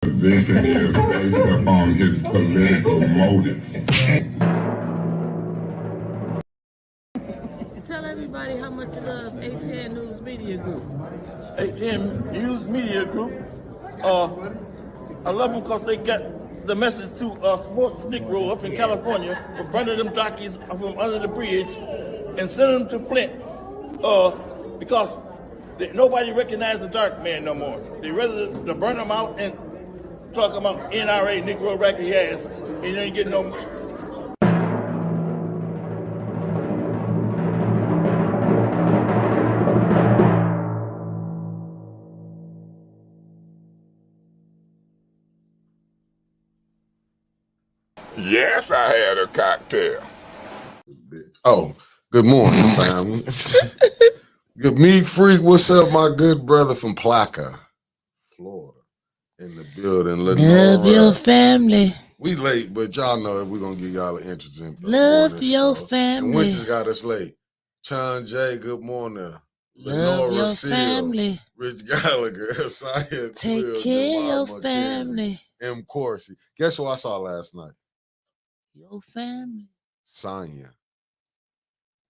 position is based upon his political motive. Tell everybody how much you love A10 News Media Group. A10 News Media Group. I love them because they got the message to sports Negro up in California for burning them jockeys from under the bridge and sending them to Flint because nobody recognizes the dark man no more. They rather to burn them out and talk about NRA, Negro racket ass, and you ain't getting no. Yes, I had a cocktail. Oh, good morning, family. Good meat freak. What's up, my good brother from Placa, Florida, in the building. Love your family. We late, but y'all know we're gonna give y'all an interesting. Love your family. And Winter's got us late. Chun J, good morning. Love Lenora your Seal, family. Rich Gallagher, Science Take Will, care of your McKenzie, family. M. Corsi. Guess who I saw last night? Your family. Sonya.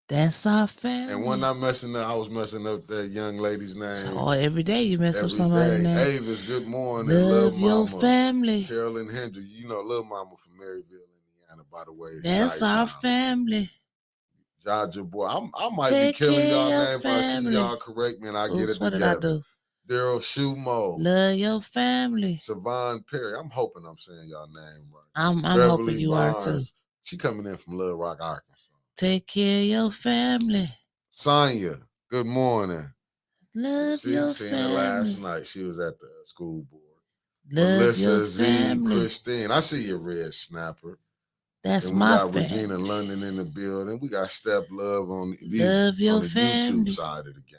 That's our family. And when I was messing up that young lady's name. So every day you mess up somebody's name. Avis, good morning. Love Lil your family. Carolyn Hendry, you know, Lil Mama from Maryville, Indiana, by the way. That's our family. Jaja boy, I might Take be killing care y'all your name if I see family. y'all correct me and I get it What together. did I do? Daryl Shumo. Love your family. Savon Perry. I'm hoping I'm saying y'all name right. I'm Beverly hoping you Barnes. are too. She coming in from Little Rock, Arkansas. Take care of your family. Sonya, good morning. Love your seen family. her last night. She was at the school board. Love Melissa your Z, family. Christine. I see your red snapper. That's and we my got family. Regina London in the building. We got Step Love on Love your on the family. YouTube side of the game.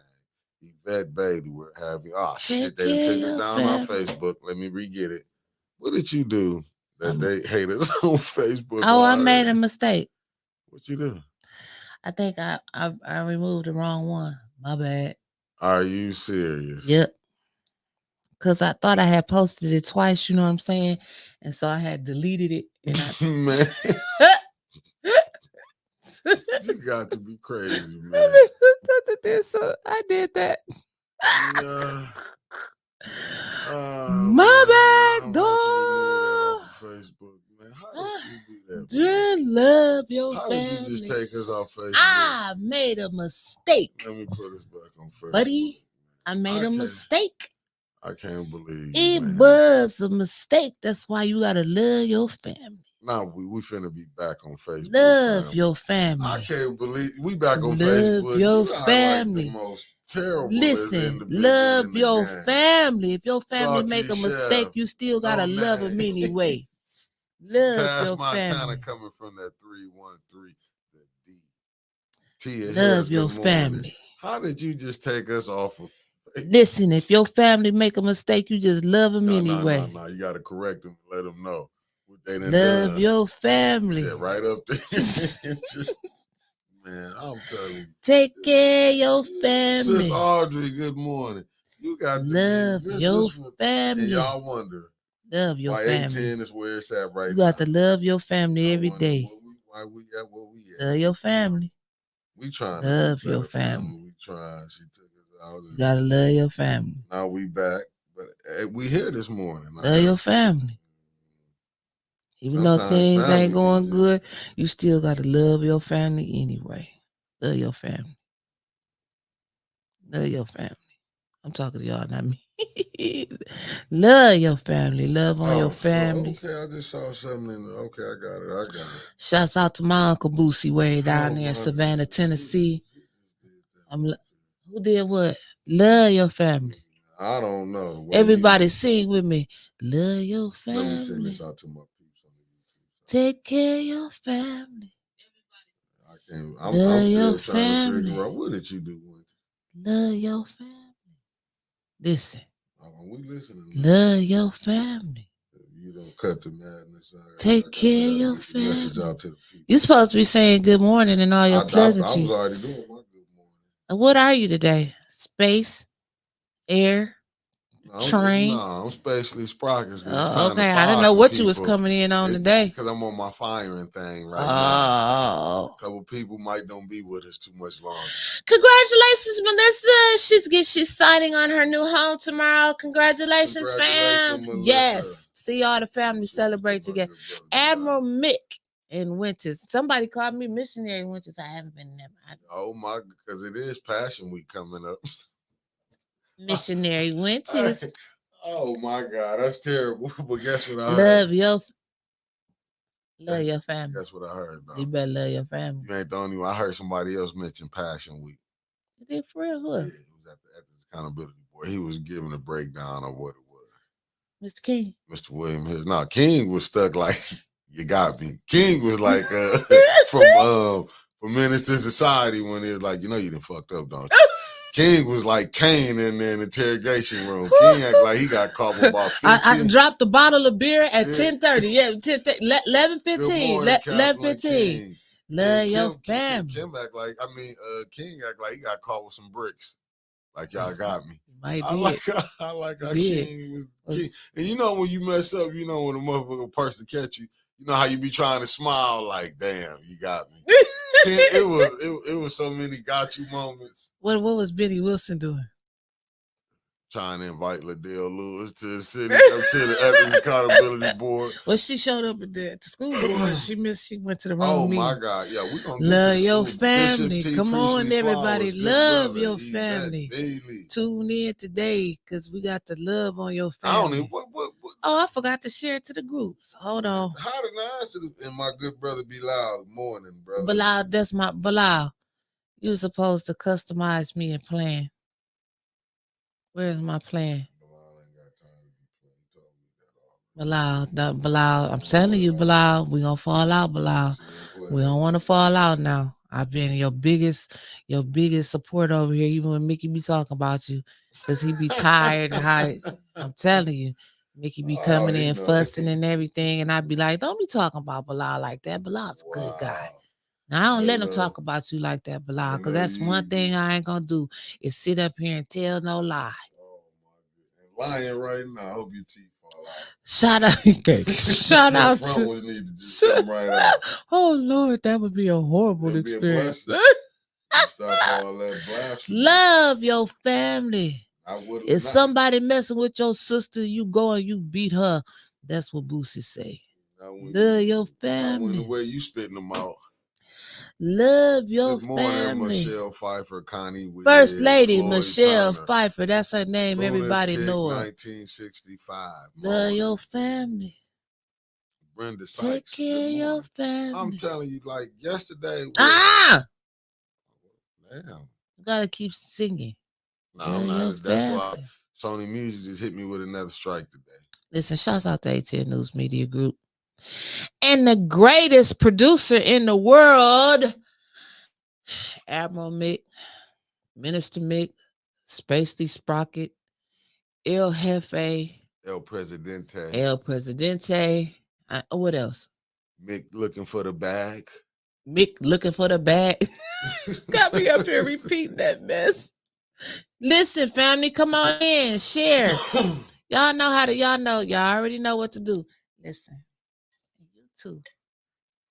Yvette Bailey, we're having. Oh shit, Take they care took us of down your on family. Facebook. Let me re-get it. What did you do that they hate us on Facebook? Oh, I made a mistake. What you do? I think I removed the wrong one. My bad. Are you serious? Yep. Because I thought I had posted it twice, you know what I'm saying? And so I had deleted it. And Man. You got to be crazy, man. So I did that. My bad, dog. Facebook, man. How did you do that? Just love your How family. did you just take us off Facebook? I made a mistake. Let me put us back on Facebook. Buddy, I made a mistake. I can't believe it man. was a mistake. That's why you gotta love your family. Nah, we finna be back on Facebook. Love your family. I can't believe we back on love Facebook. Love your you family. Like the most terrible. Listen, love your family. If your family make a mistake, you still gotta love them anyway. Love your family. Coming from that 313. Tia love your family. How did you just take us off of? Listen, if your family make a mistake, you just love them anyway. No, you gotta correct them. Let them know what they done love done. Your family. Sit right up there. Just, man, I'm telling you. Take care of your family. Sis Audrey, good morning. You got love your family. And y'all wonder. Love your why family. 18 is where it's at right now. You got to love your family every day. Why we at where we at. Love your family. We trying love to your family. We trying. She took us out. You gotta love your family. Now we back. But we here this morning. Love your family. Even though things ain't going good, you still gotta love your family anyway. Love your family. Love your family. I'm talking to y'all, not me. Love your family. Love on your family. So, okay, I just saw something. Okay, I got it. Shouts out to my Uncle Boosie way down there in Savannah, Tennessee. Who did what? Love your family. I don't know. Everybody sing with me. Love your family. Let me sing this out to my peeps on the YouTube. Take care of your family. I can't. I'm still trying to figure out what did you do, Winter? Love your family. Listen. We listening. Love your family. You don't cut the madness. Take care of your family. Message out to the people. You're supposed to be saying good morning and all your pleasantries. I was already doing my good morning. What are you today? Space, air, train. No, I'm spatially sprockets. Okay, I didn't know what you was coming in on today. Because I'm on my firing thing right now. A couple people might don't be with us too much longer. Congratulations, Melissa. She's signing on her new home tomorrow. Congratulations, fam. Melissa. Yes. See all the family celebrate together. Admiral Mick in Winters. Somebody called me Missionary Winters. I haven't been there. Oh my, because it is Passion Week coming up. Missionary Winters. Oh my God, that's terrible. But guess what I heard? Love your family. That's what I heard, though. You better love your family. You ain't the only one. I heard somebody else mention Passion Week. You did for real? Who else? Yeah, it was at the accountability board. He was giving a breakdown of what it was. Mr. King. Mr. William Hills. No, King was stuck like, you got me. King was like from Menace to Society when it was like, you know you done fucked up, don't you? King was like Kane in the interrogation room. King act like he got caught with about 15. I dropped a bottle of beer at 10:30. Yeah, 11:15. 11:15. Love your family. King act like he got caught with some bricks. Like y'all got me. I like how King was King. And you know when you mess up, you know when a motherfucker person catch you, you know how you be trying to smile like, damn, you got me. It was so many got you moments. What was Benny Wilson doing? Trying to invite Liddell Lewis to the city, up to the Ethics Accountability Board. Well, she showed up at the school board. She went to the wrong meeting. Oh my God. Yeah, we gonna love your family. Come on, everybody. Love your family. Tune in today because we got the love on your family. I don't even what. Oh, I forgot to share it to the groups. Hold on. How did I answer and my good brother Bilal morning, brother? Bilal, that's my Bilal. You supposed to customize me a plan. Where's my plan? Bilal, I'm telling you, Bilal, we gonna fall out, Bilal. We don't want to fall out now. I've been your biggest support over here, even when Mickey be talking about you, because he be tired and how I'm telling you, Mickey be coming in fussing and everything, and I be like, don't be talking about Bilal like that. Bilal's a good guy. Now, I don't let him talk about you like that, Bilal, because that's one thing I ain't going to do is sit up here and tell no lie. Oh, my God. Lying right now. I hope your teeth fall out. Shout out. Shout out to. Need to just come right out. Oh, Lord, that would be a horrible experience. Stop all that blasphemy. Love your family. If somebody messing with your sister, you go and you beat her. That's what Boosie say. Love your family. The way you spitting them out. Love your Good morning, family. Michelle Pfeiffer, Connie Williams, First Lady Floyd Michelle Turner, Pfeiffer. That's her name. Lunatic, everybody know her. 1965. Love your family. Brenda Sykes. Take care of your family. I'm telling you, like yesterday. Damn. You gotta keep singing. No, that's why Sony Music just hit me with another strike today. Listen, shouts out to ATN News Media Group. And the greatest producer in the world, Admiral Mick, Minister Mick, Spacely Sprocket, El Jefe, El Presidente. What else? Mick looking for the bag. Mick looking for the bag. Got me up here repeating that mess. Listen, family, come on in, share. Y'all already know what to do. Listen. You too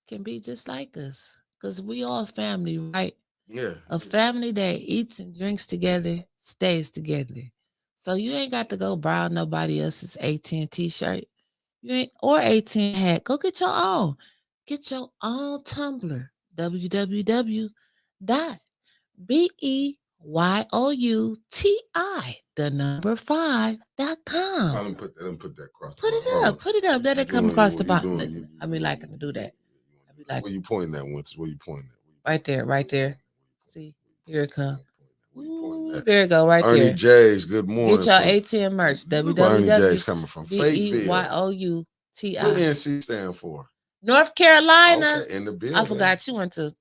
can be just like us because we all family, right? Yeah. A family that eats and drinks together stays together. So you ain't got to go borrow nobody else's ATN t-shirt. You ain't or ATN hat. Go get your own. Get your own Tumblr. www.beyouti5.com. Let me put that across. Put it up. Let it come across the bottom. I be liking to do that. Where you pointing at, Winston? Where you pointing at? Right there. See, here it comes. There it go, right Ernie there. J's, good morning. Get your ATM merch. Ernie J's coming from Fakeville. BEYOUTI. What NC stand for? North Carolina. Okay, in the building. I forgot you went to.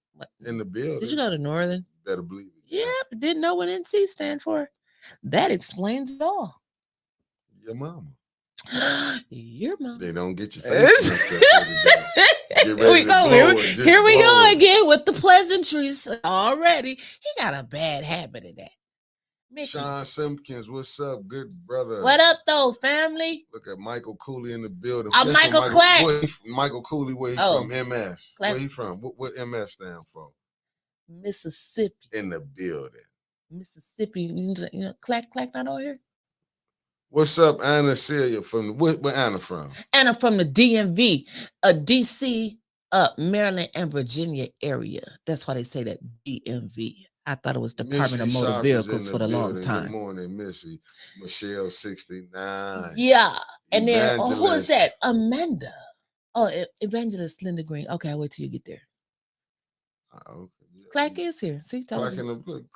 In the building. Did you go to Northern? Better believe it. Yeah, didn't know what NC stand for. That explains it all. Your mama. Your mama. They don't get your face. Here we go again with the pleasantries already. He got a bad habit of that. Mickey. Sean Simpkins, what's up, good brother? What up, though, family? Look at Michael Cooley in the building. Michael Clack. Michael Cooley, where he from? MS. Clack. Where he from? What MS stand for? Mississippi. In the building. Mississippi. You know, Clack not on here? What's up, Anna Celia? From where Anna from? Anna from the DMV, DC, Maryland and Virginia area. That's why they say that DMV. I thought it was Department of Motor Vehicles for the long time. Good morning, Missy. Michelle 69. Yeah. And then who is that? Amanda. Oh, Evangelist Linda Green. Okay, I'll wait till you get there. Okay. Clack is here. See, Clack in the building.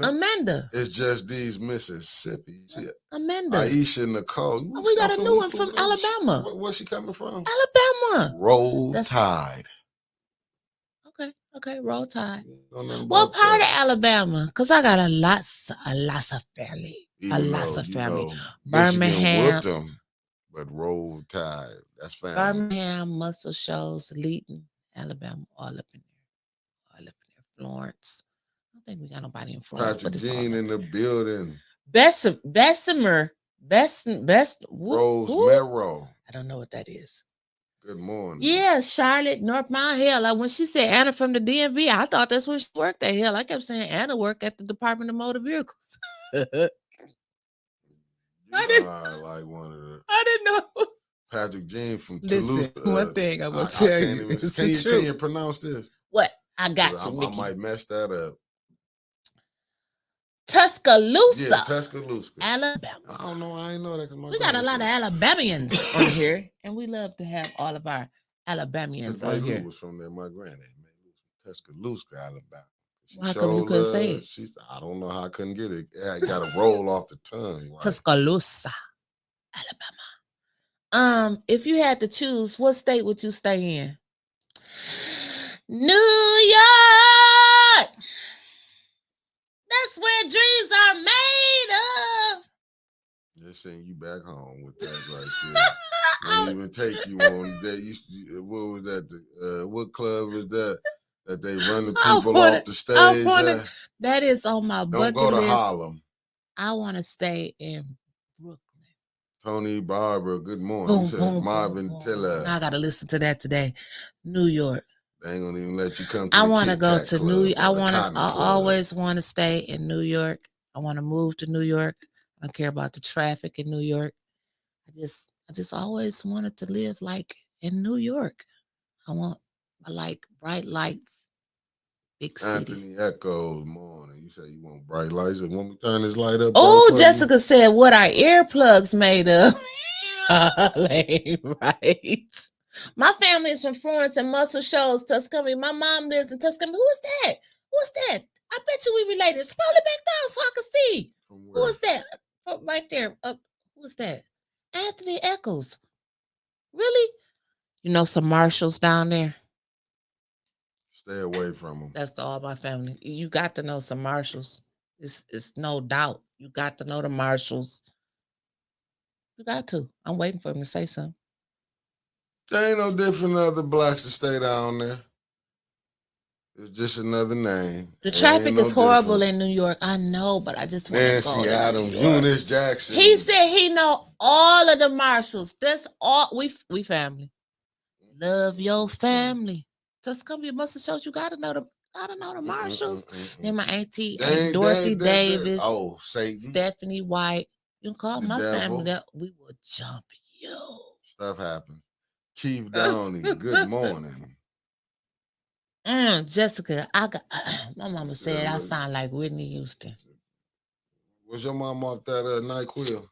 Amanda. It's just these Mississippi. See, Amanda. Aisha Nicole. Oh, we got a new one from Alabama. Where's she coming from? Alabama. Roll Tide. Okay, Roll Tide. What part of Alabama? Because I got a lots of family. Birmingham. Whooped them, but Roll Tide. That's family. Birmingham, Muscle Shoals, Leeton, Alabama, all up in there. Florence. I don't think we got nobody in Florence. Patrick Dean in the building. Bessemer. Rosemero. I don't know what that is. Good morning. Yeah, Charlotte, North Mount Hill. Like when she said Anna from the DMV, I thought that's where she worked at. Hell, I kept saying Anna worked at the Department of Motor Vehicles. I didn't know. Patrick Jean from Toulouse. One thing I'm gonna tell you. Can you pronounce this? What? I got you, Mickey. I might mess that up. Tuscaloosa. Yeah, Tuscaloosa. Alabama. I don't know. I ain't know that. We got a lot of Alabamians on here, and we love to have all of our Alabamians on here. Was from there. My granddad, man, Tuscaloosa, Alabama. How come you couldn't say it? I don't know how I couldn't get it. I got to roll off the tongue. Right? Tuscaloosa, Alabama. If you had to choose, what state would you stay in? New York. That's where dreams are made of. They're sending you back home with that right there. They even take you on that. What was that? What club is that? That they run the people off the stage? That is on my bucket list. Don't go to Harlem. I want to stay in Brooklyn. Tony Barber, good morning. Marvin Tiller. I got to listen to that today. New York. They ain't gonna even let you come to I want to go to New York. I always want to stay in New York. I want to move to New York. I don't care about the traffic in New York. I just always wanted to live like in New York. I like bright lights, big city. Anthony Echo, morning. You say you want bright lights. You want me to turn this light up? Oh, Jessica said, what are earplugs made of? Right. My family is from Florence and Muscle Shoals, Tuscany. My mom lives in Tuscany. Who is that? What's that? I bet you we related. Scroll it back down so I can see. Who is that? Right there. Who is that? Anthony Echoes. Really? You know some Marshalls down there? Stay away from them. That's all my family. You got to know some Marshalls. It's no doubt. You got to know the Marshalls. You got to. I'm waiting for him to say something. There ain't no different than other blacks to stay down there. It's just another name. The traffic is horrible in New York. I know, but I just want to go. Nancy Adams, Eunice Jackson. He said he know all of the Marshalls. That's all. We family. Love your family. Tuscany Muscle Shows. You gotta know the Marshalls. Then my auntie Dorothy Davis. Oh, Satan. Stephanie White. You can call my family that. We will jump you. Stuff happens. Keith Downey, good morning. Jessica, my mama said I sound like Whitney Houston. Was your mom off that NyQuil?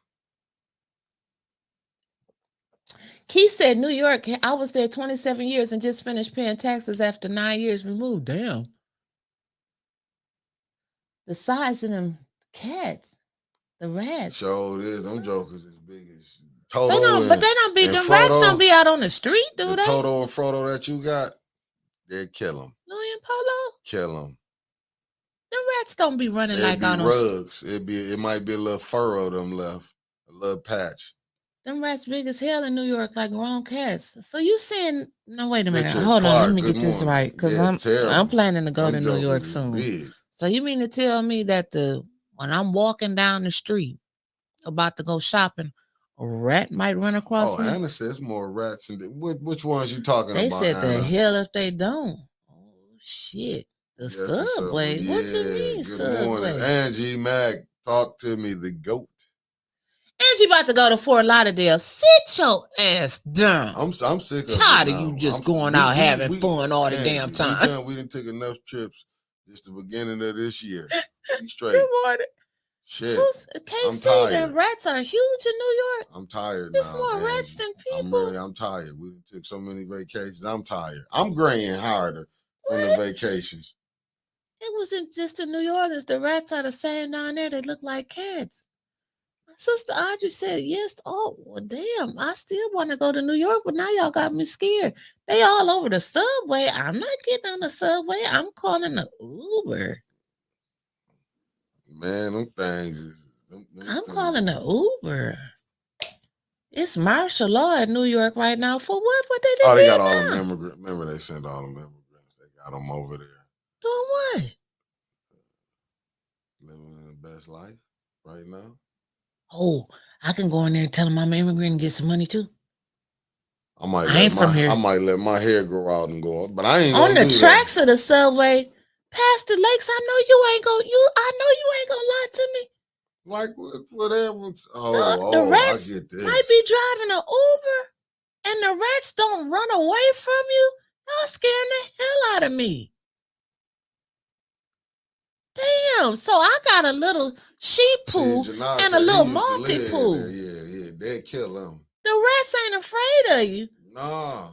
Keith said New York, I was there 27 years and just finished paying taxes after 9 years removed. Damn. The size of them cats, the rats. Sure it is. Them jokers as big as Toto. But they don't be, them rats don't be out on the street, do they? Toto and Frodo that you got, they'll kill them. Louis and Polo? Kill them. The rats don't be running like on rugs. It might be a little furrow them left, a little patch. Them rats big as hell in New York, like grown cats. So you saying? No, wait a minute. Hold on, let me get this right, because I'm planning to go to New York soon. Big. So you mean to tell me that the when I'm walking down the street about to go shopping, a rat might run across me. Anna says more rats. And which ones you talking they about? They said Anna? the hell if they don't. Oh shit. The subway. Yeah, what you mean, good subway? Morning, Angie Mac. Talk to me, the goat. Angie about to go to Fort Lauderdale. Sit your ass down. I'm sick of tired it of now. you just going out having fun all the Angie, damn time. We done took enough trips. It's the beginning of this year. Be straight. Good morning. Shit. I'm tired. And rats are huge in New York. I'm tired There's now. more rats than people. I'm tired. We took so many vacations. I'm tired. I'm graying harder from the vacations. It wasn't just in New Orleans. The rats are the same down there. They look like cats. My sister Audrey said, yes. Oh, well, damn. I still want to go to New York, but now y'all got me scared. They all over the subway. I'm not getting on the subway. I'm calling the Uber. Man, them things. I'm calling the Uber. It's martial law in New York right now. For what? What they did? Oh, they got all them immigrants. Remember, they sent all them immigrants. They got them over there. Doing what? Living the best life right now. Oh, I can go in there and tell them I'm an immigrant and get some money too. I might let my hair grow out and go up, but I ain't on the tracks of the subway past the lakes. I know you ain't gonna lie to me. Like whatever. The rats I get this. might be driving an Uber, and the rats don't run away from you. Y'all scaring the hell out of me. Damn, so I got a little sheep pool and a little multi pool. Yeah, they'd kill them. The rats ain't afraid of you. Nah.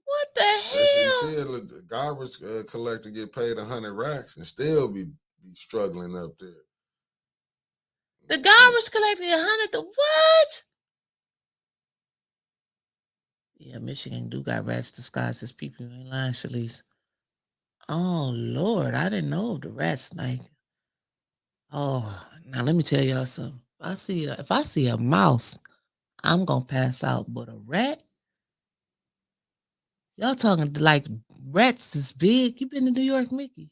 What the hell? You see a garbage collector get paid 100 racks and still be struggling up there. The garbage collector 100. What? Yeah, Michigan do got rats disguised as people. You ain't lying, Shalise. Oh Lord, I didn't know the rats like. Oh, now let me tell y'all something. If I see a mouse, I'm gonna pass out. But a rat, y'all talking like rats is big. You been to New York, Mickey?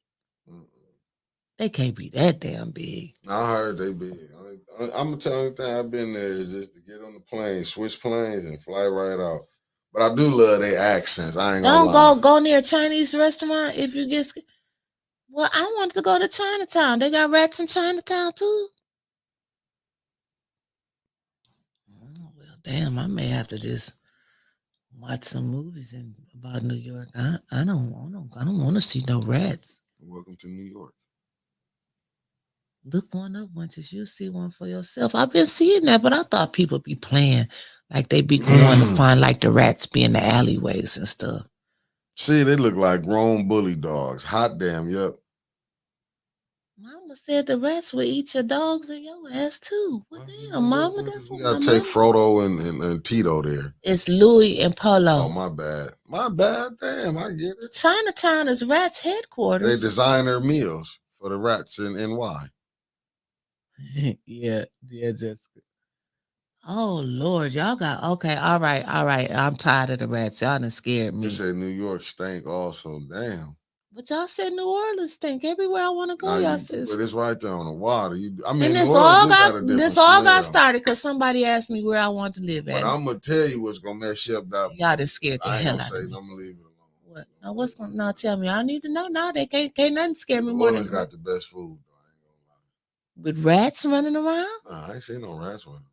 They can't be that damn big. I heard they big. I'm gonna tell you the thing I've been there is just to get on the plane, switch planes, and fly right out. But I do love their accents. I ain't gonna lie. Don't go near a Chinese restaurant if you get. Well, I wanted to go to Chinatown. They got rats in Chinatown too. Oh, well, damn, I may have to just watch some movies about New York. I don't want to see no rats. Welcome to New York. Look one up once you see one for yourself. I've been seeing that, but I thought people be playing like they be going to find like the rats be in the alleyways and stuff. See, they look like grown bully dogs. Hot damn, yep. Mama said the rats would eat your dogs and your ass too. Well, damn, Mama, that's what you gotta take Frodo and Tito there. It's Louis and Polo. Oh, my bad. My bad. Damn, I get it. Chinatown is rats' headquarters. They design their meals for the rats in NY. yeah, Jessica. Oh Lord, y'all got okay. All right. I'm tired of the rats. Y'all done scared me. They said New York stank also. Damn. But y'all said New Orleans stink. Everywhere I want to go, y'all said. But it's right there on the water. And this all got started because somebody asked me where I want to live at. But I'm gonna tell you what's gonna mess you up. Y'all just scared the hell out of me. I'm gonna leave it alone. What? Now what's gonna? Now tell me. I need to know. Now they can't nothing scare me more. New Orleans got the best food. I ain't gonna lie. With rats running around? Nah, I ain't seen no rats running around.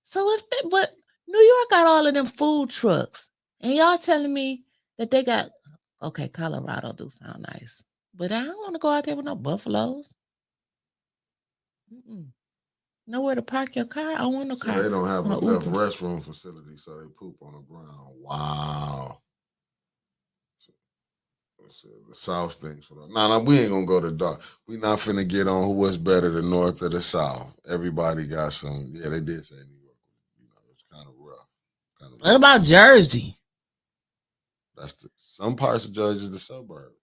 So but New York got all of them food trucks, and y'all telling me that they got. Okay, Colorado do sound nice, but I don't want to go out there with no buffaloes. Nowhere to park your car. I want no car. They don't have enough restroom facilities, so they poop on the ground. Wow. The South things for that. Nah, we ain't gonna go to dark. We not finna get on who was better, the North or the South. Everybody got some. Yeah, they did say New York. It's kind of rough. What about Jersey? Some parts of Jersey is the suburbs.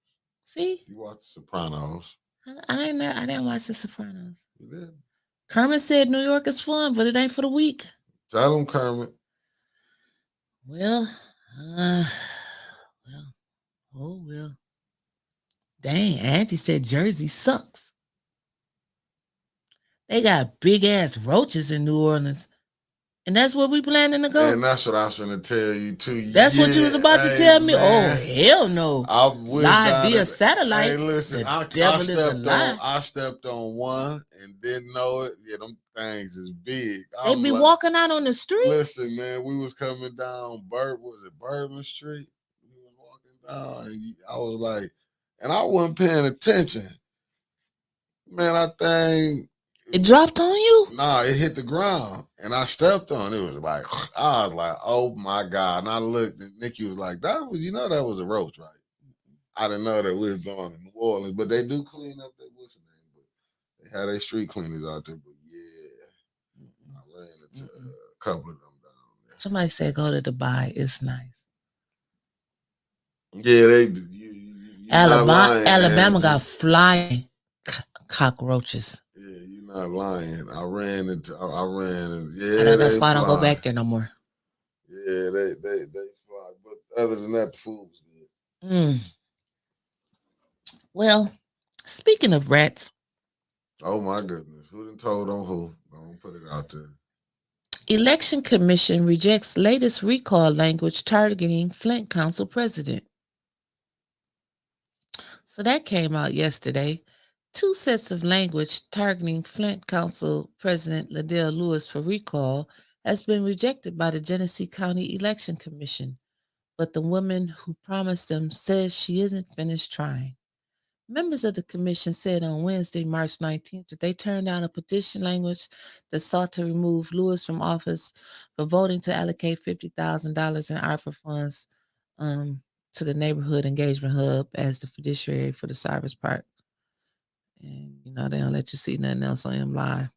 See, you watch The Sopranos. I didn't watch The Sopranos. You did. Kermit said New York is fun, but it ain't for the weak. Tell him, Kermit. Well. Dang, Angie said Jersey sucks. They got big ass roaches in New Orleans. And that's where we planning to go. And that's what I was going to tell you too. That's what you was about to tell me. Man. Oh hell no! I went Lie down via satellite. Hey, listen, I stepped on one and didn't know it. Yeah, them things is big. They be like, walking out on the street. Listen, man, we was coming down Bourbon Street? We was walking down, and I was like, and I wasn't paying attention. Man, I think it dropped on you? Nah, it hit the ground, and I stepped on it. It was like, I was like, oh my God. And I looked, and Nikki was like, that was a roach, right? I didn't know that we was going to New Orleans, but they do clean up their what's the name, but they had their street cleaners out there. But yeah, I ran into a couple of them down there. Somebody said go to Dubai. It's nice. Yeah, Alabama got flying cockroaches. Yeah, you're not lying. I ran. Yeah, I know that's why I don't go back there no more. Yeah, they fly. But other than that, the food was good. Well, speaking of rats. Oh my goodness. Who done told on who? I'm gonna put it out there. Election Commission rejects latest recall language targeting Flint Council president. So that came out yesterday. 2 sets of language targeting Flint Council President Liddell Lewis for recall has been rejected by the Genesee County Election Commission, but the woman who promised them says she isn't finished trying. Members of the commission said on Wednesday, March 19th, that they turned down a petition language that sought to remove Lewis from office for voting to allocate $50,000 in ARPA funds to the Neighborhood Engagement Hub as the fiduciary for the Cyrus Park. And, they don't let you see nothing else on them live.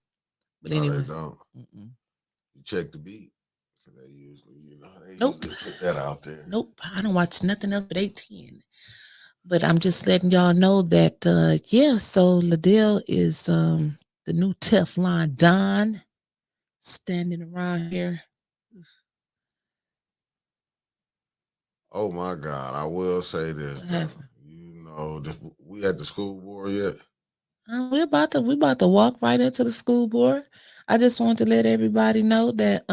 But anyway. They don't. You check the beat. They usually, put that out there. Nope. I don't watch nothing else but 810. But I'm just letting y'all know that, so Liddell is the new Teflon Don standing around here. Oh, my God. I will say this. We at the school board yet? We're about to walk right into the school board. I just want to let everybody know that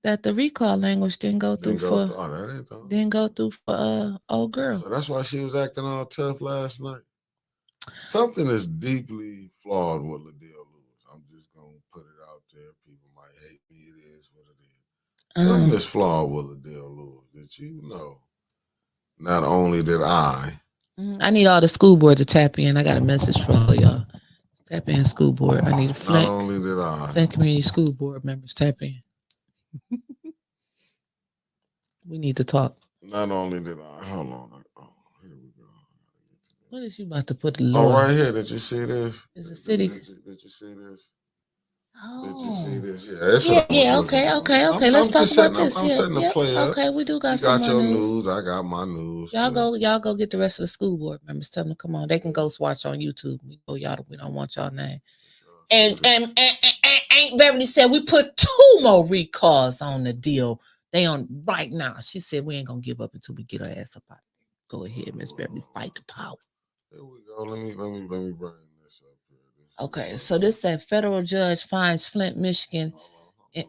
that the recall language didn't go through for old girl. So that's why she was acting all tough last night. Something is deeply flawed with Liddell Lewis. I'm just gonna put it out there. People might hate me. It is what it is. Something is flawed with Liddell Lewis that not only did I need all the school board to tap in. I got a message for all y'all. Tap in, school board. I need a Flint. Not only did I. Flint Community School Board members tap in. We need to talk. Not only did I. Hold on. Oh, here we go. What is you about to put? Right here. Did you see this? Is the city? Did you see this? Oh. Did you see this? Yeah. Okay. Let's talk about this. I'm setting the play up. Okay, we do got some more news. I got my news. Y'all go get the rest of the school board members. Tell them to come on. They can go watch on YouTube. We don't want y'all name. And Aunt Beverly said we put 2 more recalls on the deal. They on right now. She said we ain't gonna give up until we get our ass up out. Go ahead, Miss Beverly, fight the power. There we go. Let me bring this up here. Okay, so this said federal judge finds Flint, Michigan. I got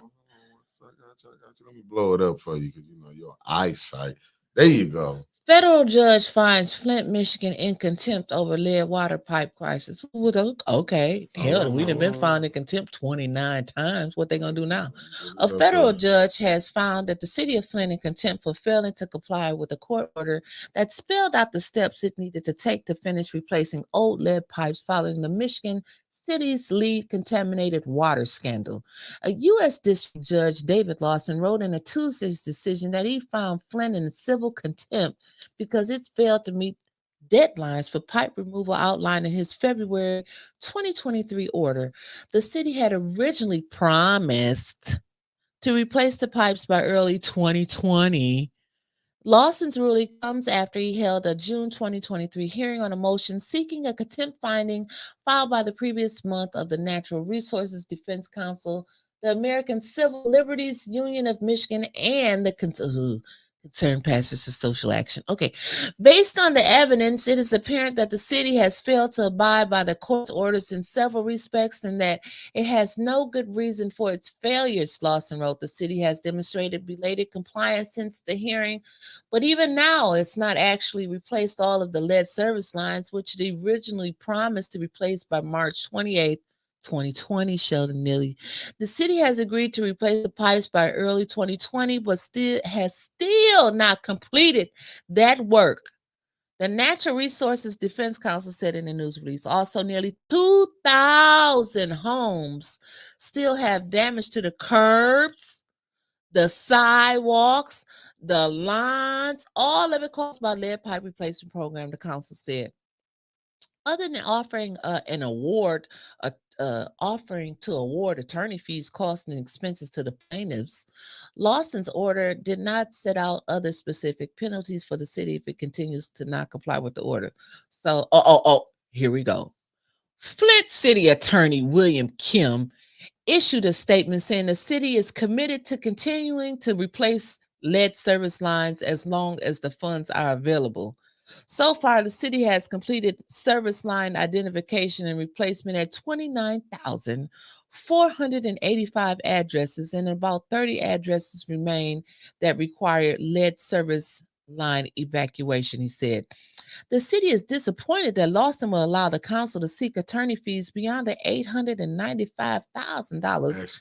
you. Let me blow it up for you because your eyesight. There you go. Federal judge finds Flint, Michigan in contempt over lead water pipe crisis. Okay. Hell, we done been found in contempt 29 times. What they gonna do now? A federal judge has found that the city of Flint in contempt for failing to comply with a court order that spelled out the steps it needed to take to finish replacing old lead pipes following the Michigan city's lead contaminated water scandal. A U.S. District Judge David Lawson wrote in a Tuesday's decision that he found Flint in civil contempt because it's failed to meet deadlines for pipe removal outlined in his February 2023 order. The city had originally promised to replace the pipes by early 2020. Lawson's ruling comes after he held a June 2023 hearing on a motion seeking a contempt finding filed by the previous month of the Natural Resources Defense Council, the American Civil Liberties Union of Michigan, and the Concern passes to social action. Okay. Based on the evidence, it is apparent that the city has failed to abide by the court's orders in several respects and that it has no good reason for its failures, Lawson wrote. The city has demonstrated belated compliance since the hearing, but even now it's not actually replaced all of the lead service lines, which it originally promised to replace by March 28th. 2020, Sheldon Neely. The city has agreed to replace the pipes by early 2020, but has not completed that work. The Natural Resources Defense Council said in a news release. Also, nearly 2,000 homes still have damage to the curbs, the sidewalks, the lines, all of it caused by lead pipe replacement program, the council said. Other than offering an award, offering to award attorney fees, costs, and expenses to the plaintiffs, Lawson's order did not set out other specific penalties for the city if it continues to not comply with the order. So, here we go. Flint City Attorney William Kim issued a statement saying the city is committed to continuing to replace lead service lines as long as the funds are available. So far, the city has completed service line identification and replacement at 29,485 addresses, and about 30 addresses remain that require lead service line evacuation, he said. The city is disappointed that Lawson will allow the council to seek attorney fees beyond the $895,000.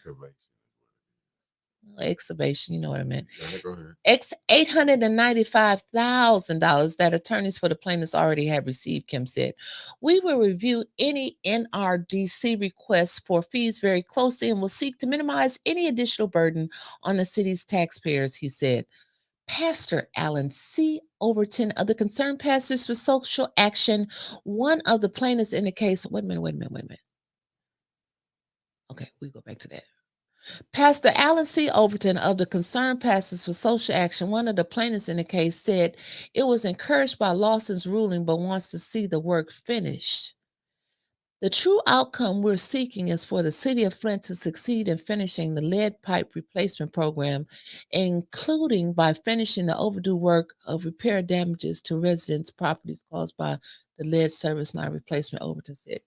Excavation, you know what I meant. Go ahead. $895,000 that attorneys for the plaintiffs already have received, Kim said. We will review any NRDC requests for fees very closely and will seek to minimize any additional burden on the city's taxpayers, he said. Pastor Alan C. Overton of the Concerned Pastors for Social Action, one of the plaintiffs in the case. Wait a minute. Okay, we go back to that. Pastor Alan C. Overton of the Concerned Pastors for Social Action, one of the plaintiffs in the case, said it was encouraged by Lawson's ruling but wants to see the work finished. The true outcome we're seeking is for the city of Flint to succeed in finishing the lead pipe replacement program, including by finishing the overdue work of repair damages to residents' properties caused by the lead service line replacement, Overton said.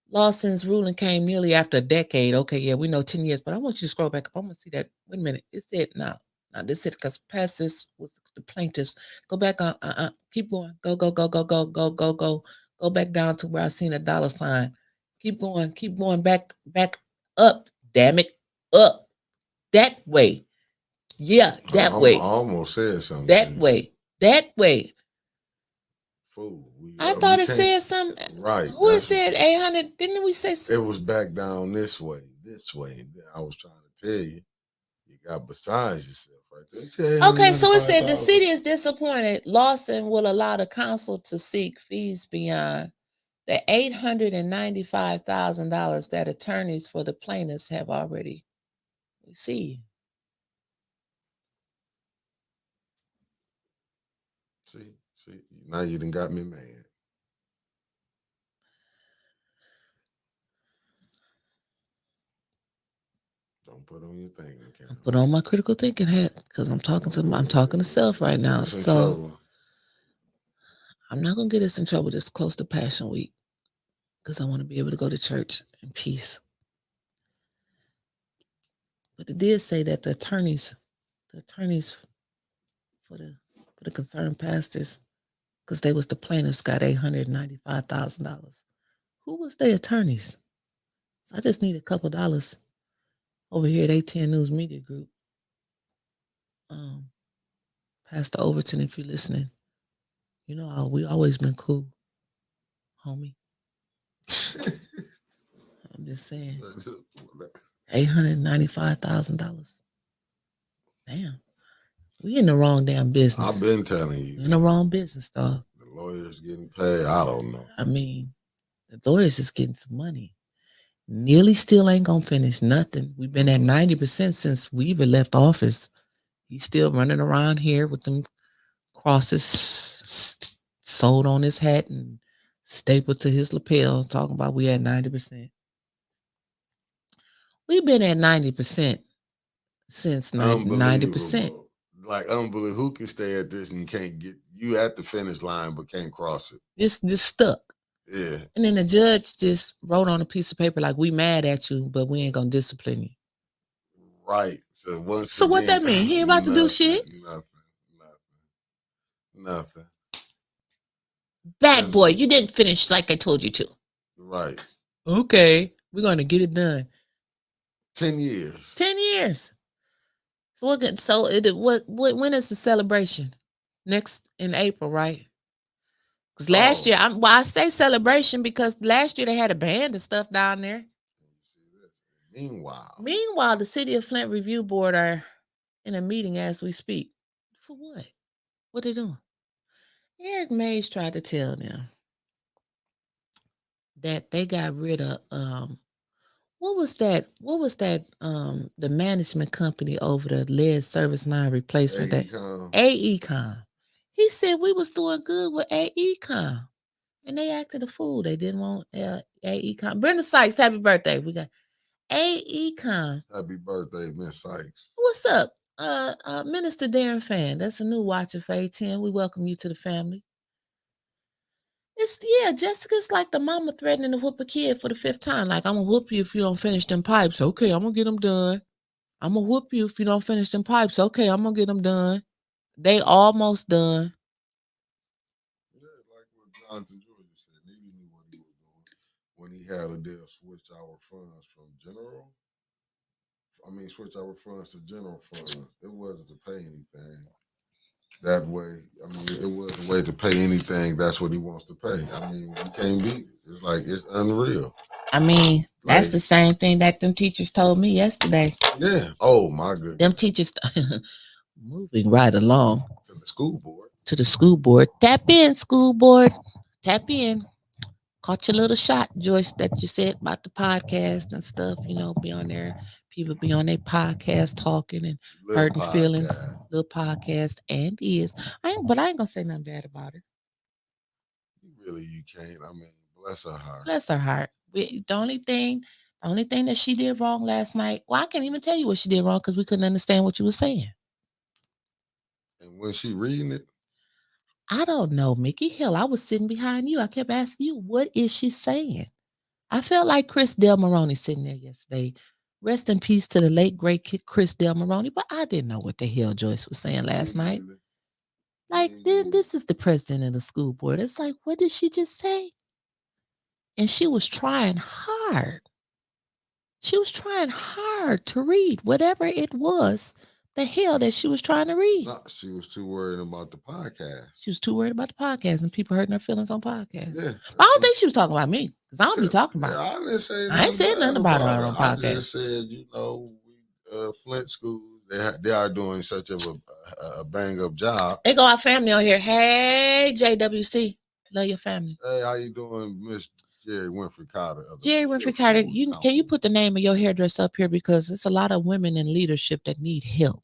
Lawson's ruling came nearly after a decade. Okay, yeah, we know 10 years, but I want you to scroll back up. I want to see that. Wait a minute. It said now this said because pastors was the plaintiffs. Go back on. Keep going. Go. Go back down to where I seen a dollar sign. Keep going back up. Damn it. Up. That way. Yeah, that way. I almost said something. That way. Fool. I thought it said something. Right. Who it said 800? Didn't we say something? It was back down this way. I was trying to tell you, you got beside yourself right there. Okay, so it said the city is disappointed. Lawson will allow the council to seek fees beyond the $895,000 that attorneys for the plaintiffs have already received. See, now you done got me mad. Don't put on your thinking cap. Put on my critical thinking hat because I'm talking to self right now. So I'm not gonna get us in trouble this close to Passion Week because I want to be able to go to church in peace. But it did say that the attorneys for the concerned pastors, because they was the plaintiffs, got $895,000. Who was their attorneys? So I just need a couple dollars over here at ATN News Media Group. Pastor Overton, if you're listening, you know we always been cool, homie. I'm just saying, $895,000. Damn, we in the wrong damn business. I've been telling you, in the wrong business, dog. The lawyers getting paid. I don't know. I mean, the lawyers just getting some money. Neely still ain't gonna finish nothing. We've been at 90% since Weaver left office. He's still running around here with them crosses sewed on his hat and stapled to his lapel, talking about we at 90%. We've been at 90% since 90%. like unbelievable. Who can stay at this and can't get you at the finish line but can't cross it? Just stuck. Yeah. And then the judge just wrote on a piece of paper like, we mad at you, but we ain't gonna discipline you. Right. So what that mean? He ain't about to do shit. Nothing. Bad boy, you didn't finish like I told you to. Right. Okay, we're gonna get it done. 10 years. 10 years. So when is the celebration? Next in April, right? Because last year, I say celebration because last year they had a band and stuff down there. Meanwhile, the City of Flint Review Board are in a meeting as we speak. For what? What they doing? Eric Mays tried to tell them that they got rid of what was that? The management company over the lead service line replacement that AECOM. He said we was doing good with AECOM. And they acted a fool. They didn't want AECOM. Brenda Sykes, happy birthday. We got AECOM. Happy birthday, Miss Sykes. What's up? Minister Darren Fan. That's a new watcher for A10. We welcome you to the family. Jessica's like the mama threatening to whoop a kid for the 5th time. Like, I'm gonna whoop you if you don't finish them pipes. Okay, I'm gonna get them done. I'm gonna whoop you if you don't finish them pipes. Okay, I'm gonna get them done. They almost done. Yeah, like what Jonathan George said. He knew what he was doing when he had a deal switch our funds from general. Switch our funds to general funds. It wasn't to pay anything that way. It wasn't a way to pay anything. That's what he wants to pay. You can't beat it. It's like, it's unreal. That's the same thing that them teachers told me yesterday. Yeah. Oh, my goodness. Them teachers moving right along. To the school board. Tap in, school board. Tap in. Caught your little shot, Joyce, that you said about the podcast and stuff. Be on there. People be on their podcast talking and hurting feelings. Little podcast and is. But I ain't gonna say nothing bad about her. You can't. Bless her heart. Bless her heart. The only thing that she did wrong last night. Well, I can't even tell you what she did wrong because we couldn't understand what you were saying. And when she reading it, I don't know, Mickey. Hell, I was sitting behind you. I kept asking you, what is she saying? I felt like Chris Del Moroni sitting there yesterday. Rest in peace to the late, great Chris Del Moroni. But I didn't know what the hell Joyce was saying last night. Like, this is the president of the school board. It's like, what did she just say? And she was trying hard. She was trying hard to read whatever it was, the hell that she was trying to read. No, she was too worried about the podcast. She was too worried about the podcast and people hurting her feelings on podcasts. Yeah, I don't think she was talking about me because I don't be talking about her. I didn't say I ain't said nothing about her on podcast. I just said, Flint schools, they are doing such a bang up job. They go our family on here. Hey, JWC, love your family. Hey, how you doing, Miss Jerry Winfrey Carter? Jerry Winfrey Carter, can you put the name of your hairdresser up here because it's a lot of women in leadership that need help.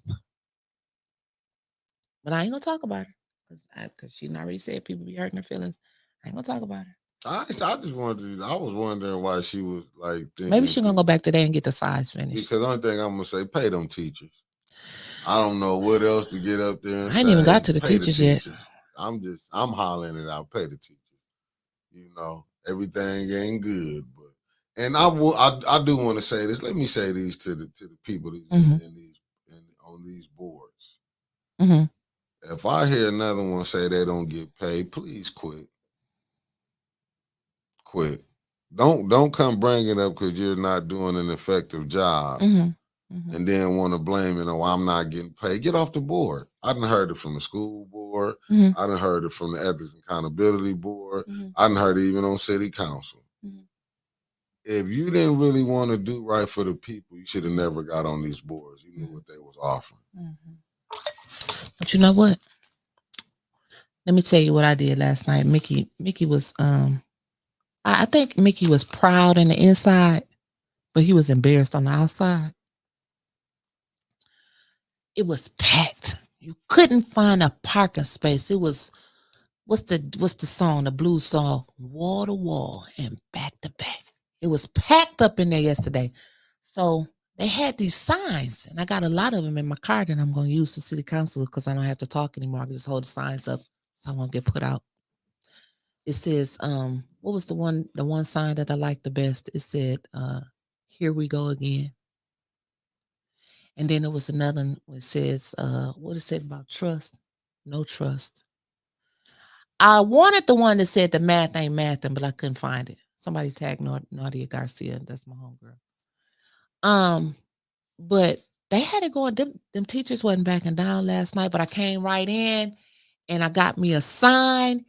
But I ain't gonna talk about her because she already said people be hurting her feelings. I ain't gonna talk about her. I was wondering why she was like thinking maybe she's gonna go back today and get the size finished. Because the only thing I'm gonna say, pay them teachers. I don't know what else to get up there and I ain't even got to the teachers yet. I'm hollering it out, pay the teachers. Everything ain't good, but and I do want to say this. Let me say these to the people on these boards. Mm-hmm. If I hear another one say they don't get paid, please quit. Quit. Don't come bring it up because you're not doing an effective job, and then want to blame it. Oh, I'm not getting paid. Get off the board. I done heard it from the school board. I done heard it from the Ethics and Accountability Board. I done heard it even on City Council. If you didn't really want to do right for the people, you should have never got on these boards. You knew what they was offering. But you know what? Let me tell you what I did last night. Mickey was I think Mickey was proud in the inside, but he was embarrassed on the outside. It was packed. You couldn't find a parking space. It was what's the song, the blues song, wall to wall and back to back. It was packed up in there yesterday. So they had these signs, and I got a lot of them in my car that I'm going to use for city council because I don't have to talk anymore. I can just hold the signs up so I won't get put out. It says, what was the one sign that I liked the best? It said, here we go again. And then there was another one that says, what it said about trust? No trust. I wanted the one that said the math ain't mathing, but I couldn't find it. Somebody tagged Nadia Garcia. That's my homegirl. But they had it going. Them teachers wasn't backing down last night, but I came right in and I got me a sign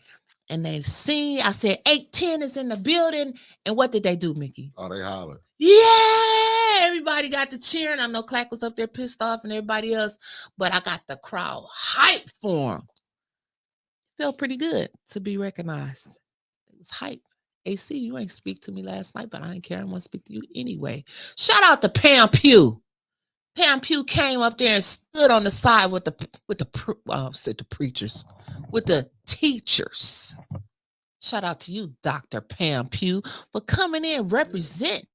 and they seen, I said 810 is in the building. And what did they do, Mickey? Oh, they hollered. Yeah, everybody got to cheering. I know Clack was up there pissed off and everybody else, but I got the crowd hyped for him. Felt pretty good to be recognized. It was hype. AC, you ain't speak to me last night, but I didn't care. I'm gonna speak to you anyway. Shout out to Pam Pugh. Pam Pugh came up there and stood on the side with the preachers, with the teachers. Shout out to you, Dr. Pam Pugh, for coming in represent.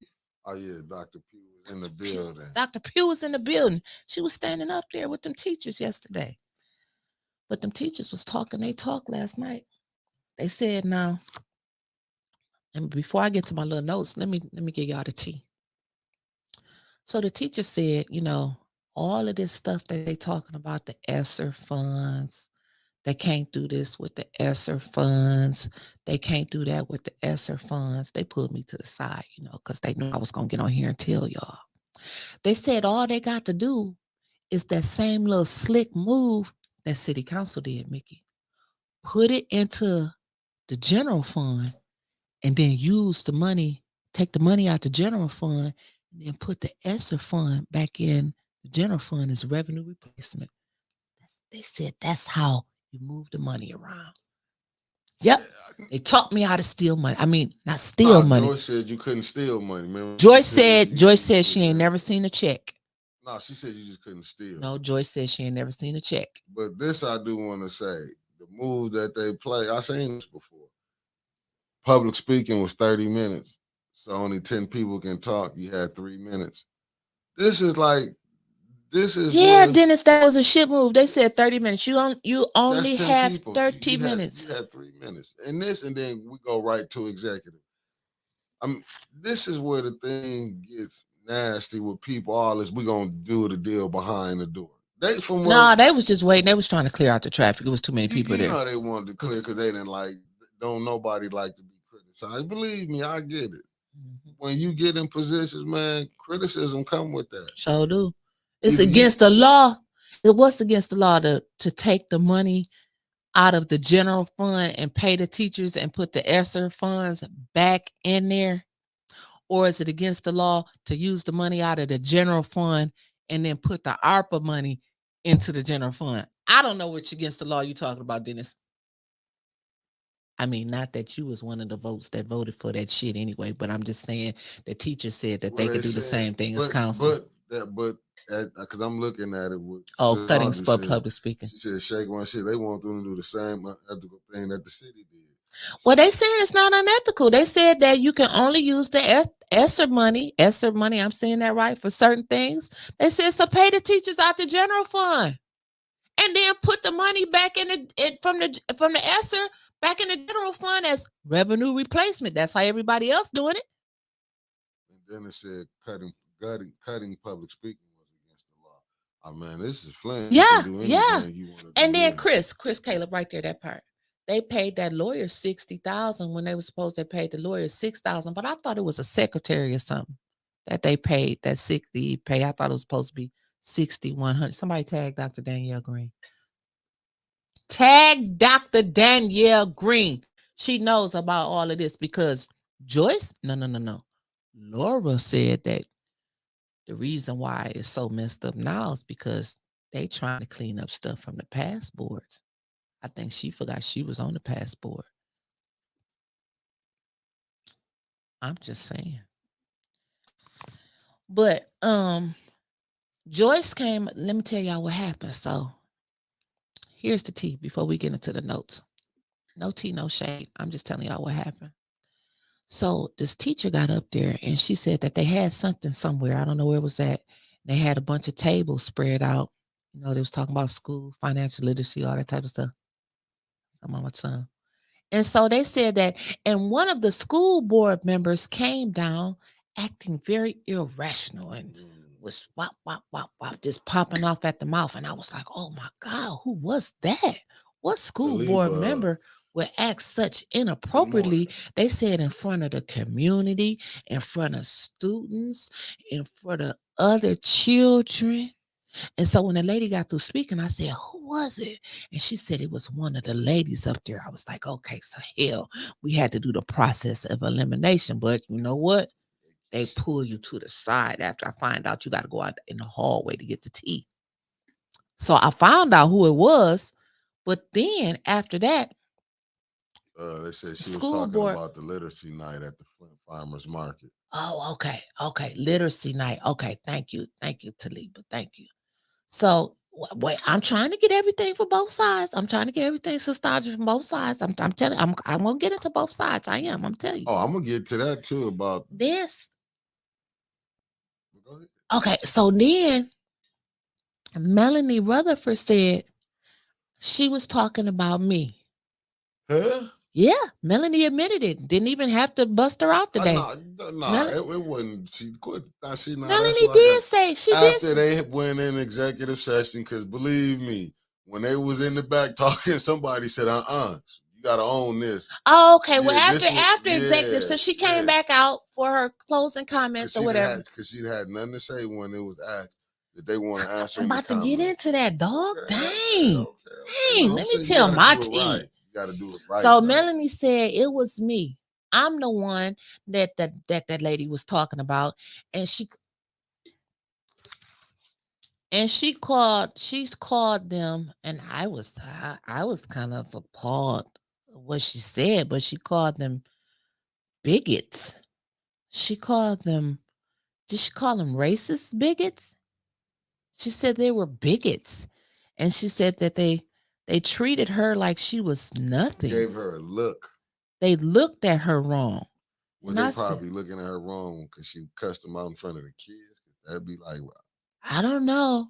Oh yeah, Dr. Pugh was in the building. Dr. Pugh was in the building. She was standing up there with them teachers yesterday. But them teachers was talking. They talked last night. They said, now, and before I get to my little notes, let me give y'all the tea. So the teacher said, all of this stuff that they talking about, the ESSER funds, they can't do this with the ESSER funds. They can't do that with the ESSER funds. They pulled me to the side, because they knew I was going to get on here and tell y'all. They said all they got to do is that same little slick move that city council did, Mickey. Put it into the general fund and then use the money, take the money out the general fund and then put the ESSER fund back in the general fund as revenue replacement. They said that's how you move the money around. Yep. They taught me how to steal money. I mean, not steal money. Joyce said you couldn't steal money. Remember? Joyce said she ain't never seen a check. No, she said you just couldn't steal. No, Joyce said she ain't never seen a check. But this I do want to say, the move that they play, I've seen this before. Public speaking was 30 minutes. So only 10 people can talk. You had 3 minutes. This is Dennis, that was a shit move. They said 30 minutes. You only have 30 minutes. You had 3 minutes. And then we go right to executive. This is where the thing gets nasty with people. All this, we gonna do the deal behind the door. They was just waiting. They was trying to clear out the traffic. It was too many people there. They wanted to clear because they didn't don't nobody like to be criticized. Believe me, I get it. Mm-hmm. When you get in positions, man, criticism come with that. So do. It's against the law. What's against the law to take the money out of the general fund and pay the teachers and put the ESSER funds back in there? Or is it against the law to use the money out of the general fund and then put the ARPA money into the general fund? I don't know which against the law you're talking about, Dennis. I mean, not that you was one of the votes that voted for that shit anyway, but I'm just saying the teacher said that they could do the same thing as council. But because I'm looking at it with cutting for public speaking. She said shake one shit. They want them to do the same ethical thing that the city did. Well, they saying it's not unethical. They said that you can only use the ESSER money. I'm saying that right, for certain things. They said so pay the teachers out the general fund, and then put the money back from the ESSER back in the general fund as revenue replacement. That's how everybody else doing it. And then it said cutting public speaking was against the law. Oh man, this is Flint. Yeah. And then Chris Caleb, right there, that part. They paid that lawyer $60,000 when they were supposed to pay the lawyer $6,000, but I thought it was a secretary or something that they paid that $60 pay. I thought it was supposed to be $6,100. Somebody tag Dr. Danielle Green. Tag Dr. Danielle Green. She knows about all of this because Joyce, no. Laura said that the reason why it's so messed up now is because they trying to clean up stuff from the past boards. I think she forgot she was on the past board. I'm just saying. But Joyce came, let me tell y'all what happened. So here's the tea before we get into the notes. No tea, no shade. I'm just telling y'all what happened. So this teacher got up there and she said that they had something somewhere. I don't know where it was at. They had a bunch of tables spread out. You know, they was talking about school, financial literacy, all that type of stuff. I'm on my tongue. And so they said that, and one of the school board members came down acting very irrational and was wop, wop, wop, wop, just popping off at the mouth. And I was like, oh my God, who was that? What school board member would act such inappropriately? They said in front of the community, in front of students, in front of other children. And so when the lady got through speaking, I said, who was it? And she said it was one of the ladies up there. I was like, okay, so hell, we had to do the process of elimination. But you know what? They pull you to the side after I find out you got to go out in the hallway to get the tea. So I found out who it was. But then after that, they said she was talking about the literacy night at the Flint Farmers Market. Oh, okay. Okay. Literacy night. Okay. Thank you. Thank you, Taliba. Thank you. So wait, I'm trying to get everything for both sides. I'm trying to get everything nostalgic from both sides. I'm telling you, I'm gonna get into both sides. I am. I'm telling you. Oh, I'm gonna get to that too about this. Okay, so then Melanie Rutherford said she was talking about me. Huh? Yeah, Melanie admitted it. Didn't even have to bust her out today. It wasn't. She quit. Melanie did say she did. After they went in executive session, because believe me, when they was in the back talking, somebody said, you gotta own this. Oh, okay. Well, after executive, so she came back out for her closing comments or whatever. Because she had nothing to say when it was asked that they want to answer. I'm about to get into that, dog. Dang. Dang. Let me tell my tea. You gotta do it right. So Melanie said it was me. I'm the one that lady was talking about, and she's called them, and I was kind of appalled what she said, but she called them bigots. She called them, did she call them racist bigots? She said they were bigots, and she said that they treated her like she was nothing. Gave her a look. They looked at her wrong. Was they probably looking at her wrong because she cussed them out in front of the kids? That'd be like, well, I don't know.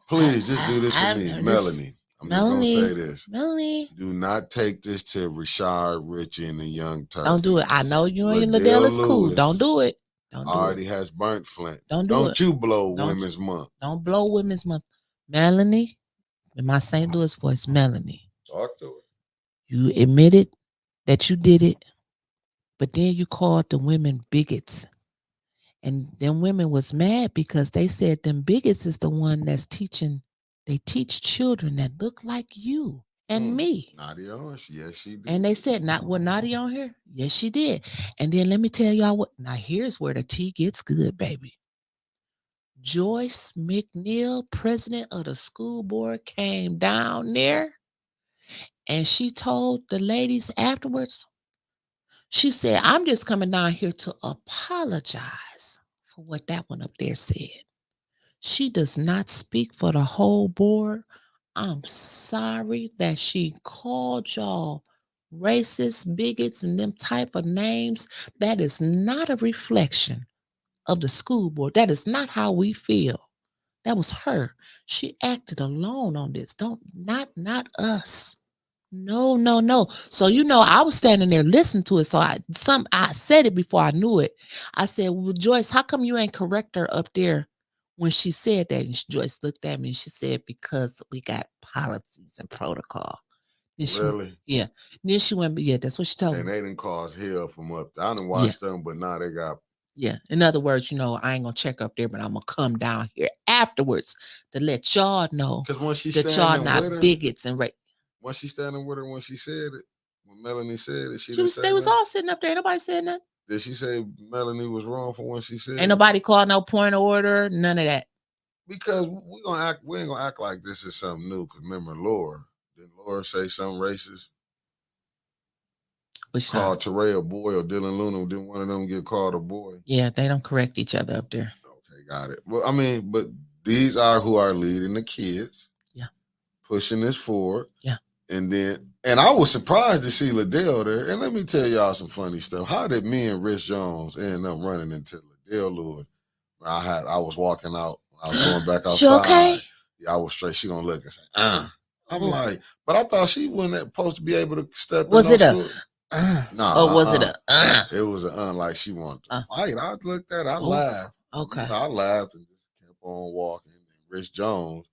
Please just do this for me, Melanie. I'm just gonna say this. Melanie, do not take this to Rashard, Richie, and the Young Turks. Don't do it. I know you and Liddell is cool. Don't do it. Already has burnt Flint. Don't you blow Women's Month. Don't blow Women's Month. Melanie, in my St. Louis voice, Melanie. Talk to her. You admitted that you did it, but then you called the women bigots. And them women was mad because they said them bigots is the one that's teaching. They teach children that look like you and me. Nadia on, yes, she did. And they said, Nadia on here? Yes, she did. And then let me tell y'all what. Now here's where the tea gets good, baby. Joyce McNeil, president of the school board, came down there, and she told the ladies afterwards. She said, I'm just coming down here to apologize for what that one up there said. She does not speak for the whole board. I'm sorry that she called y'all racist, bigots, and them type of names. That is not a reflection of the school board. That is not how we feel. That was her. She acted alone on this. Not us. No. So, I was standing there listening to it. So I said it before I knew it. I said, well, Joyce, how come you ain't correct her up there when she said that? And Joyce looked at me and she said, because we got policies and protocol. Really? Yeah. Then she went, yeah, that's what she told me. And they didn't cause hell from up there. I didn't watch them, but now they got. Yeah. In other words, I ain't going to check up there, but I'm going to come down here afterwards to let y'all know that y'all not bigots and Was she standing with her when she said it? When Melanie said it, they was all sitting up there. Nobody said nothing. Did she say Melanie was wrong for when she said Ain't nobody called no point of order, none of that. Because we ain't gonna act like this is something new. Because remember Laura. Didn't Laura say something racist? Called Teray a boy, or Dylan Luna, didn't one of them get called a boy? Yeah, they don't correct each other up there. Okay, got it. Well, I mean, but these are who are leading the kids. Yeah. Pushing this forward. Yeah. And then And I was surprised to see Liddell there. And let me tell y'all some funny stuff. How did me and Rich Jones end up running into Liddell Lewis? I was walking out. I was going back outside. She okay? Yeah, I was straight. She gonna look and say, I'm like, but I thought she wasn't supposed to be able to step in. Was it a nah, or was it a It was an like she wanted to fight. I looked at her, I laughed. Okay. I laughed and just kept on walking. And Rich Jones,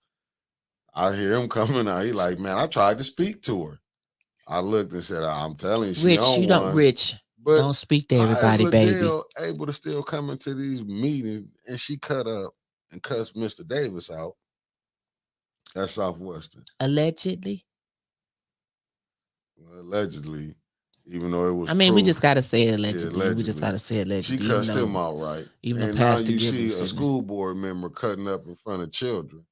I hear him coming out. He like, man, I tried to speak to her. I looked and said, I'm telling you, she Rich, on you one. don't Rich. But don't speak to everybody, baby. Able to still come into these meetings, and she cut up and cussed Mr. Davis out at Southwestern. Allegedly. Well, allegedly, even though it was. I mean, proof, we just gotta say allegedly. Yeah, allegedly. We just gotta say allegedly. She cussed him out, right? Even and now you see a school board member cutting up in front of children,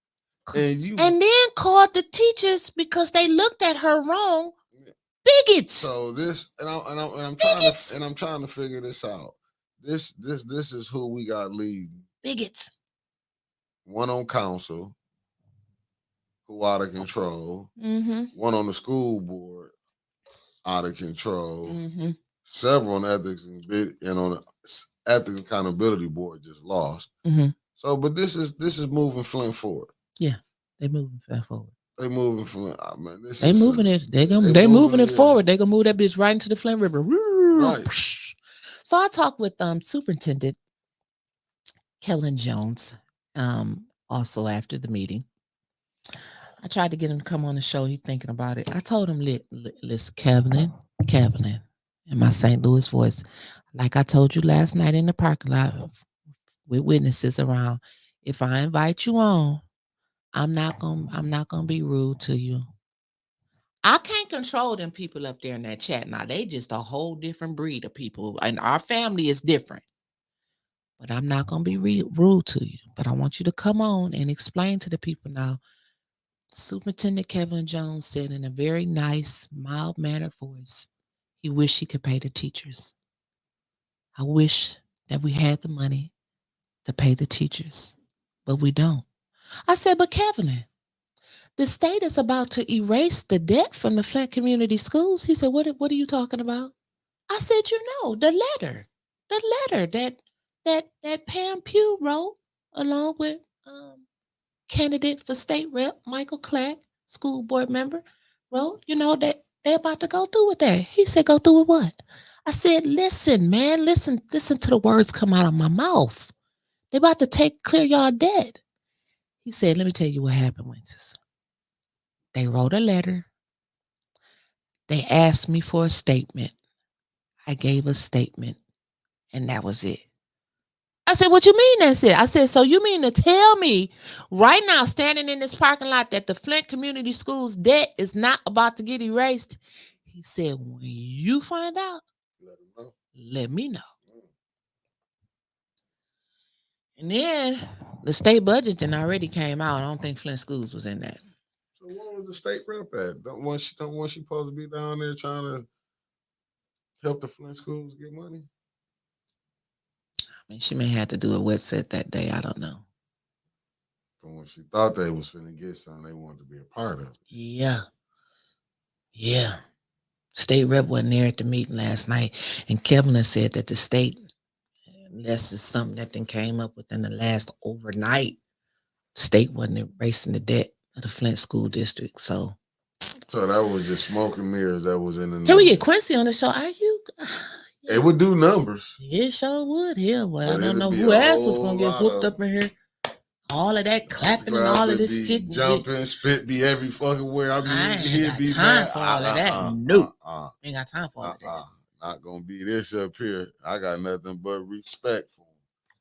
and then called the teachers because they looked at her wrong. Bigots. So this, and I'm trying to figure this out. This is who we got leading. Bigots. One on council, who out of control. Mm-hmm. One on the school board, out of control. Mm-hmm. Several on ethics and on the ethics accountability board just lost. Mm-hmm. So, but this is moving Flint forward. Yeah, they moving Flint forward. They moving Flint. Man, they moving it. They moving it forward. They gonna move that bitch right into the Flint River. Right. So I talked with Superintendent Kellen Jones. Also after the meeting, I tried to get him to come on the show. He's thinking about it. I told him, listen, Kevin, in my St. Louis voice, like I told you last night in the parking lot with witnesses around. If I invite you on, I'm not gonna be rude to you. I can't control them people up there in that chat. Now they just a whole different breed of people, and our family is different. But I'm not gonna be rude to you. But I want you to come on and explain to the people now. Superintendent Kevin Jones said in a very nice, mild-mannered voice, he wished he could pay the teachers. I wish that we had the money to pay the teachers, but we don't. I said, but Kevin, the state is about to erase the debt from the Flint community schools. He said, what are you talking about? I said, the letter that Pam Pugh wrote along with candidate for state rep Michael Clack, school board member, wrote, that they're about to go through with that. He said, go through with what? I said, listen, man, listen to the words come out of my mouth. They're about to clear y'all debt. He said, let me tell you what happened, Winters. They wrote a letter. They asked me for a statement. I gave a statement, and that was it. I said, what you mean that's it? I said, so you mean to tell me right now, standing in this parking lot, that the Flint Community Schools debt is not about to get erased? He said, when you find out, let me know. And then the state budget already came out. I don't think Flint Schools was in that. So what was the state rep at? Don't want she supposed to be down there trying to help the Flint schools get money? I mean, she may have to do a wet set that day. I don't know. But when she thought they was finna get something, they wanted to be a part of it. Yeah. State rep wasn't there at the meeting last night, and Kevin said that the state, unless it's something that then came up within the last overnight, state wasn't erasing the debt of the Flint school district. So that was just smoke and mirrors that was in the Can we get Quincy on the show? Are you? It would do numbers. It sure would. Well, I don't know who else was going to get whooped up in here. All of that clapping and all of this shit. Jumping, spit be every fucking where. I ain't got time for all of that. No. Ain't got time for all of that. Not going to be this up here. I got nothing but respect for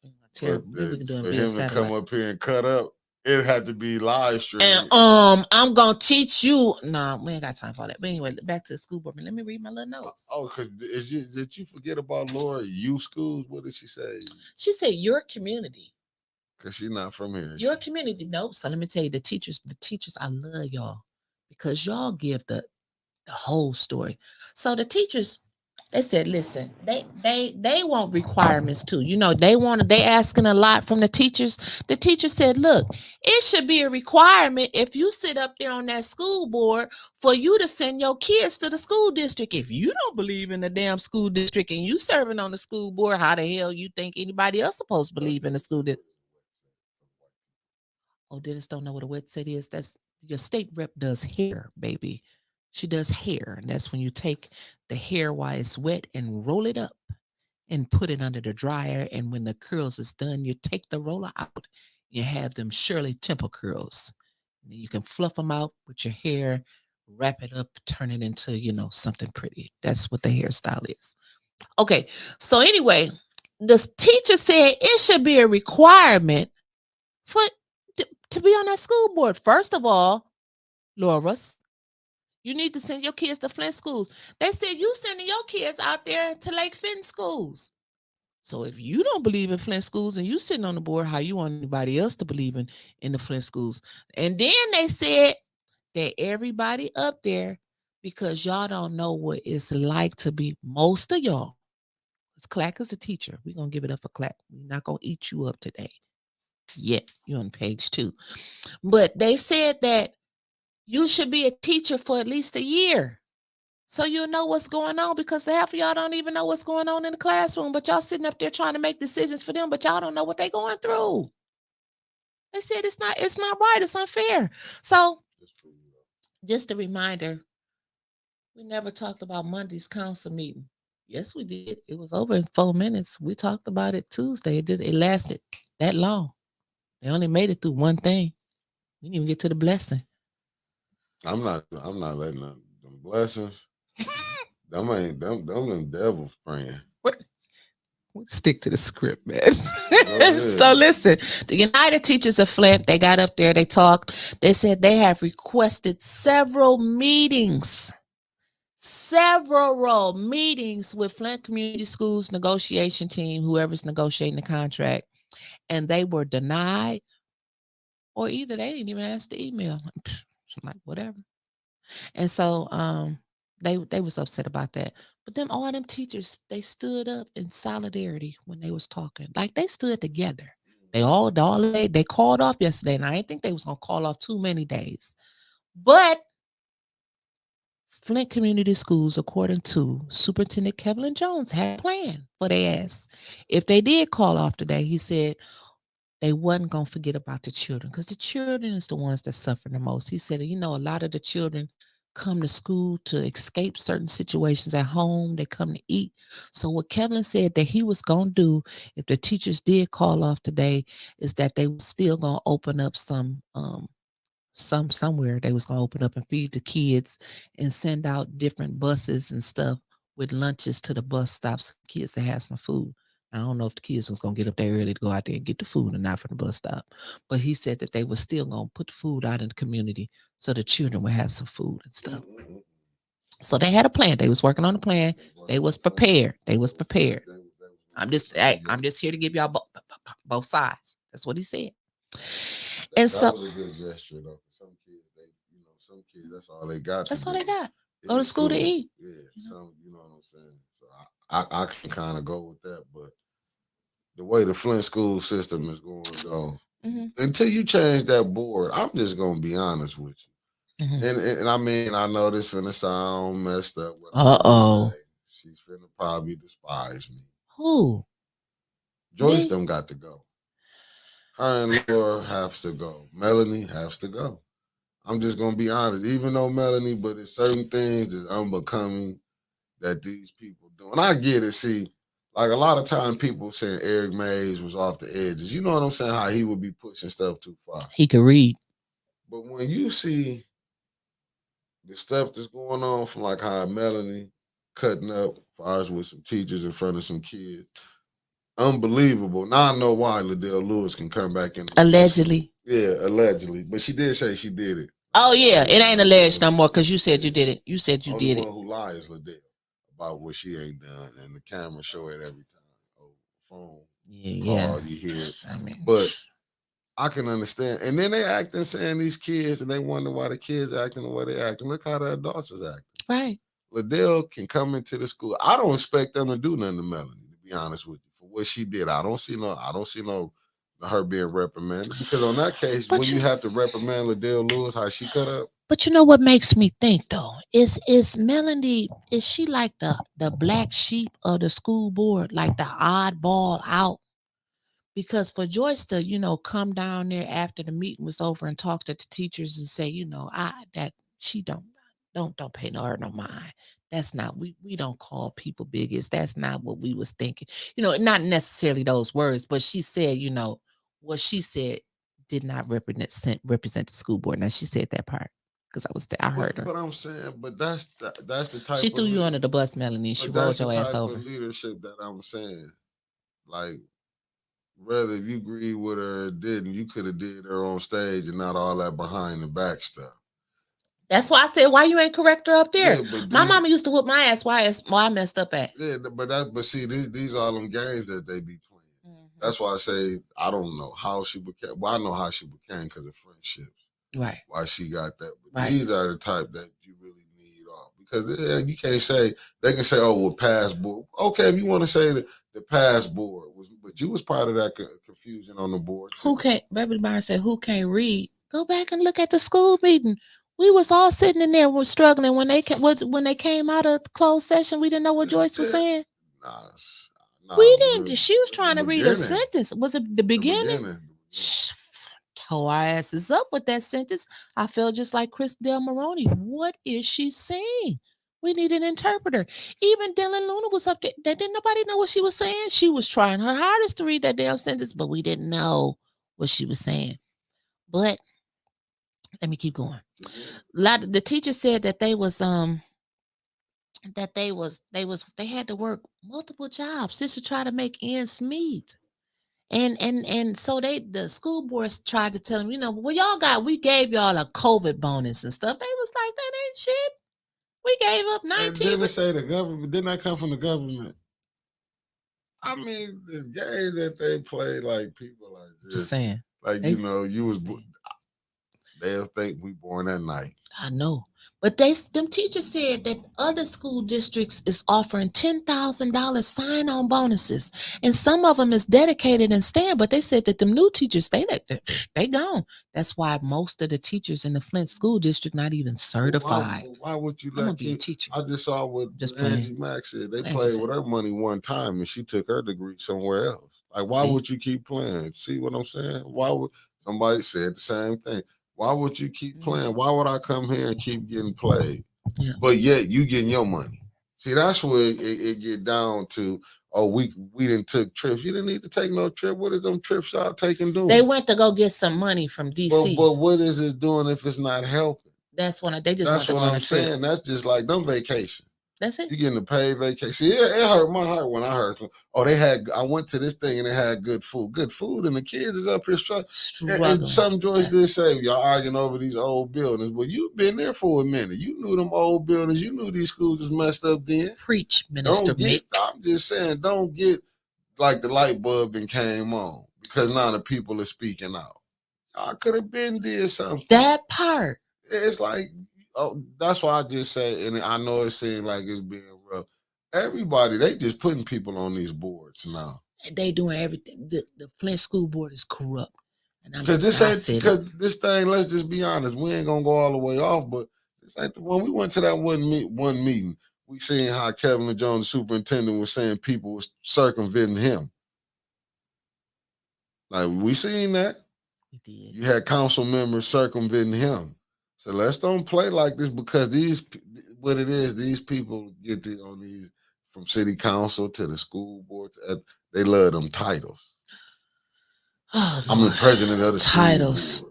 him. For him to come up here and cut up, it had to be live stream. And I'm gonna teach you. Nah, we ain't got time for all that. But anyway, back to the school board. Let me read my little notes. Because did you forget about Laura? You schools? What did she say? She said your community. Because she's not from here. Your community. Nope. So let me tell you, the teachers, I love y'all because y'all give the whole story. So the teachers They said, listen, they want requirements too. You know, they asking a lot from the teachers. The teacher said, look, it should be a requirement if you sit up there on that school board for you to send your kids to the school district. If you don't believe in the damn school district and you serving on the school board, how the hell you think anybody else supposed to believe in the school district? Oh, Dennis don't know what a wet set is. That's your state rep does hair, baby. She does hair, and that's when you take the hair while it's wet and roll it up and put it under the dryer. And when the curls is done, you take the roller out. You have them Shirley Temple curls. And you can fluff them out with your hair, wrap it up, turn it into, something pretty. That's what the hairstyle is. Okay, so anyway, the teacher said it should be a requirement for to be on that school board. First of all, Laura's, you need to send your kids to Flint schools. They said you sending your kids out there to Lake Fenton schools. So if you don't believe in Flint schools and you sitting on the board, how you want anybody else to believe in the Flint schools? And then they said that everybody up there, because y'all don't know what it's like to be, most of y'all, because Clack is a teacher. We're going to give it up for Clack. We're not going to eat you up today. Yet. You're on page 2. But they said that you should be a teacher for at least a year, so you'll know what's going on, because half of y'all don't even know what's going on in the classroom, but y'all sitting up there trying to make decisions for them, but y'all don't know what they're going through. They said it's not right. It's unfair. So just a reminder, we never talked about Monday's council meeting. Yes, we did. It was over in 4 minutes. We talked about it Tuesday. It lasted that long. They only made it through one thing. We didn't even get to the blessing. I'm not letting them blessings. them devils praying. What? We'll stick to the script, man. So listen, the United Teachers of Flint, they got up there, they talked. They said they have requested several meetings with Flint Community Schools negotiation team, whoever's negotiating the contract, and they were denied, or either they didn't even answer the email. I'm like, whatever. And so they was upset about that. But then all them teachers, they stood up in solidarity when they was talking. Like, they stood together. They called off yesterday, and I didn't think they was gonna call off too many days. But Flint Community Schools, according to Superintendent Kevin Jones, had a plan for their ass. If they did call off today, he said they wasn't going to forget about the children, because the children is the ones that suffer the most. He said, a lot of the children come to school to escape certain situations at home. They come to eat. So what Kevin said that he was going to do if the teachers did call off today is that they were still going to open up somewhere. They was going to open up and feed the kids and send out different buses and stuff with lunches to the bus stops for kids to have some food. I don't know if the kids was going to get up there early to go out there and get the food or not from the bus stop. But he said that they were still going to put the food out in the community so the children would have some food and stuff. So they had a plan. They was working on a plan. They was prepared. I'm just here to give y'all both sides. That's what he said. And that was a good gesture, though. Some kids, that's all they got. That's all they got. Go to school to eat. Yeah, you know what I'm saying? So I can kind of go with that, but the way the Flint school system is going to go, until you change that board, I'm just going to be honest with you. And I mean, I know this finna sound messed up. She's finna probably despise me. Who? Joyce them got to go. Her and Laura have to go. Melanie has to go. I'm just going to be honest. Even though Melanie, but there's certain things that's unbecoming that these people do. And I get it. See, like a lot of time people saying Eric Mays was off the edges. You know what I'm saying? How he would be pushing stuff too far. He could read. But when you see the stuff that's going on from like how Melanie cutting up fires with some teachers in front of some kids, unbelievable. Now I know why Liddell Lewis can come back in. Allegedly. Yeah, allegedly. But she did say she did it. Oh, yeah. It ain't alleged no more because you said you did it. You said you did it. The one who lies Liddell about what she ain't done, and the camera show it every time. Oh, phone. Yeah. You hear it. But I can understand. And then they acting saying these kids, and they wonder why the kids acting the way they acting. Look how the adults is acting. Right. Liddell can come into the school. I don't expect them to do nothing to Melanie, to be honest with you. For what she did, I don't see no her being reprimanded. Because on that case, when you have to reprimand Liddell Lewis, how she cut up. But you know what makes me think though? Is Melanie, is she like the black sheep of the school board, like the oddball out? Because for Joyce to, come down there after the meeting was over and talk to the teachers and say, that she don't pay her no mind. That's not, we don't call people bigots. That's not what we was thinking. Not necessarily those words, but she said, what she said did not represent the school board. Now she said that part because I was there. I heard her. But I'm saying, but that's the type. She threw you under the bus, Melanie. She rolled your ass over. That's the type of leadership that I'm saying. Like, whether if you agreed with her or didn't, you could have did her on stage and not all that behind the back stuff. That's why I said, why you ain't correct her up there? Yeah, my mama used to whip my ass. Why I messed up at? Yeah, but see, these are them games that they be playing. Mm-hmm. That's why I say I don't know how she became. Well, I know how she became because of friendships. Right. Why she got that. But these are the type that you really need off. Because you can't say, they can say, oh, well, past board. Okay, if you want to say that the past board was, but you was part of that confusion on the board too. Who can't, Baby Byron said, who can't read? Go back and look at the school meeting. We was all sitting in there, was struggling when they came out of the closed session. We didn't know what Joyce was saying. Nah, we didn't. She was trying to read a sentence. Was it the beginning? Tore our asses up with that sentence. I felt just like Chris Del Maroney. What is she saying? We need an interpreter. Even Dylan Luna was up there. Didn't nobody know what she was saying? She was trying her hardest to read that damn sentence, but we didn't know what she was saying. But let me keep going. The teacher said that they had to work multiple jobs just to try to make ends meet. And so the school boards tried to tell them, we gave y'all a COVID bonus and stuff. They was like, that ain't shit. We gave up 19. Didn't say the government? Didn't that come from the government? I mean, the game that they play, like people like this. Just saying. Like, you was. They'll think we born that night. I know. But them teachers said that other school districts is offering $10,000 sign-on bonuses. And some of them is dedicated and stand, but they said that them new teachers, they gone. That's why most of the teachers in the Flint school district not even certified. Why would you let be a teacher? I just saw what Angie Mack said. They played with her money one time and she took her degree somewhere else. Like, why would you keep playing? See what I'm saying? Why would somebody said the same thing? Why would you keep playing? Why would I come here and keep getting played? Yeah. But yet you getting your money. See, that's where it get down to, oh, we didn't took trips. You didn't need to take no trip. What is them trips y'all taking doing? They went to go get some money from DC. But what is it doing if it's not helping? That's what I'm saying. That's just like them vacation. That's it. You getting a paid vacation. See, it hurt my heart when I heard, I went to this thing and it had good food. Good food, and the kids is up here struggling. And something Joyce did say, y'all arguing over these old buildings. Well, you've been there for a minute. You knew them old buildings. You knew these schools was messed up then. Preach, Minister Mick. I'm just saying, don't get like the light bulb and came on because now the people are speaking out. Y'all could have been did something. That part. It's like, oh, that's why I just say, and I know it seems like it's being rough. Everybody, they just putting people on these boards now. They doing everything. The Flint school board is corrupt. Because this thing, let's just be honest, we ain't gonna go all the way off, but this ain't the one. We went to that one meeting. We seen how Kevin Jones, the superintendent, was saying people was circumventing him. Like, we seen that. We did. You had council members circumventing him. So let's don't play like this, because these people get on these, from city council to the school boards, they love them titles. Oh, I'm the president of the titles.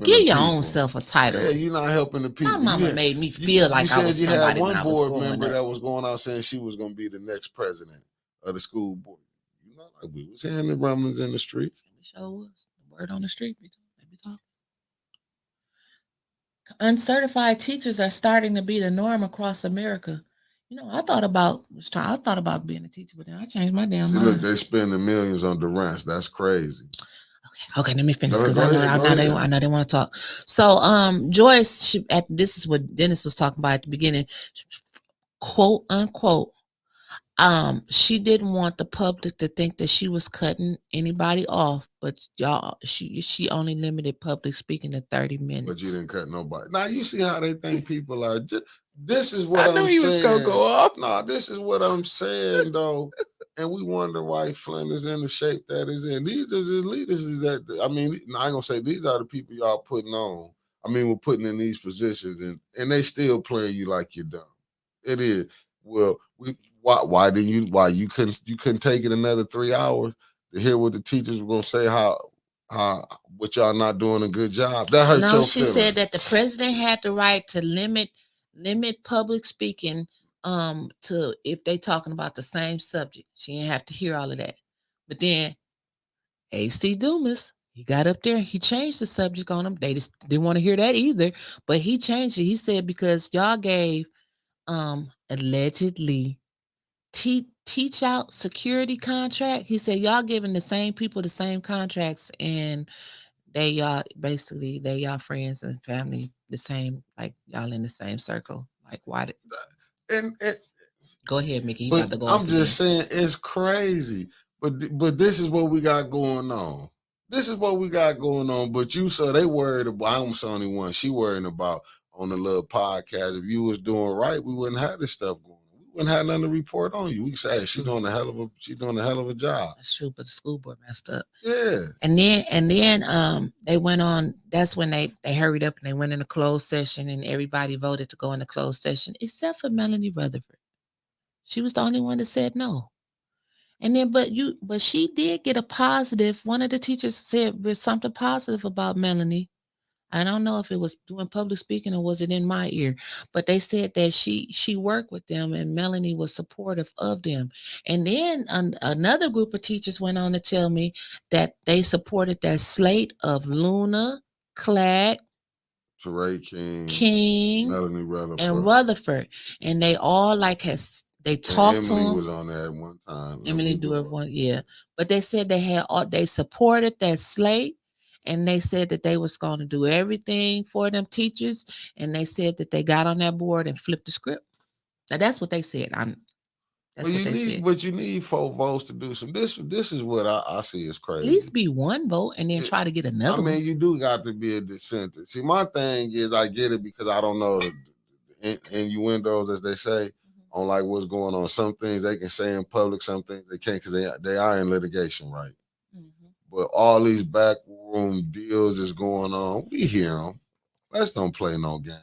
Give your own self a title. Yeah, you're not helping the people. My mama made me feel like I was somebody when I was growing up. You said you had one board member that was going out saying she was going to be the next president of the school board. You know, like we was hearing the rumblings in the streets. The show was the word on the street. Let me talk. Uncertified teachers are starting to be the norm across America. I thought about being a teacher, but then I changed my damn mind. Look, they spending millions on duress. That's crazy. Okay, let me finish because I know they want to talk. So Joyce, this is what Dennis was talking about at the beginning, quote unquote. She didn't want the public to think that she was cutting anybody off, but y'all, she only limited public speaking to 30 minutes. But you didn't cut nobody. Now you see how they think people are. This is what I knew I'm he saying. was gonna go off. No, this is what I'm saying though. And we wonder why Flint is in the shape that is in. These are just leaders that I mean, I ain't gonna say these are the people y'all putting on. I mean, we're putting in these positions and they still playing you like you're dumb. It is. Well, why you couldn't take it another 3 hours to hear what the teachers were gonna say how what y'all not doing a good job. That hurt your feelings. No, she said that the president had the right to limit public speaking to if they talking about the same subject. She didn't have to hear all of that. But then AC Dumas, he got up there, he changed the subject on them. They just didn't want to hear that either. But he changed it. He said because y'all gave allegedly teach out security contract. He said y'all giving the same people the same contracts and they y'all basically they y'all friends and family the same, like y'all in the same circle. Like why did and go ahead, Mickey. You but about to go I'm just saying it's crazy. But this is what we got going on. This is what we got going on. But you so they worried about I'm the only one she worrying about on the little podcast. If you was doing right, we wouldn't have this stuff going on. We wouldn't have nothing to report on you. We could say, hey, she's doing a hell of a job. That's true, but the school board messed up. Yeah. And then they went on, that's when they hurried up and they went in a closed session and everybody voted to go in a closed session except for Melanie Rutherford. She was the only one that said no. And then but she did get a positive. One of the teachers said there's something positive about Melanie. I don't know if it was doing public speaking or was it in my ear, but they said that she worked with them and Melanie was supportive of them. And then another group of teachers went on to tell me that they supported that slate of Luna, Clack, Teray King, Melanie Rutherford, and Rutherford, and they all they talked to Emily him. was on there at one time. Emily Dewar one, yeah. But they said they supported that slate, and they said that they was going to do everything for them teachers, and they said that they got on that board and flipped the script. Now that's what they said. That's what they said. But you need 4 votes to do some. This is what I see as crazy. At least be 1 vote and then try to get another. I mean, you do got to be a dissenter. See, my thing is I get it because I don't know the innuendos, as they say, on like what's going on. Some things they can say in public, some things they can't because they are in litigation, right? Mm-hmm. But all these backroom deals is going on. We hear them. Let's don't play no game.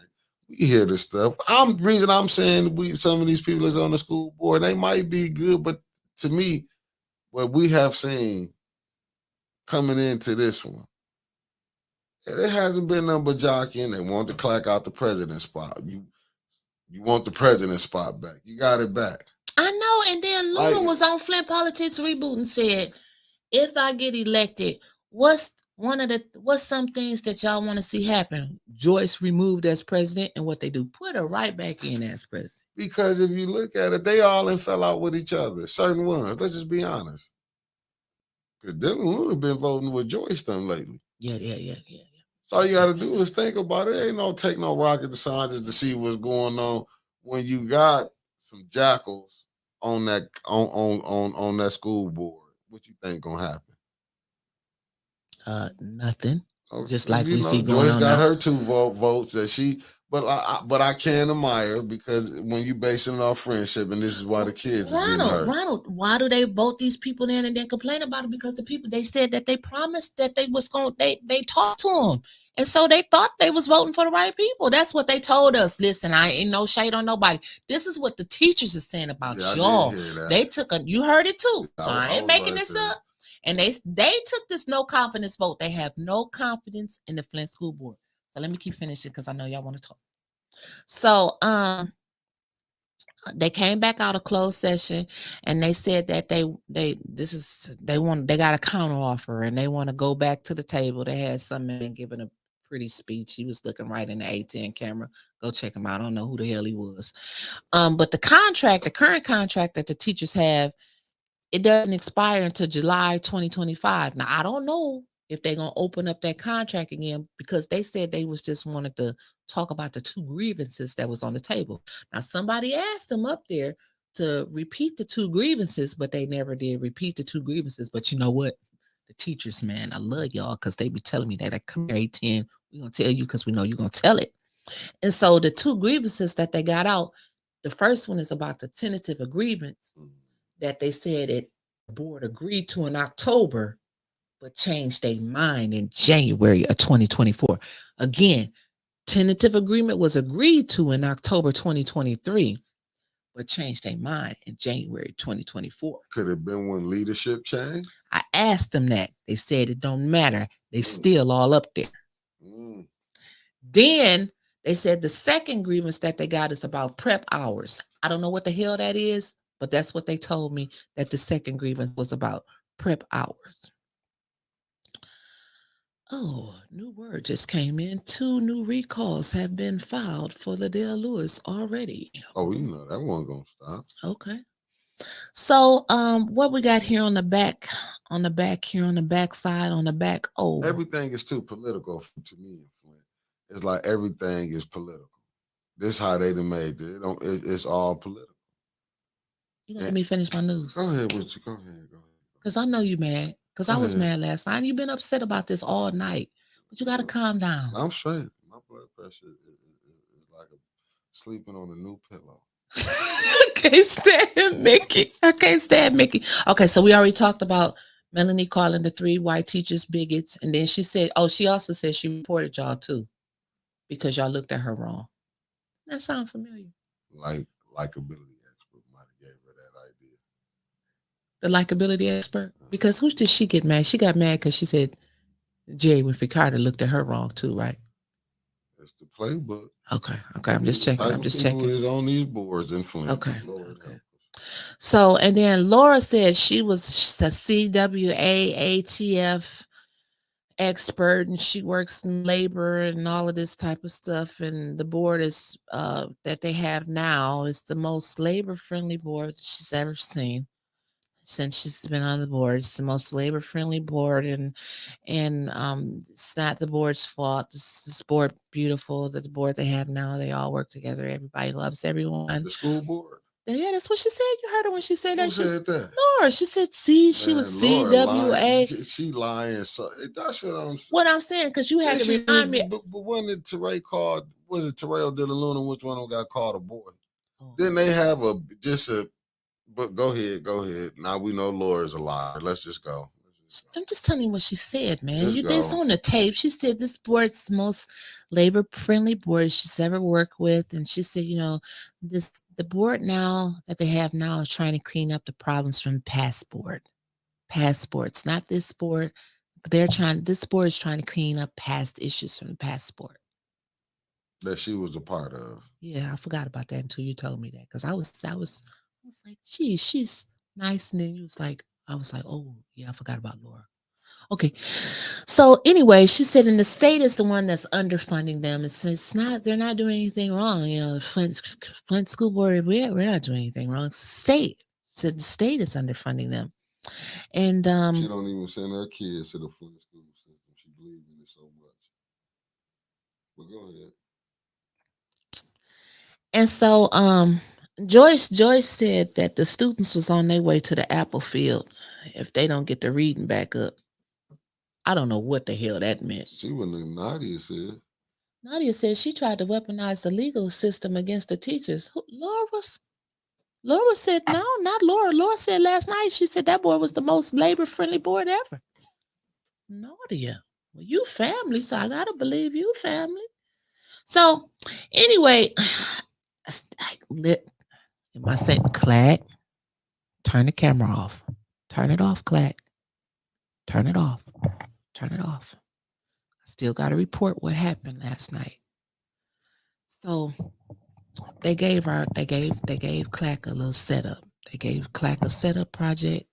We hear this stuff. Reason I'm saying some of these people is on the school board. They might be good, but to me, what we have seen coming into this one, it hasn't been nothing but jockeying. They want to clack out the president's spot. You want the president's spot back. You got it back. I know. And then Luna was on Flint Politics Reboot and said, if I get elected, what's some things that y'all want to see happen? Joyce removed as president, and what they do, put her right back in as president. Because if you look at it, they all fell out with each other. Certain ones. Let's just be honest. Because Dylan have been voting with Joyce done lately. Yeah. So all you got to do is think about it. Ain't take no rocket scientists to see what's going on when you got some jackals on that on that school board. What you think gonna happen? Nothing. Okay. Just like we see going Joyce on. Got her 2 votes that she. But I can admire because when you basing it off friendship, and this is why the kids is getting hurt. Ronald, why do they vote these people in and then complain about it? Because the people, they said that they promised that they was going, they talked to them. And so they thought they was voting for the right people. That's what they told us. Listen, I ain't no shade on nobody. This is what the teachers are saying about y'all. They you heard it too. So I ain't making this up. And they took this no confidence vote. They have no confidence in the Flint School Board. So let me keep finishing because I know y'all want to talk. So they came back out of closed session and they said that they got a counter offer and they want to go back to the table. They had some man giving a pretty speech. He was looking right in the A10 camera. Go check him out. I don't know who the hell he was. But the current contract that the teachers have, it doesn't expire until July 2025. Now, I don't know if they're gonna open up that contract again, because they said they was just wanted to talk about the 2 grievances that was on the table. Now somebody asked them up there to repeat the 2 grievances, but they never did repeat the 2 grievances. But you know what? The teachers, man, I love y'all because they be telling me that. Like, come here, 10, we're gonna tell you because we know you're gonna tell it. And so the 2 grievances that they got out, the first one is about the tentative agreements that they said that the board agreed to in October, but changed their mind in January of 2024. Again, tentative agreement was agreed to in October 2023, but changed their mind in January 2024. Could it have been when leadership changed? I asked them that. They said it don't matter. They still all up there. Then they said the second grievance that they got is about prep hours. I don't know what the hell that is, but that's what they told me, that the second grievance was about prep hours. Oh, new word just came in. 2 new recalls have been filed for Liddell Lewis already. Oh, you know that wasn't gonna stop. Okay. So what we got here on the back, on the back side, on the back. Oh, everything is too political to me and Flint. It's like everything is political. This how they done made it. It's all political. You gonna let me finish my news? Go ahead, with you. Go ahead. Because I know you mad. Because I was mad last night. You've been upset about this all night. But you got to calm down. I'm straight. My blood pressure is like sleeping on a new pillow. I can't stand Mickey. Okay, so we already talked about Melanie calling the 3 white teachers bigots. And then she said, she also said she reported y'all too, because y'all looked at her wrong. That sound familiar? Likability expert might have gave her that idea. The likability expert? Because who did she get mad? She got mad because she said Jerry Ricardo looked at her wrong too, right? It's the playbook. Okay. I'm just checking. Is on these boards in Flint. Okay. So, and then Laura said she was a CWA-ATF expert and she works in labor and all of this type of stuff. And the board is that they have now is the most labor-friendly board that she's ever seen since she's been on the board. It's the most labor-friendly board, and it's not the board's fault. This board beautiful. The board they have now, they all work together. Everybody loves everyone. The school board. Yeah, that's what she said. You heard her when she said that. Who said that? Laura. She said, "See, she was CWA." She lying. So that's what I'm saying. What I'm saying, because you had to remind me. But when did Teray called? Was it Terrell De La Luna? Which one of them got called a boy? Didn't they have But go ahead. Now we know Laura's a liar. Let's just go. I'm just telling you what she said, man. This on the tape. She said this board's the most labor-friendly board she's ever worked with. And she said, the board now that they have now is trying to clean up the problems from passports, not this board, but this board is trying to clean up past issues from the passport. That she was a part of. Yeah, I forgot about that until you told me that. Because I was like, gee, she's nice. And then I was like, oh, yeah, I forgot about Laura. Okay. So anyway, she said, and the state is the one that's underfunding them. They're not doing anything wrong. Flint School Board, we're not doing anything wrong. It's the state. Said the state is underfunding them. And she don't even send her kids to the Flint school system. She believes in it so much. But go ahead. And so Joyce said that the students was on their way to the Apple field if they don't get the reading back up. I don't know what the hell that meant. See what Nadia said. Nadia said she tried to weaponize the legal system against the teachers. Laura said, no, not Laura. Laura said last night, she said that board was the most labor-friendly board ever. Nadia, well, you family, so I got to believe you family. So anyway, am I saying, Clack, turn the camera off. Turn it off, Clack. Turn it off. I still got to report what happened last night. So they gave Clack a little setup. They gave Clack a setup project,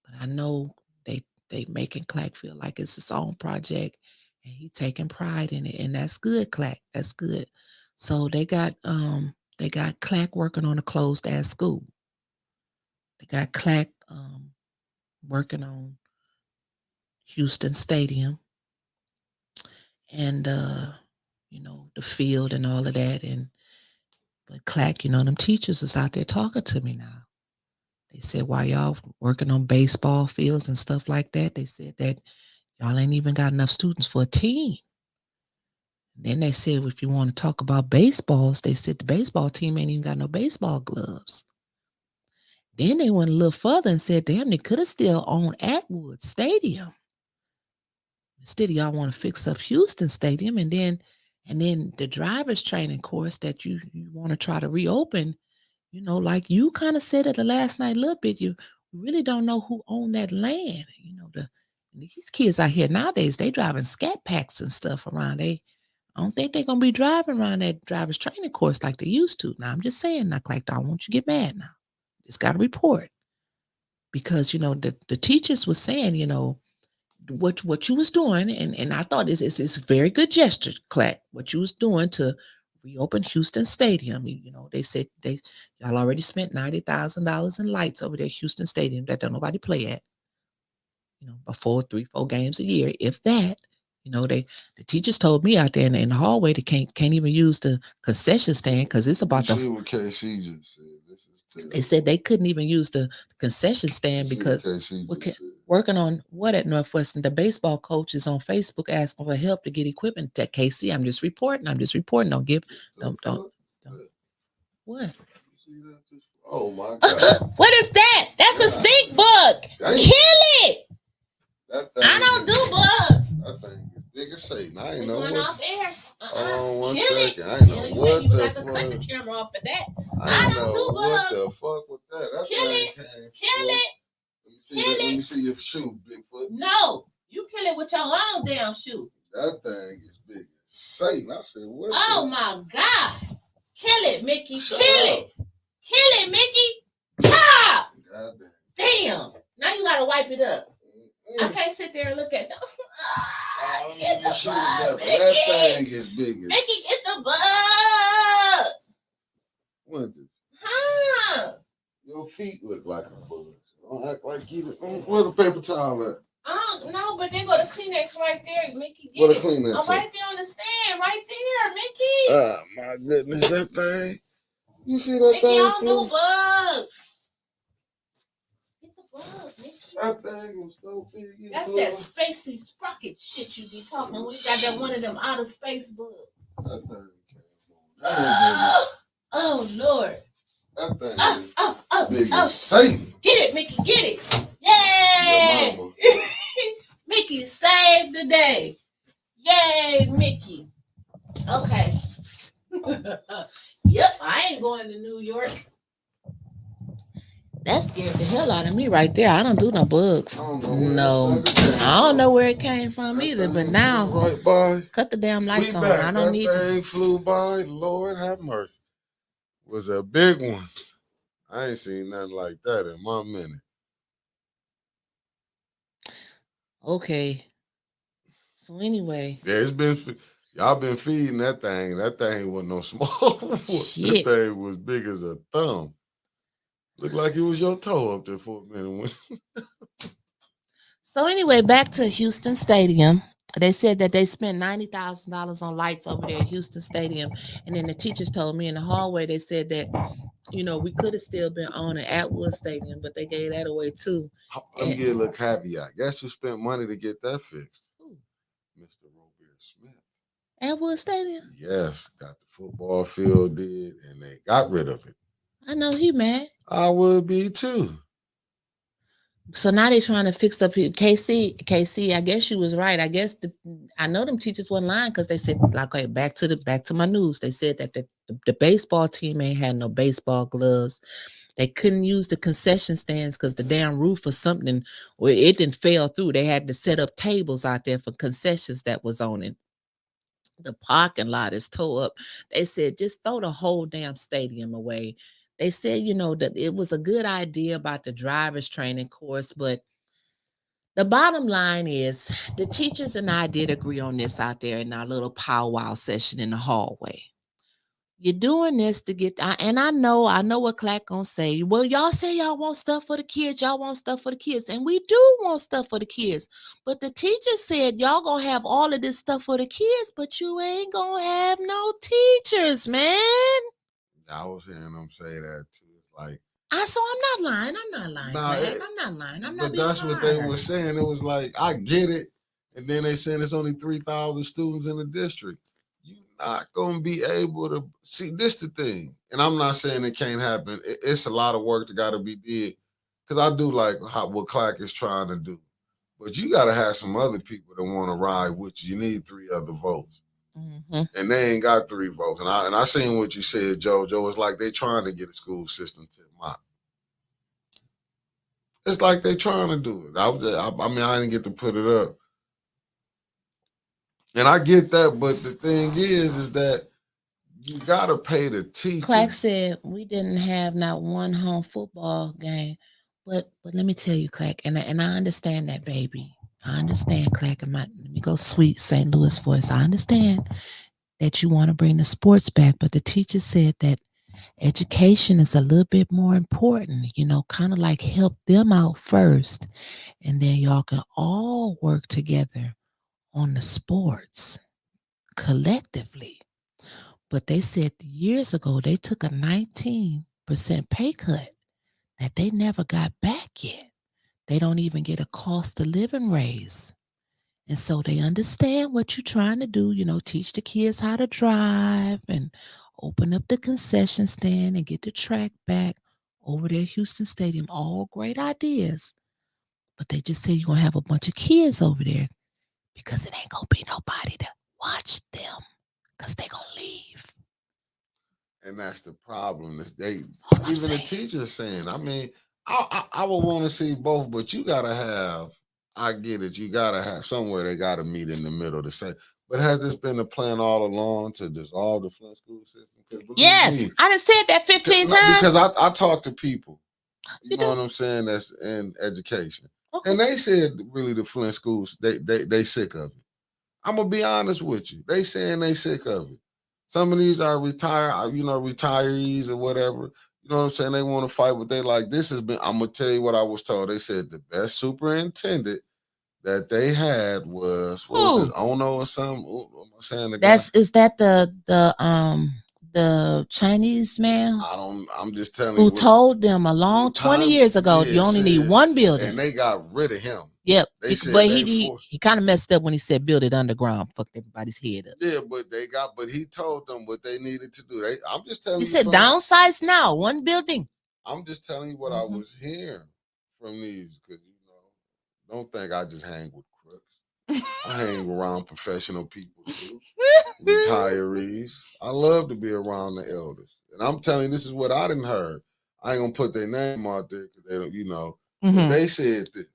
but I know they making Clack feel like it's his own project, and he taking pride in it, and that's good, Clack. That's good. So they got Clack working on a closed ass school. They got Clack working on Houston Stadium. and the field and all of that. But Clack, them teachers was out there talking to me now. They said, while y'all working on baseball fields and stuff like that, they said that y'all ain't even got enough students for a team. Then they said, if you want to talk about baseballs, they said the baseball team ain't even got no baseball gloves. Then they went a little further and said, damn, they could have still owned Atwood Stadium. Instead, y'all want to fix up Houston Stadium, and then the driver's training course that you want to try to reopen. Like you kind of said it the last night a little bit. You really don't know who owned that land. These kids out here nowadays, they driving scat packs and stuff around. I don't think they're gonna be driving around that driver's training course like they used to. Now I'm just saying, not like I don't want you to get mad now. Just got to report because the teachers was saying what you was doing, and I thought it's a very good gesture, Clack. What you was doing to reopen Houston Stadium. They said y'all already spent $90,000 in lights over there, Houston Stadium, that don't nobody play at. Before 3-4 games a year, if that. The teachers told me out there in the hallway they can't even use the concession stand because it's about to see what KC just said. They said they couldn't even use the concession stand because working on what at Northwestern. The baseball coach is on Facebook asking for help to get equipment. At KC, I'm just reporting. Don't give. Don't. What? Oh my God! What is that? That's a stink bug. Dang. Kill it. I don't do bugs. That thing is big as Satan. I ain't know what. Off air. Oh, 1 second. I ain't know what you the got to fuck. cut the camera off for that. I don't do what the fuck with that. That kill thing it. Came kill it. Let me see your shoe, Bigfoot. No, you kill it with your own damn shoe. That thing is big as Satan. I said, what? Oh my God! Kill it, Mickey. Kill it, Mickey. Ah! Damn! Now you gotta wipe it up. I can't sit there and look at them. Get the bug, that thing is big as Mickey, get the bug. What the? Huh? Your feet look like a bug. Don't act like you. Where the paper towel at? No, but they go to Kleenex right there, Mickey. What the Kleenex? Oh, right there on the stand, right there, Mickey. Oh my goodness, that thing. You see that Mickey, thing? I don't do bugs. Get the bug, Mickey. That thing was so big. That's that spacey sprocket shit you be talking. When you got that one of them outer space bugs. That thing came on. Oh Lord. That thing is big as Satan. Get it, Mickey, get it. Yay! Mickey saved the day. Yay, Mickey. Okay. Yep, I ain't going to New York. That scared the hell out of me right there. I don't do no bugs. I don't know where it came from either. But now, right by. Cut the damn lights on. I don't need that thing flew by. Lord have mercy. It was a big one. I ain't seen nothing like that in my minute. Okay. So anyway. Yeah, y'all been feeding that thing. That thing wasn't no small one. That thing was big as a thumb. Looked like it was your toe up there for a minute. So anyway, back to Houston Stadium. They said that they spent $90,000 on lights over there at Houston Stadium. And then the teachers told me in the hallway, they said that, we could have still been on at Atwood Stadium, but they gave that away too. Let me get a little caveat. Guess who spent money to get that fixed? Who? Mr. Robert Smith. Atwood Stadium? Yes, got the football field did, and they got rid of it. I know he mad. I would be too. So now they're trying to fix up KC. I guess you was right. I guess I know them teachers wasn't lying because they said, like, okay, back to my news. They said that the baseball team ain't had no baseball gloves. They couldn't use the concession stands because the damn roof or something, or it didn't fail through. They had to set up tables out there for concessions that was on it. The parking lot is tore up. They said just throw the whole damn stadium away. They said, that it was a good idea about the driver's training course, but the bottom line is the teachers and I did agree on this out there in our little powwow session in the hallway. You're doing this to get, and I know what Clack gonna say. Well, y'all say y'all want stuff for the kids. Y'all want stuff for the kids, and we do want stuff for the kids. But the teacher said y'all gonna have all of this stuff for the kids, but you ain't gonna have no teachers, man. I was hearing them say that too. It's like, so I'm not lying. I'm not lying. I'm not. But that's what they were saying. It was like, I get it, and then they saying it's only 3,000 students in the district. You're not gonna be able to see. This the thing, and I'm not saying it can't happen. It's a lot of work that got to be did, because I do like what Clack is trying to do, but you got to have some other people that want to ride with you. You need 3 other votes. Mm-hmm. And they ain't got 3 votes. And I seen what you said, JoJo. It's like they trying to get a school system to mock. It's like they trying to do it. I mean, I didn't get to put it up. And I get that, but the thing is that you got to pay the teachers. Clack said we didn't have not one home football game. But let me tell you, Clack, and I understand that, baby. I understand, Clack. Let me go sweet St. Louis voice. I understand that you want to bring the sports back, but the teacher said that education is a little bit more important, kind of like help them out first, and then y'all can all work together on the sports collectively. But they said years ago they took a 19% pay cut that they never got back yet. They don't even get a cost of living raise. And so they understand what you're trying to do, teach the kids how to drive and open up the concession stand and get the track back over there at Houston Stadium. All great ideas. But they just say you're going to have a bunch of kids over there because it ain't going to be nobody to watch them because they going to leave. And that's the problem. Even the teachers saying, I mean, I would want to see both, but you got to have, I get it, you got to have somewhere they got to meet in the middle to say, but has this been the plan all along to dissolve the Flint school system? Yes, I done said that 15 times. Because I talk to people, you know what I'm saying, that's in education. Okay. And they said really the Flint schools, they sick of it. I'm going to be honest with you. They saying they sick of it. Some of these are retirees or whatever. You know what I'm saying? They want to fight, but they like, this has been, I'm going to tell you what I was told. They said the best superintendent that they had was, what was it, Ono or something? What am I saying? Is that the Chinese man? I'm just telling you. Who told them a long 20 years ago, you only need one building. And they got rid of him. Yep. He kind of messed up when he said build it underground. Fucked everybody's head up. Yeah, but he told them what they needed to do. I'm just telling you. He said downsize now, one building. I'm just telling you what I was hearing from these, because don't think I just hang with crooks. I hang around professional people too. Retirees. I love to be around the elders. And I'm telling you, this is what I done heard. I ain't gonna put their name out there because they don't, but they said this.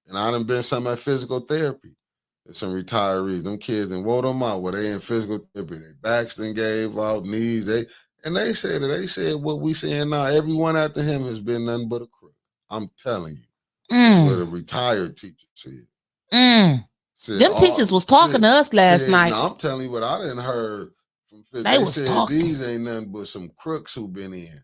And I done been some at physical therapy. There's some retirees, them kids, and wore them out where they in physical therapy. Their backs then gave out, knees. They said what we saying now. Everyone after him has been nothing but a crook. I'm telling you. That's what a retired teacher said. Them teachers was talking to us last night. No, I'm telling you what I didn't heard from. They said talking. These ain't nothing but some crooks who been in,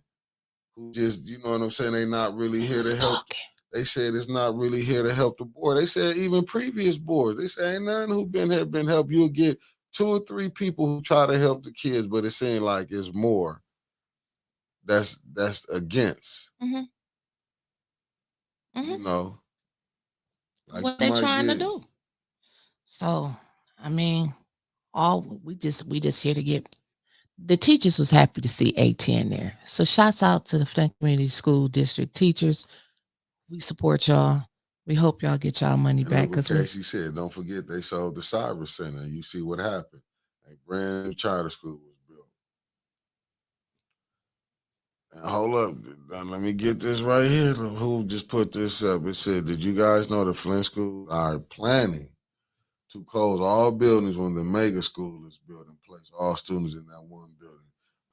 who just, you know what I'm saying, they not really here to help. They said it's not really here to help the board. They said even previous boards, they say ain't none who been here been help. You'll get 2 or 3 people who try to help the kids, but it seems like it's more that's against. Like what they trying to do. So, I mean, we just here to get the teachers was happy to see A10 there. So shouts out to the Flint Community School District teachers. We support y'all. We hope y'all get y'all money back. Because Casey said, don't forget they sold the Cyber Center. You see what happened. A brand new charter school was built. And hold up. Let me get this right here. Who just put this up? It said, did you guys know the Flint schools are planning to close all buildings when the mega school is built and place all students in that one building?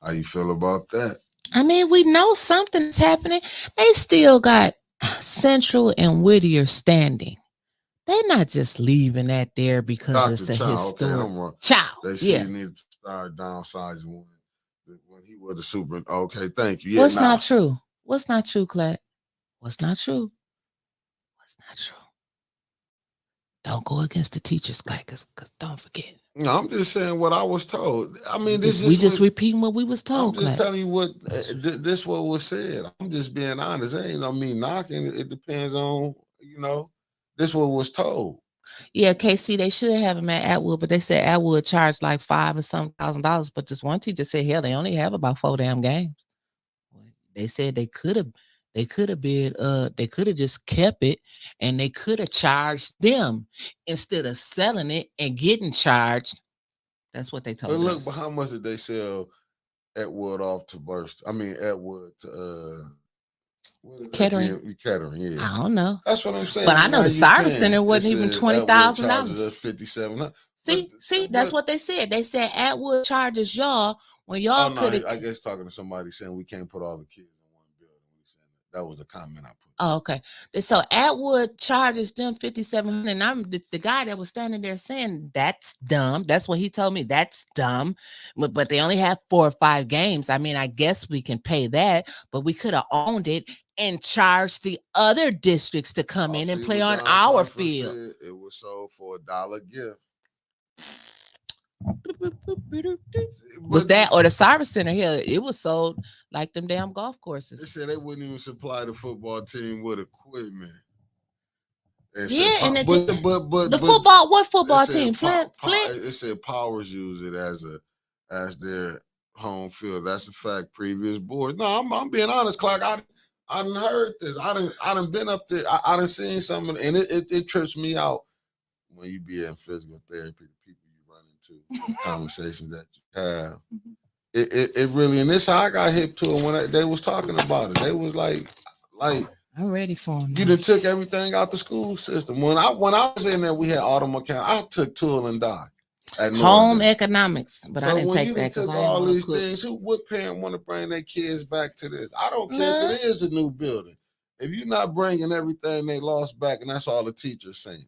How you feel about that? I mean, we know something's happening. They still got Central and Whittier standing. They're not just leaving that there because Dr. it's a Chow, historic. okay, I'm wrong. Chow. They said he needed to start downsizing when he was a super. Okay, thank you. Yeah, What's not true? What's not true, Clay? What's not true? What's not true? Don't go against the teachers, Clay, because don't forget. No, I'm just saying what I was told. I mean, we just repeating what we was told. I'm just telling you what this what was said. I'm just being honest. It ain't no me knocking. It depends on this what was told. Yeah, KC, they should have him at Atwood, but they said Atwood charged like $5,000 or some $1,000. But just one teacher said, hell, they only have about 4 damn games. They said they could have bid, they could have just kept it, and they could have charged them instead of selling it and getting charged. That's what they told us. But how much did they sell Atwood off to Burst? I mean, Atwood to Catering. Catering, yeah. I don't know. That's what I'm saying. But I know the service center wasn't even $20,000. $57,000. See, that's what they said. They said Atwood charges y'all when y'all could have. I guess talking to somebody saying we can't put all the kids in one building. That was a comment I put. Oh, okay. So Atwood charges them $5,700, and I'm the guy that was standing there saying that's dumb. That's what he told me. That's dumb. But they only have 4 or 5 games. I mean, I guess we can pay that, but we could have owned it and charged the other districts to come in and play on our field. It was sold for $1 gift. Was that or the service center here? It was sold like them damn golf courses. They said they wouldn't even supply the football team with equipment. And the football, what football team? Flint. It said Powers use it as their home field. That's a fact. Previous boards. No, I'm being honest, Clark. I done heard this. I done been up there. I done seen something, and it trips me out when you be in physical therapy. The people you run into, conversations that you have. It really, and this how I got hip to it when they was talking about it. They was like I'm ready for them. You done took everything out the school system. When I was in there, we had autumn account. I took tool and die. Home economics, but so I didn't when take you that took all these things. What parent want to bring their kids back to this? I don't care if it is a new building. If you're not bringing everything they lost back, and that's all the teachers saying,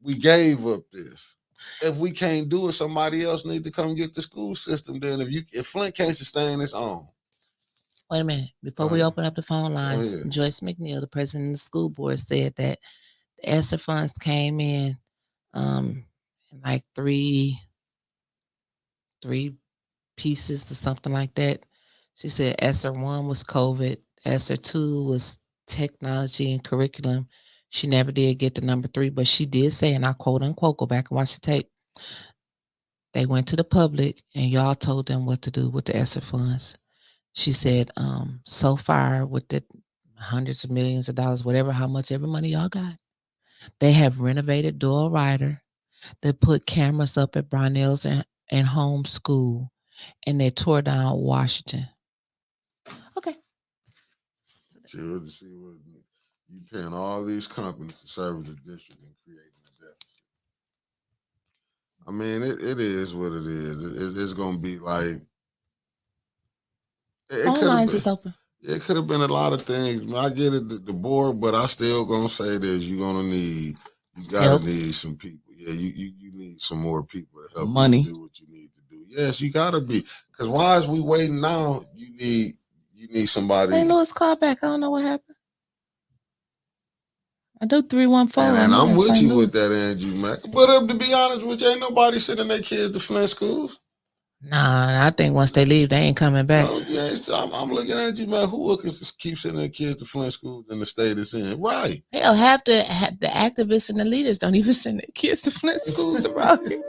we gave up this. If we can't do it, somebody else need to come get the school system. Then if Flint can't sustain its own. Wait a minute. Before we open up the phone lines, Joyce McNeil, the president of the school board, said that the ESSER funds came in like three pieces or something like that. She said ESSER 1 was COVID, ESSER 2 was technology and curriculum. She never did get the number 3, but she did say, and I quote unquote, go back and watch the tape. They went to the public and y'all told them what to do with the ESSER funds. She said, so far with the hundreds of millions of dollars, how much every money y'all got, they have renovated Doyle Ryder. They put cameras up at Brownells and home school, and they tore down Washington. Okay. Sure to see what you paying all these companies to serve the district and creating a deficit. I mean, it is what it is. It's going to be like. Phone lines is open. It could have been a lot of things. I get it, the board, but I still gonna say this: you gotta need some people. Yeah, you need some more people to help you do what you need to do. Yes, you gotta be. Because why is we waiting now? You need somebody. St. Louis called back. I don't know what happened. I do 314. And I'm with you with that, Angie Mac. But to be honest with you, ain't nobody sending their kids to Flint schools. Nah, I think once they leave, they ain't coming back. No, yeah, I'm looking at you, man. Who can just keep sending their kids to Flint schools in the state it's in? Right. Hell, half the activists and the leaders don't even send their kids to Flint schools around here.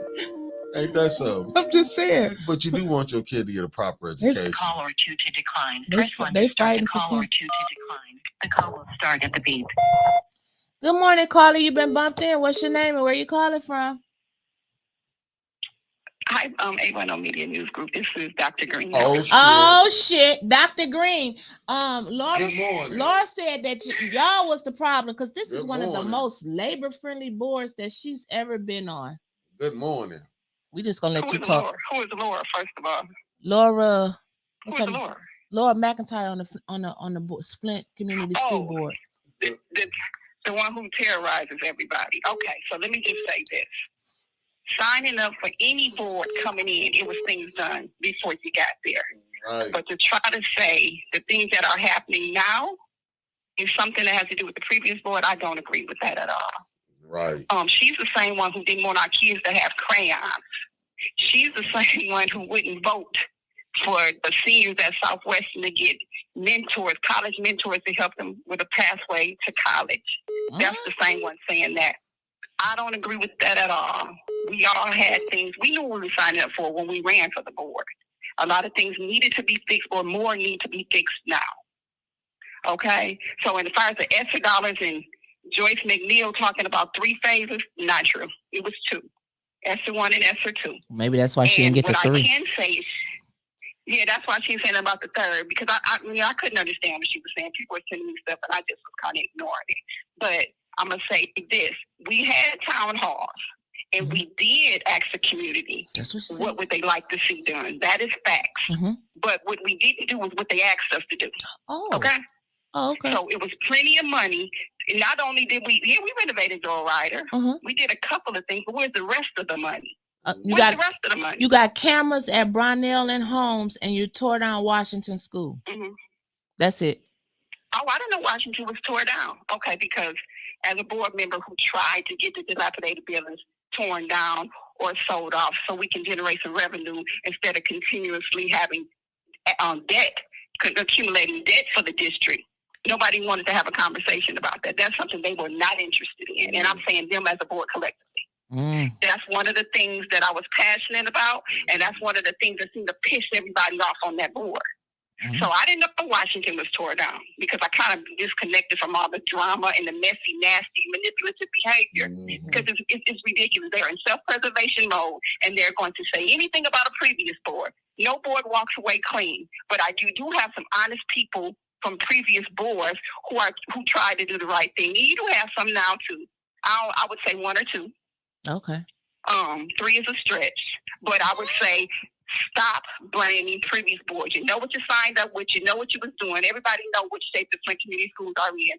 Ain't that so? I'm just saying. But you do want your kid to get a proper education. Call or 2 to decline. Press 1 to start the call or 2 to decline. The call will start at the beep. Good morning, caller. You've been bumped in. What's your name and where you calling from? Hi, A1O Media News Group. This is Dr. Green. Oh shit, Dr. Green. Laura said that y'all was the problem because this is one of the most labor-friendly boards that she's ever been on. Good morning. We just gonna let you talk. Who is Laura? First of all, Laura. Who is Laura? Laura McIntyre on the Flint Community School Board. The one who terrorizes everybody. Okay, so let me just say this. Signing up for any board coming in, it was things done before you got there. Right. But to try to say the things that are happening now is something that has to do with the previous board, I don't agree with that at all. Right. She's the same one who didn't want our kids to have crayons. She's the same one who wouldn't vote for the seniors at Southwestern to get mentors, college mentors to help them with a pathway to college. That's the same one saying that. I don't agree with that at all. We all had things we knew what we were signing up for when we ran for the board. A lot of things needed to be fixed, or more need to be fixed now. Okay? So as far as the ESSER dollars and Joyce McNeil talking about 3 phases, not true. It was 2. ESSER 1 and ESSER 2. Maybe that's why she didn't get the 3. What I can say is, yeah, that's why she's saying about the 3rd, because I couldn't understand what she was saying. People were sending me stuff, and I just was kind of ignoring it. But I'm going to say this. We had town halls, and we did ask the community what would they like to see done. That is facts. But what we didn't do was what they asked us to do. Okay? Oh, okay. So it was plenty of money. And not only did we renovated Joel Ryder. We did a couple of things, but where's the rest of the money? You got cameras at Brownell and Holmes, and you tore down Washington School. That's it. Oh, I didn't know Washington was tore down. Okay, because as a board member who tried to get the dilapidated buildings torn down or sold off so we can generate some revenue instead of continuously having debt, accumulating debt for the district. Nobody wanted to have a conversation about that. That's something they were not interested in. And I'm saying them as a board collectively. That's one of the things that I was passionate about. And that's one of the things that seemed to piss everybody off on that board. So I didn't know Washington was tore down because I kind of disconnected from all the drama and the messy, nasty, manipulative behavior because it's ridiculous. They're in self-preservation mode, and they're going to say anything about a previous board. No board walks away clean, but I do have some honest people from previous boards who tried to do the right thing. And you do have some now too. I would say 1 or 2. Okay. 3 is a stretch, but I would say stop blaming previous boards. You know what you signed up with. You know what you was doing. Everybody know which state the Flint community schools are in.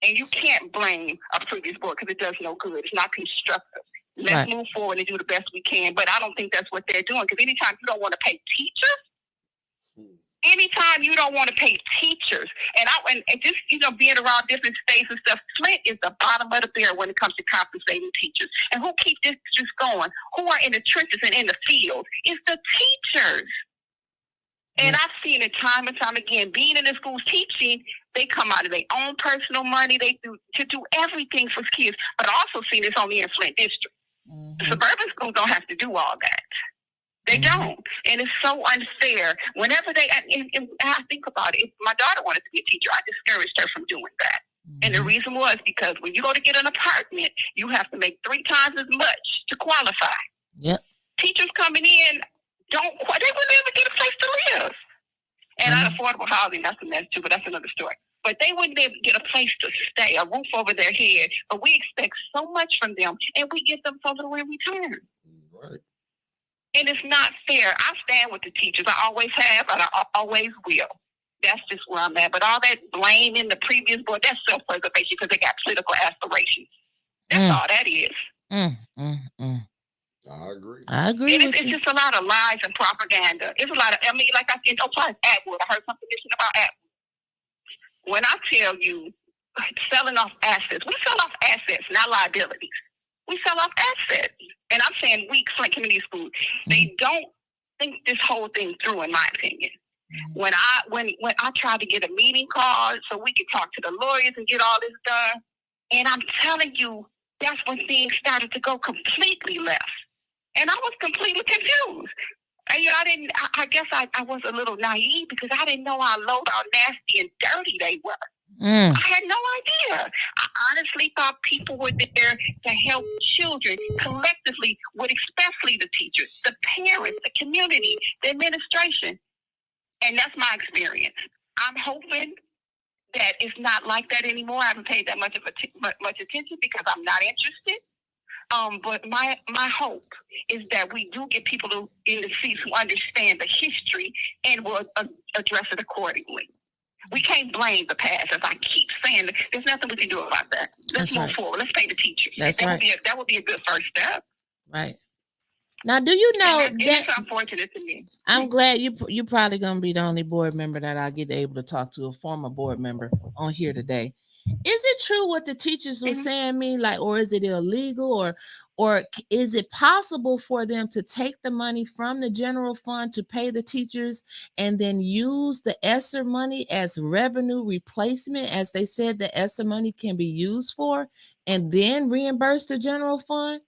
And you can't blame a previous board because it does no good. It's not constructive. Let's move forward and do the best we can. But I don't think that's what they're doing, because anytime you don't want to pay teachers, and just, being around different states and stuff, Flint is the bottom of the barrel when it comes to compensating teachers. And who keeps this just going? Who are in the trenches and in the field? It's the teachers. And I've seen it time and time again. Being in the schools teaching, they come out of their own personal money. They do everything for kids. But I also seen this only in Flint district. The suburban schools don't have to do all that. They don't. And it's so unfair. Whenever and I think about it, if my daughter wanted to be a teacher, I discouraged her from doing that. And the reason was because when you go to get an apartment, you have to make 3 times as much to qualify. Yep. Teachers coming in, they wouldn't ever get a place to live. And unaffordable housing, that's a mess too, but that's another story. But they wouldn't be able to get a place to stay, a roof over their head. But we expect so much from them, and we give them so little in return. Right. And it's not fair. I stand with the teachers. I always have, and I always will. That's just where I'm at. But all that blame in the previous board, that's self-preservation because they got political aspirations. That's all that is. I agree. And it's just a lot of lies and propaganda. It's a lot of, like I said, Atwood. I heard something about Atwood. When I tell you selling off assets, we sell off assets, not liabilities. We sell off assets. And I'm saying we, Flint Community Schools, they don't think this whole thing through, in my opinion. When I tried to get a meeting card so we could talk to the lawyers and get all this done, and I'm telling you, that's when things started to go completely left. And I was completely confused. And, I guess I was a little naive because I didn't know how low down, nasty, and dirty they were. I had no idea. I honestly thought people were there to help children collectively, with especially the teachers, the parents, the community, the administration. And that's my experience. I'm hoping that it's not like that anymore. I haven't paid that much attention because I'm not interested. But my hope is that we do get people in the seats who understand the history and will address it accordingly. We can't blame the past. As I keep saying, there's nothing we can do about that. Let's move forward. Let's pay the teachers. That would be a good first step. Right. Now, do you know that it's unfortunate to me? I'm glad you probably gonna be the only board member that I get able to talk to, a former board member on here today. Is it true what the teachers were saying me, like, or is it illegal, or is it possible for them to take the money from the general fund to pay the teachers and then use the ESSER money as revenue replacement, as they said the ESSER money can be used for, and then reimburse the general fund?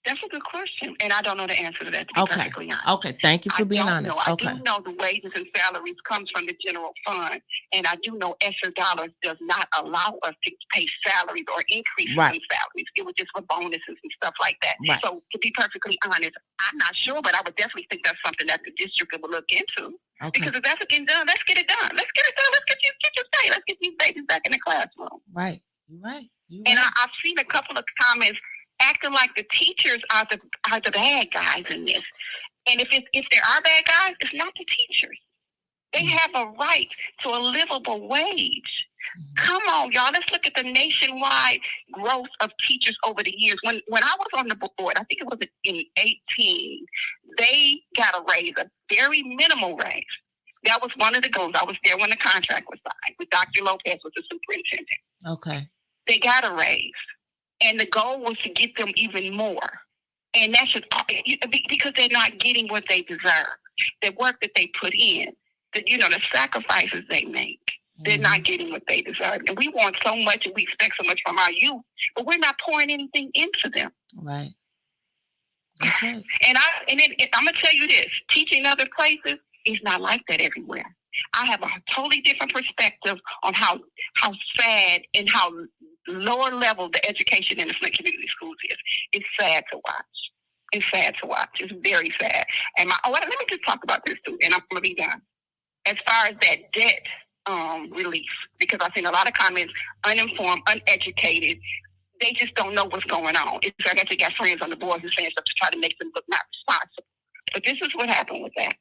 That's a good question, and I don't know the answer to that, to be perfectly honest. Okay, thank you for being honest. I do know the wages and salaries comes from the general fund, and I do know ESSER dollars does not allow us to pay salaries or increase in salaries. It was just for bonuses and stuff like that. Right. So to be perfectly honest, I'm not sure, but I would definitely think that's something that the district would look into. Okay. Because if that's getting done, let's get it done. Let's get it done. Let's get these teachers paid. Let's get these babies back in the classroom. Right. You're right. And I've seen a couple of comments acting like the teachers are the bad guys in this. And if there are bad guys, it's not the teachers. They have a right to a livable wage. Come on, y'all. Let's look at the nationwide growth of teachers over the years. When I was on the board, I think it was in 2018, they got a raise, a very minimal raise. That was one of the goals. I was there when the contract was signed with Dr. Lopez was the superintendent. Okay. They got a raise. And the goal was to get them even more. And that should, because they're not getting what they deserve. The work that they put in, the sacrifices they make, they're not getting what they deserve. And we want so much and we expect so much from our youth, but we're not pouring anything into them. Right. That's right. And I'm going to tell you this, teaching other places is not like that everywhere. I have a totally different perspective on how sad and how lower level the education in the Flint community schools is. It's sad to watch. It's sad to watch. It's very sad. And let me just talk about this too, and I'm going to be done. As far as that debt relief, because I've seen a lot of comments, uninformed, uneducated. They just don't know what's going on. It's like I guess they got friends on the board who saying stuff to try to make them look not responsible. But this is what happened with that.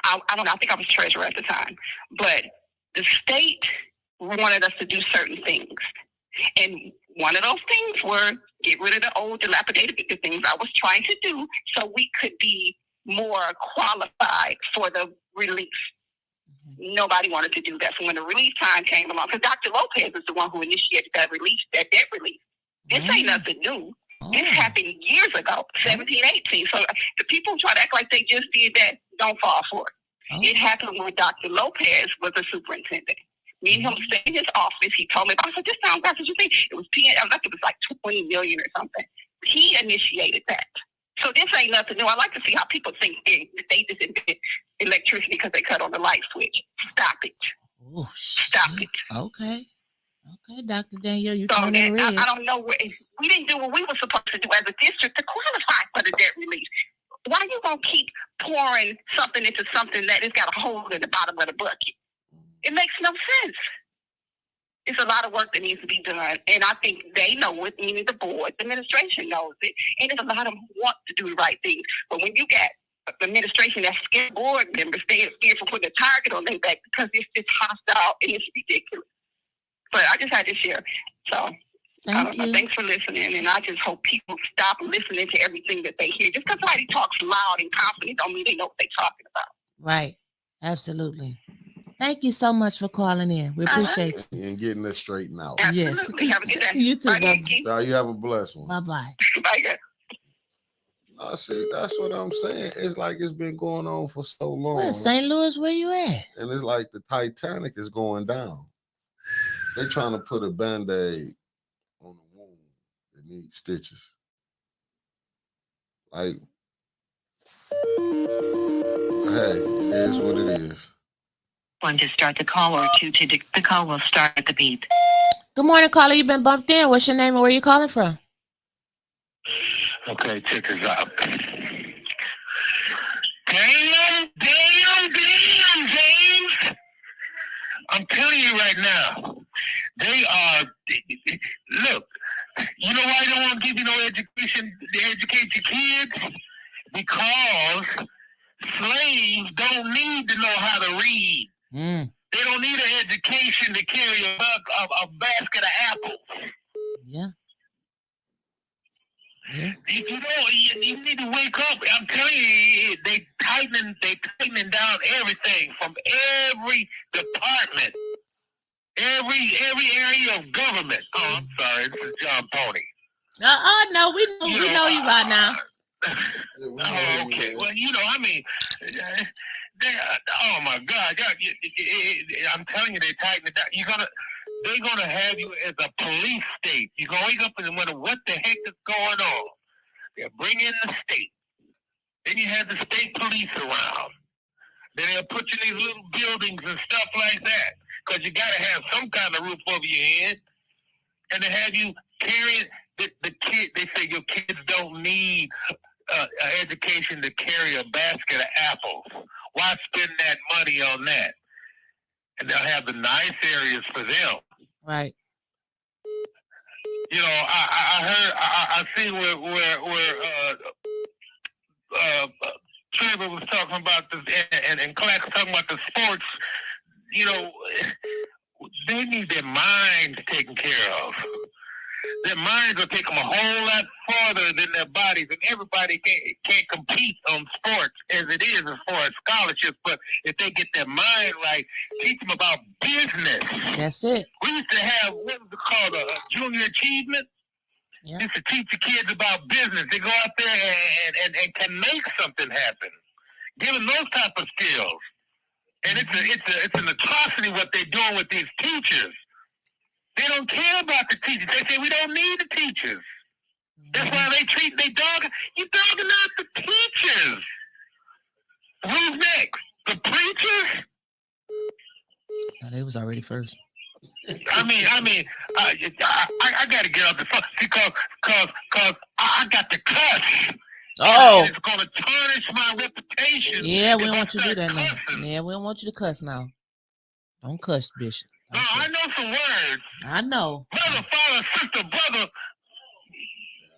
I don't know. I think I was treasurer at the time. But the state wanted us to do certain things. And one of those things were get rid of the old dilapidated things I was trying to do so we could be more qualified for the relief. Nobody wanted to do that. So when the relief time came along, because Dr. Lopez is the one who initiated that debt relief. This ain't nothing new. This happened years ago, 17, 18. So the people who try to act like they just did that don't fall for it. It happened when Dr. Lopez was a superintendent. Me and him stayed in his office. He told me, I said, this sounds like what you think. It was it was like 20 million or something. He initiated that. So this ain't nothing new. I like to see how people think they just invented electricity because they cut on the light switch. Stop it. Oh, stop it. Okay, Dr. Danielle, you so turning red. I don't know we didn't do what we were supposed to do as a district to qualify for the debt relief. Why are you gonna keep pouring something into something that has got a hole in the bottom of the bucket? It makes no sense. It's a lot of work that needs to be done. And I think they know it, meaning the board, the administration knows it. And there's a lot of them who want to do the right things. But when you got the administration that's scared board members, they're scared for putting a target on their back because it's just hostile and it's ridiculous. But I just had to share. So I don't know. Thanks for listening. And I just hope people stop listening to everything that they hear. Just because somebody talks loud and confident don't mean they know what they're talking about. Right. Absolutely. Thank you so much for calling in. We appreciate you. And getting this straightened out. Absolutely. Yes. Have a good day. You too. Bye. You have a blessed one. Bye-bye. Bye. I see, that's what I'm saying. It's like it's been going on for so long. Well, St. Louis, where you at? And it's like the Titanic is going down. They trying to put a Band-Aid on the wound that needs stitches. Like, hey, it is what it is. One to start the call or two to the call will start at the beep. Good morning, caller. You've been bumped in. What's your name and where you calling from? Okay, check this out. Damn, James. I'm telling you right now, they are, look, you know why they don't want to give you no education to educate your kids? Because slaves don't need to know how to read. They don't need an education to carry a basket of apples. Yeah. Yeah. You need to wake up. I'm telling you, they tightening down everything from every department, every area of government. Oh, I'm sorry, this is John Pony. No, we know you by now. Oh, okay. Well, I mean, oh my God, I'm telling you, they tighten it down. They're gonna have you as a police state. You're gonna wake up and wonder what the heck is going on. They'll bring in the state. Then you have the state police around. Then they'll put you in these little buildings and stuff like that. Because you got to have some kind of roof over your head. And they have you carry the kid. They say your kids don't need an education to carry a basket of apples. Why spend that money on that? And they'll have the nice areas for them. Right. I heard, I seen where Trevor was talking about this, and Clark was talking about the sports. They need their minds taken care of. Their minds will take them a whole lot farther than their bodies, and everybody can't compete on sports as it is as far as scholarships. But if they get their mind right, teach them about business. That's it. We used to have what was it called, a junior achievement. Yeah. Just to teach the kids about business. They go out there and can make something happen. Give them those type of skills. And it's an atrocity what they're doing with these teachers. They don't care about the teachers. They say we don't need the teachers. That's why you dogging out the teachers. Who's next? The preachers? No, they was already first. I got to get off the phone because I got to cuss. Oh, it's going to tarnish my reputation. Yeah, we don't want you to do that now. Yeah, we don't want you to cuss now. Don't cuss, Bishop. No, I know some words. I know. Brother, father, sister, brother.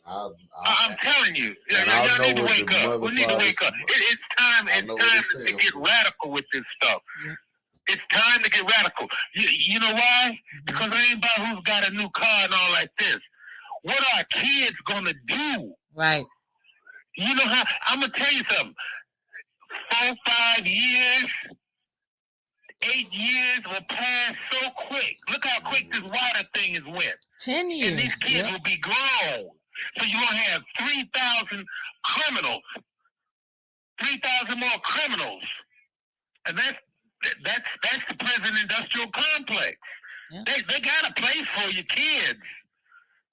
I'm telling you, y'all need to wake up. We need to wake up. It's time. It's time to get radical with this stuff. Yeah. It's time to get radical. You know why? Because it ain't about who's got a new car and all like this. What are kids gonna do? Right. You know how? I'm gonna tell you something. 4, 5 years, 8 years will pass so quick. Look how quick this water thing has went. 10 years. And these kids will be grown. So you're gonna have 3,000 criminals. 3,000 more criminals. And that's the prison industrial complex. Yeah. They got a place for your kids.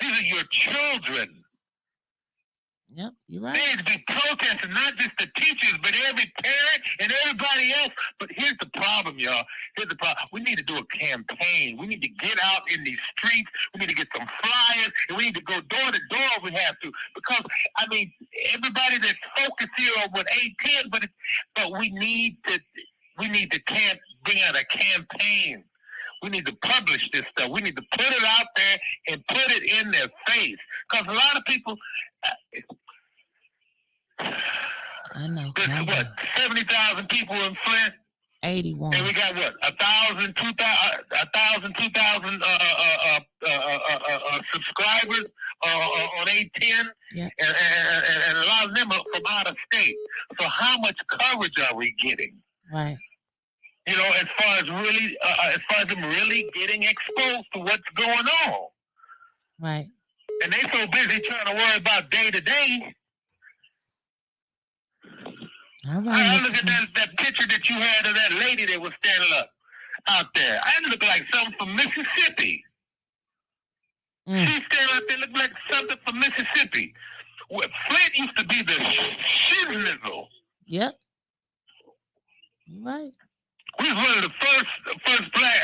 These are your children. Yep, you're right. They need to be protesting, not just the teachers, but every parent and everybody else. But here's the problem, y'all. Here's the problem. We need to do a campaign. We need to get out in these streets. We need to get some flyers, and we need to go door to door if we have to. Because, everybody that's focused here on what 810, but we need to bring out a campaign. We need to publish this stuff. We need to put it out there and put it in their face. Because a lot of people... I know. There's what, 70,000 people in Flint? 81. And we got what, 1,000, 2,000 subscribers on 810? Yeah. And a lot of them are from out of state. So how much coverage are we getting? Right. As far as them really getting exposed to what's going on. Right. And they so busy trying to worry about day to day. All right, I look at that picture that you had of that lady that was standing up out there. I look like something from Mississippi. She's standing out there looking like something from Mississippi. Flint used to be the shizzle. Yep. Right. We was one of the first black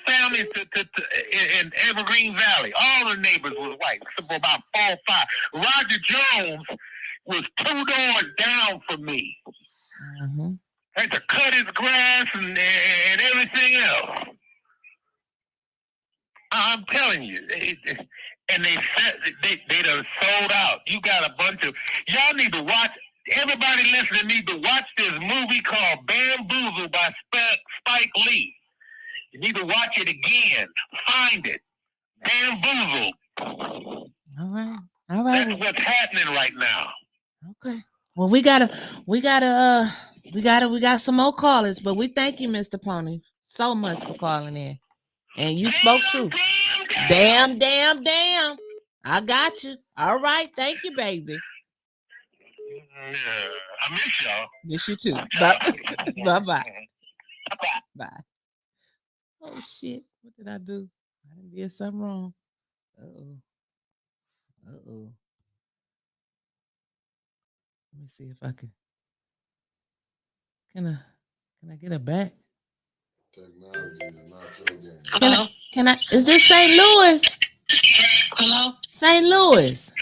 families in Evergreen Valley. All the neighbors was white, except for about 4 or 5. Roger Jones was 2 doors down from me. Mm-hmm. Had to cut his grass and everything else. I'm telling you, and they done sold out. You got a bunch of y'all need to watch. everybody listening need to watch this movie called Bamboozle by Spike Lee. You need to watch it again. Find it. Bamboozle. All right. That's what's happening right now. Okay. Well, we got some more callers, but we thank you, Mr. Pony, so much for calling in. And you spoke true. Damn. I got you. All right. Thank you, baby. I miss y'all. Miss you too. Bye-bye. Bye. Oh, shit. What did I do? I did something wrong. Uh-oh. Let me see if I can. Can I get it back? Technology is not your game. Hello? Is this St. Louis? Hello? St. Louis.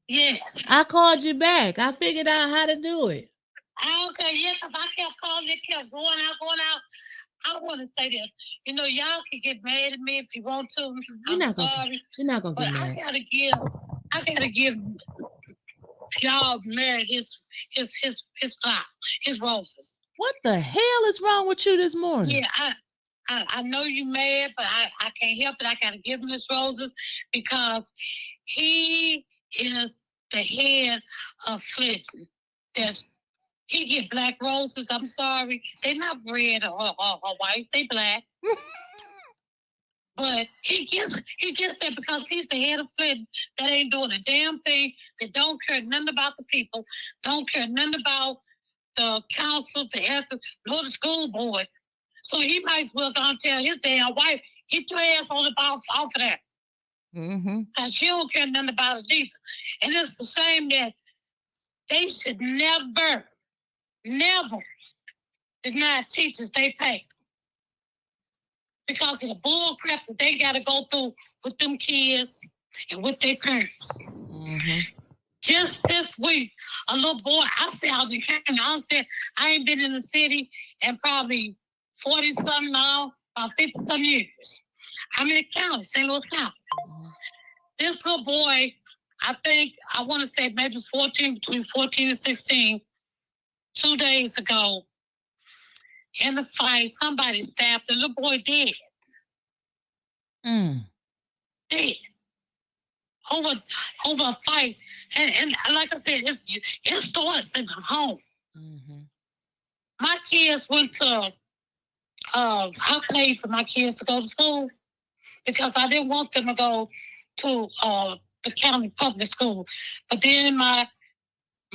Yes. I called you back. I figured out how to do it. Okay, yeah, because I kept calling, it kept going out. I want to say this. You know, y'all can get mad at me if you want to. You're not gonna get mad. I gotta give y'all Mary his flowers, his roses. What the hell is wrong with you this morning? Yeah, I know you mad, but I can't help it. I gotta give him his roses because he is the head of Flint. He get black roses. I'm sorry, they're not red or white. They black. But he gets that because he's the head of Flint that ain't doing a damn thing. That don't care nothing about the people. Don't care nothing about the council, the ethics, nor the school board. So he might as well go and tell his damn wife, get your ass on the bounce off of that. Mm-hmm. Because she don't care nothing about it either. And it's the same that they should never deny teachers they pay. Because of the bull crap that they got to go through with them kids and with their parents. Mm-hmm. Just this week, a little boy, I said I ain't been in the city in probably 40-something now, about 50-some years. I'm in the county, St. Louis County. Mm-hmm. This little boy, I want to say maybe between 14 and 16, 2 days ago, in the fight, somebody stabbed the little boy dead. Dead. Over a fight. And like I said, it starts in the home. Mm-hmm. My kids went to, I paid for my kids to go to school because I didn't want them to go to the county public school. But then my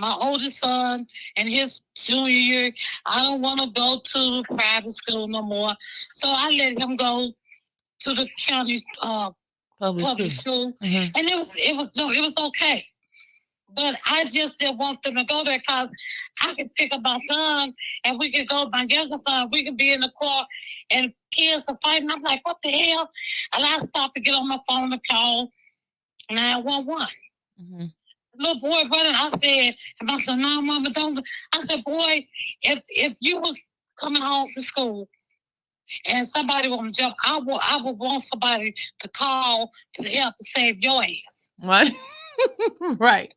oldest son in his junior year, I don't want to go to private school no more. So I let him go to the county public school. Mm-hmm. And it was okay. But I just didn't want them to go there because I could pick up my son and we could go, my younger son, we could be in the car and kids are fighting. I'm like, what the hell? And I stopped to get on my phone to call 911. Mm-hmm. Little boy running, I said, and I said, no, mama, don't. I said, boy, if you was coming home from school and somebody want to jump, I would want somebody to call to help to save your ass. Right. Right.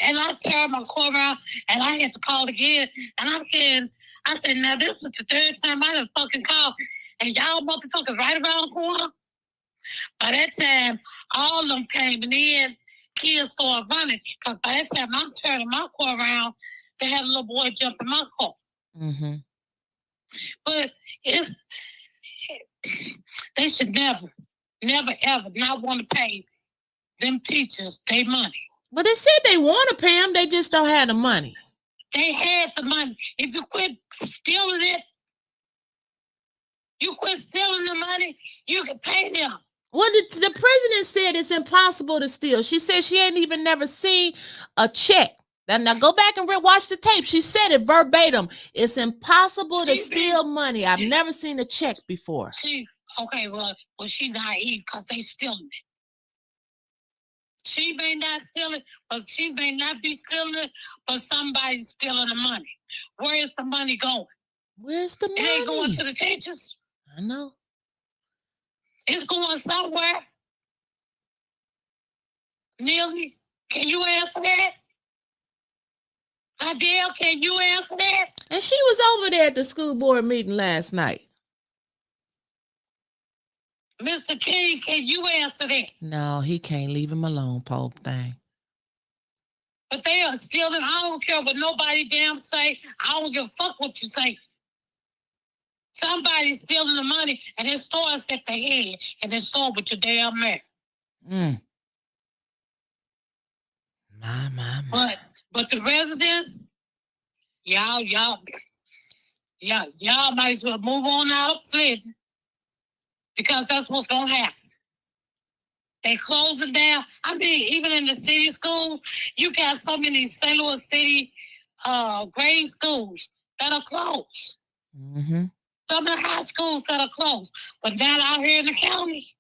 And I turned my car around and I had to call again. And I said, now this is the third time I done fucking called. And y'all motherfuckers right around the corner. By that time, all of them came and then kids started running. Because by that time, I'm turning my car around. They had a little boy jump in my car. Mm-hmm. But they should never, ever not want to pay them teachers their money. But they said they want to pay them. They just don't have the money. They had the money. If you quit stealing it, you quit stealing the money, you can pay them. Well, the president said it's impossible to steal. She said she ain't even never seen a check. Now go back and watch the tape. She said it verbatim. It's impossible to steal money. I've never seen a check before. Well, she's naive because they stealing it. She may not steal it, but she may not be stealing it, but somebody's stealing the money. Where is the money going? Where's the money? It ain't going to the teachers. I know. It's going somewhere. Neely, can you answer that? Adele, can you answer that? And she was over there at the school board meeting last night. Mr. King, can you answer that? No, he can't. Leave him alone, Pope thing. But they are stealing. I don't care what nobody damn say. I don't give a fuck what you say. Somebody's stealing the money, and it starts at the head, and it starts with your damn man. My. But the residents, y'all might as well move on out of Flint, because that's what's gonna happen. They closing down. I mean, even in the city schools, you got so many St. Louis City grade schools that are closed. Mm-hmm. Some of the high schools that are closed. But now out here in the county,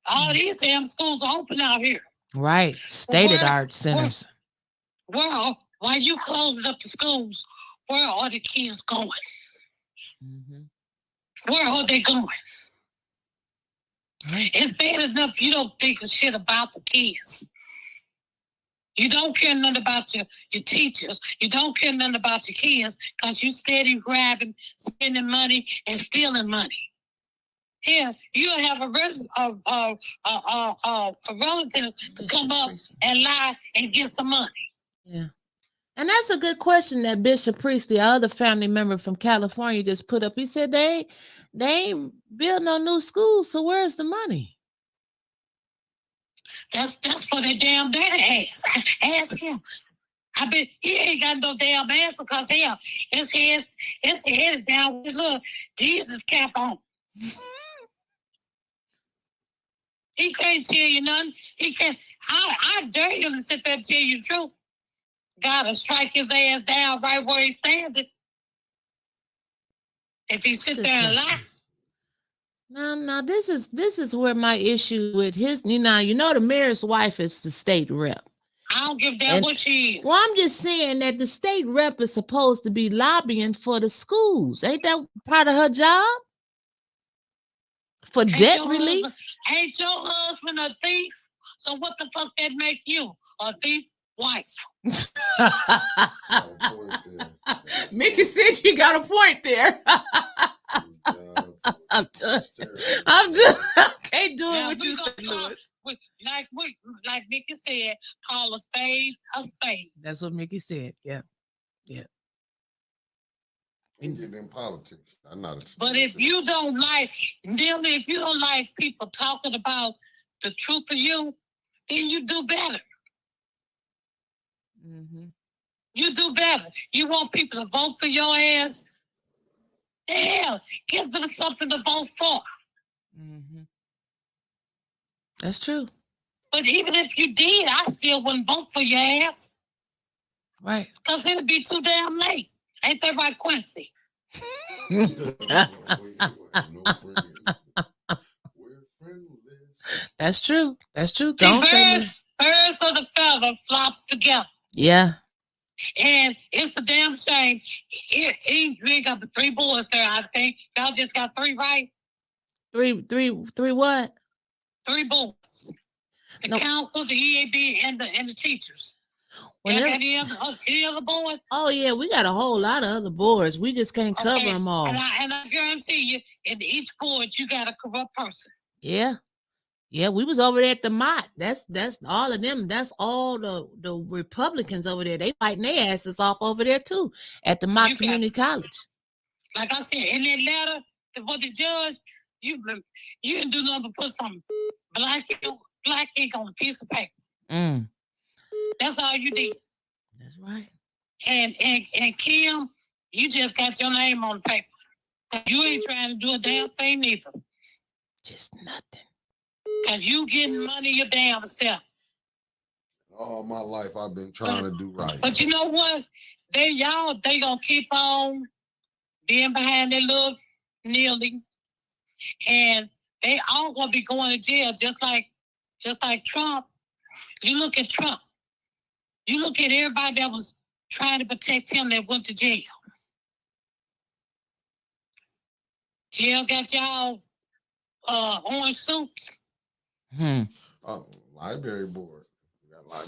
all these damn schools are open out here. Right. State-of-the-art centers. While you closing up the schools, where are the kids going? Mm-hmm. Where are they going? It's bad enough you don't think a shit about the kids. You don't care nothing about your teachers. You don't care nothing about your kids because you steady grabbing, spending money, and stealing money. Here, you'll have a relative to come up and lie and get some money. Yeah. And that's a good question that Bishop Priestley, our other family member from California, just put up. He said they ain't build no new schools, so where's the money? That's for their damn daddy ass. Ask him. I bet he ain't got no damn answer because his head is down with his little Jesus cap on. He can't tell you nothing. He can't. I dare him to sit there and tell you the truth. Gotta strike his ass down right where he stands it. If he sit there and lie. No, this is where my issue with his, you know, the mayor's wife is the state rep. I don't give a damn what she is. Well, I'm just saying that the state rep is supposed to be lobbying for the schools. Ain't that part of her job? For debt relief? Ain't your husband a thief? So what the fuck that make you? A thief wife? Mickey said you got a point there. I'm done. I can't do it what you said, Lewis. Like Mickey said, call a spade a spade. That's what Mickey said. Yeah. And get in politics. I'm not. But if you don't like, Nearly, if you don't like people talking about the truth of you, then you do better. Mm-hmm. You do better. You want people to vote for your ass? Hell, give them something to vote for. Mm-hmm. That's true. But even if you did, I still wouldn't vote for your ass. Right. Because it'd be too damn late. Ain't that right, Quincy? That's true. Don't say birds of the feather flops together. Yeah. And it's a damn shame. You ain't got 3 boys there, I think. Y'all just got 3, right? 3 what? 3 boys. The council, the EAB, and the teachers. Got any other boys? Oh, yeah, we got a whole lot of other boards. We just can't cover them all. And I guarantee you, in each board, you got a corrupt person. Yeah. Yeah, we was over there at the Mott. That's all of them. That's all the Republicans over there. They fighting their asses off over there, too, at the Mott Community College. Like I said, in that letter for the judge, you didn't do nothing but put some black ink on a piece of paper. Mm. That's all you did. That's right. And Kim, you just got your name on the paper. You ain't trying to do a damn thing neither. Just nothing. Because you getting money your damn self. All my life I've been trying to do right. But you know what? They gonna keep on being behind their little kneeling. And they all gonna be going to jail just like Trump. You look at Trump. You look at everybody that was trying to protect him that went to jail. Jail got y'all orange suits. Library board.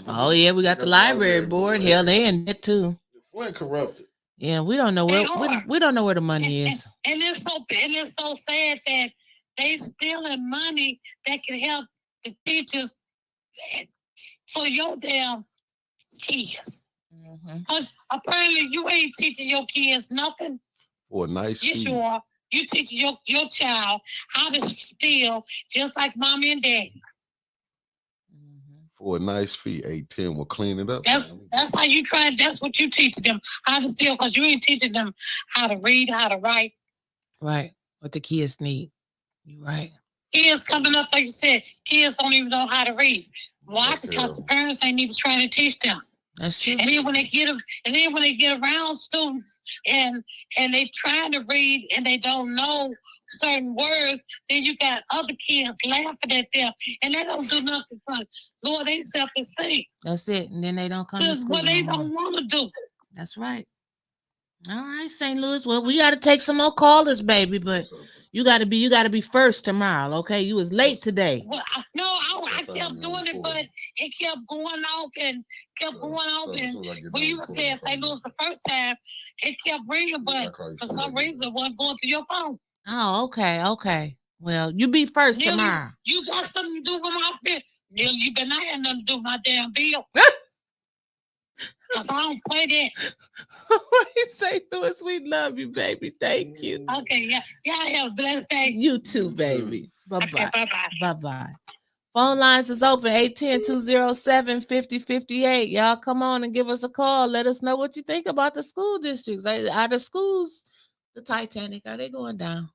Oh yeah, we got the library board. Hell, they in it too. Flint corrupted. Yeah, we don't know where we don't know where the money is. And it's so sad that they stealing money that can help the teachers for your damn kids. Because apparently you ain't teaching your kids nothing. For a nice fee. Yes, you are. You teaching your child how to steal just like mommy and daddy. For a nice fee, 810 will clean it up. That's how you try. That's what you teach them, how to steal, because you ain't teaching them how to read, how to write. Right. What the kids need. You're right. Kids coming up, like you said, kids don't even know how to read. Why? Because the parents ain't even trying to teach them. That's true. And then when they get around students and they trying to read and they don't know certain words, then you got other kids laughing at them and they don't do nothing but lower themselves and sing. That's it. And then they don't come to school. What they don't want to do. That's right. All right, St. Louis. Well, we got to take some more callers, baby, but you got to be first tomorrow, okay? You was late today. Well, I kept doing it, but it kept going off and kept going off. And when you said St. Louis the first time, it kept ringing, but for some reason it wasn't going to your phone. Oh, okay. Well, you be first tomorrow. You got something to do with my bill. Neil, you better not have nothing to do with my damn bill. Because I don't play that. St. Louis, we love you, baby. Thank you. Okay, yeah. Y'all have a blessed day. You too, baby. Bye-bye. Okay, bye-bye. Bye-bye. Phone lines is open, 810-207-5058. Y'all come on and give us a call. Let us know what you think about the school districts. Are the schools, the Titanic, are they going down?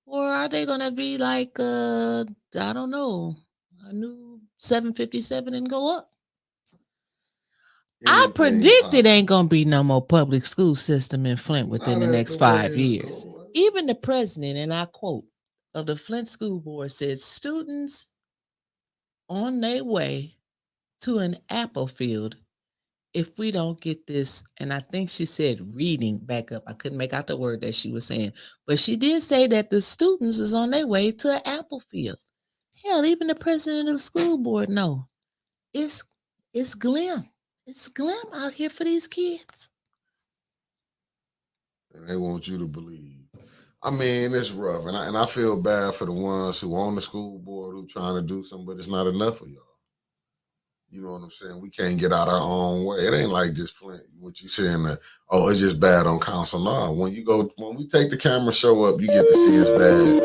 Or are they going to be like, I don't know, a new 757 and go up? I predict it ain't going to be no more public school system in Flint within the next 5 years. Even the president, and I quote, of the Flint School Board said students on their way to an apple field if we don't get this, and I think she said reading back up. I couldn't make out the word that she was saying, but she did say that the students is on their way to an apple field. Hell, even the president of the school board know it's glim. It's glim out here for these kids. And they want you to believe. I mean, it's rough. And I feel bad for the ones who on the school board who trying to do something, but it's not enough of y'all. You know what I'm saying? We can't get out our own way. It ain't like just Flint, what you saying that, oh, it's just bad on council. No, when we take the camera show up, you get to see it's bad.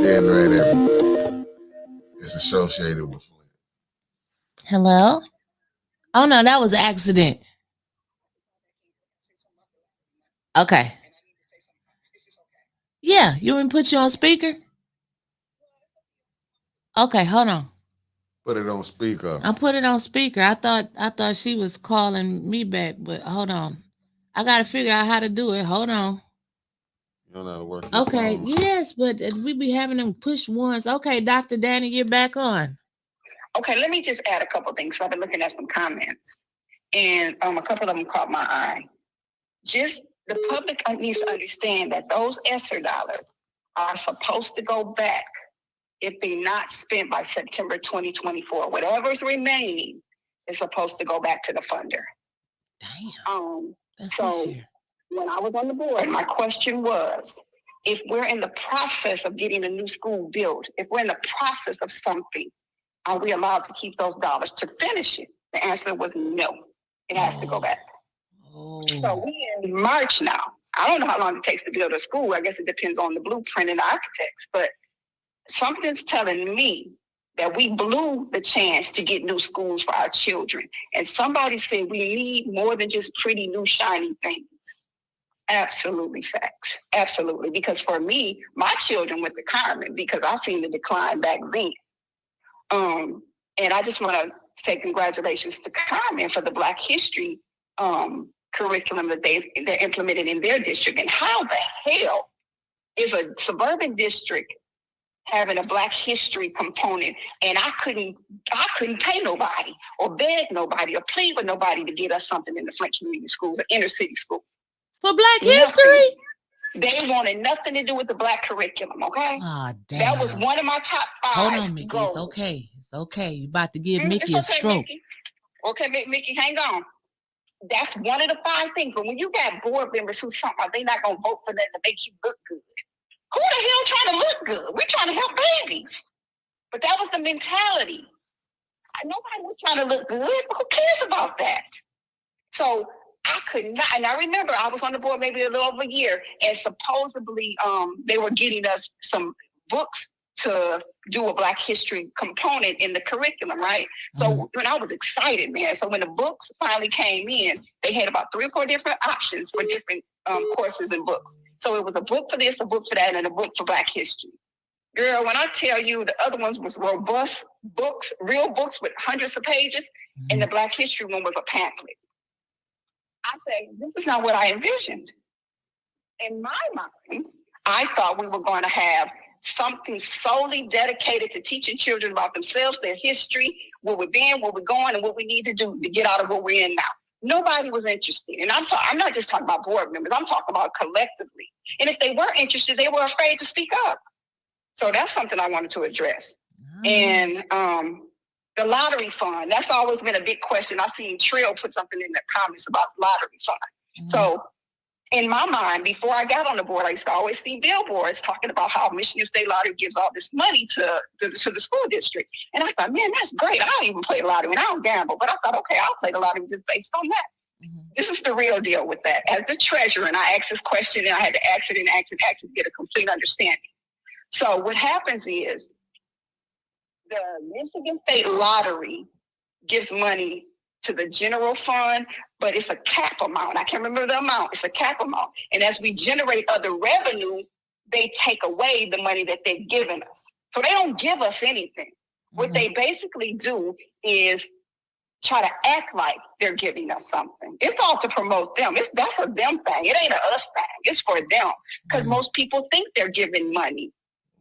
Then right everything. It's associated with Flint. Hello? Oh, no, that was an accident. Okay. Yeah, you want me to put you on speaker? Okay, hold on. Put it on speaker. I put it on speaker. I thought she was calling me back, but hold on. I got to figure out how to do it. Hold on. You don't know how to work. Okay, yes, but we be having them push once. Okay, Dr. Danny, you're back on. Okay, let me just add a couple things. I've been looking at some comments, and a couple of them caught my eye. Just the public needs to understand that those ESSER dollars are supposed to go back if they're not spent by September 2024. Whatever's remaining is supposed to go back to the funder. Damn. So when I was on the board, my question was, if we're in the process of getting a new school built, if we're in the process of something, are we allowed to keep those dollars to finish it? The answer was no. It has to go back. So we're in March now. I don't know how long it takes to build a school. I guess it depends on the blueprint and the architects. But something's telling me that we blew the chance to get new schools for our children. And somebody said we need more than just pretty new shiny things. Absolutely facts. Absolutely. Because for me, my children went to Carmen because I seen the decline back then. And I just want to say congratulations to Carmen for the Black History curriculum that they're implemented in their district. And how the hell is a suburban district having a Black History component, and I couldn't pay nobody or beg nobody or plead with nobody to get us something in the Flint community schools or inner city schools. For Black History? They wanted nothing to do with the Black curriculum, okay? Oh, damn. That was one of my top 5 Hold on, Mickey. goals. It's okay. It's okay. You about to give Mickey a stroke. Mickey. Okay, Mickey, hang on. That's one of the 5 things. But when you got board members who something like they not gonna vote for that to make you look good. Who the hell trying to look good? We're trying to help babies. But that was the mentality. Nobody was trying to look good. Who cares about that? So I could not, and I remember I was on the board maybe a little over a year, and supposedly they were getting us some books to do a Black history component in the curriculum, right? So when I was excited, man. So when the books finally came in, they had about 3 or 4 different options for different courses and books. So it was a book for this, a book for that, and a book for Black history. Girl, when I tell you the other ones was robust books, real books with hundreds of pages, and the Black history one was a pamphlet. I say, this is not what I envisioned. In my mind, I thought we were going to have something solely dedicated to teaching children about themselves, their history, where we've been, where we're going, and what we need to do to get out of what we're in now. Nobody was interested. And I'm not just talking about board members. I'm talking about collectively. And if they were interested, they were afraid to speak up. So that's something I wanted to address. And the lottery fund, that's always been a big question. I seen Trill put something in the comments about lottery fund. So in my mind, before I got on the board, I used to always see billboards talking about how Michigan State Lottery gives all this money to the school district. And I thought, man, that's great. I don't even play the lottery and I don't gamble. But I thought, okay, I'll play the lottery just based on that. This is the real deal with that. As the treasurer, and I asked this question, and I had to ask it and ask it to get a complete understanding. So what happens is the Michigan State Lottery gives money to the general fund, but it's a cap amount. I can't remember the amount. It's a cap amount. And as we generate other revenue, they take away the money that they're giving us. So they don't give us anything. What they basically do is try to act like they're giving us something. It's all to promote them. That's a them thing. It ain't a us thing. It's for them. Because most people think they're giving money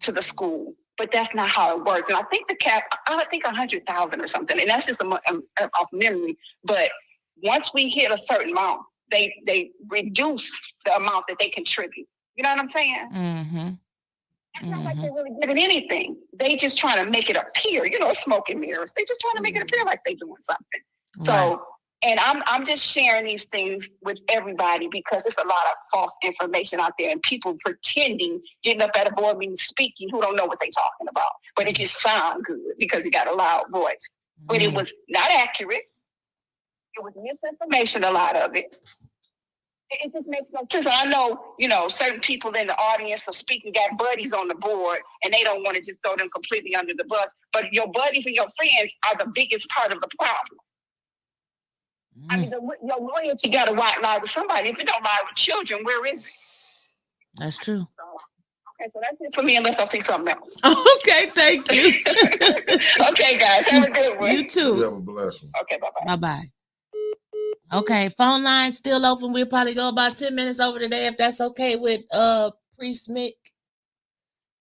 to the school, but that's not how it works. And I think the cap, I think 100,000 or something, and that's just off memory. But once we hit a certain amount, they reduce the amount that they contribute. You know what I'm saying? It's not like they're really giving anything. They just trying to make it appear, smoke and mirrors. They just trying to make it appear like they're doing something. So, and I'm just sharing these things with everybody because there's a lot of false information out there and people pretending, getting up at a board meeting, speaking, who don't know what they're talking about. But it just sounds good because you got a loud voice. But it was not accurate. It was misinformation, a lot of it. It just makes no sense. I know, certain people in the audience are speaking, got buddies on the board, and they don't want to just throw them completely under the bus. But your buddies and your friends are the biggest part of the problem. I mean, your loyalty got to lie with somebody. If it don't lie with children, where is it? That's true. Okay, so that's it for me, unless I see something else. Okay, thank you. Okay, guys, have a good one. You too. You have a blessing. Okay, bye-bye. Bye-bye. Okay, phone line still open. We'll probably go about 10 minutes over today if that's okay with Priest Mick.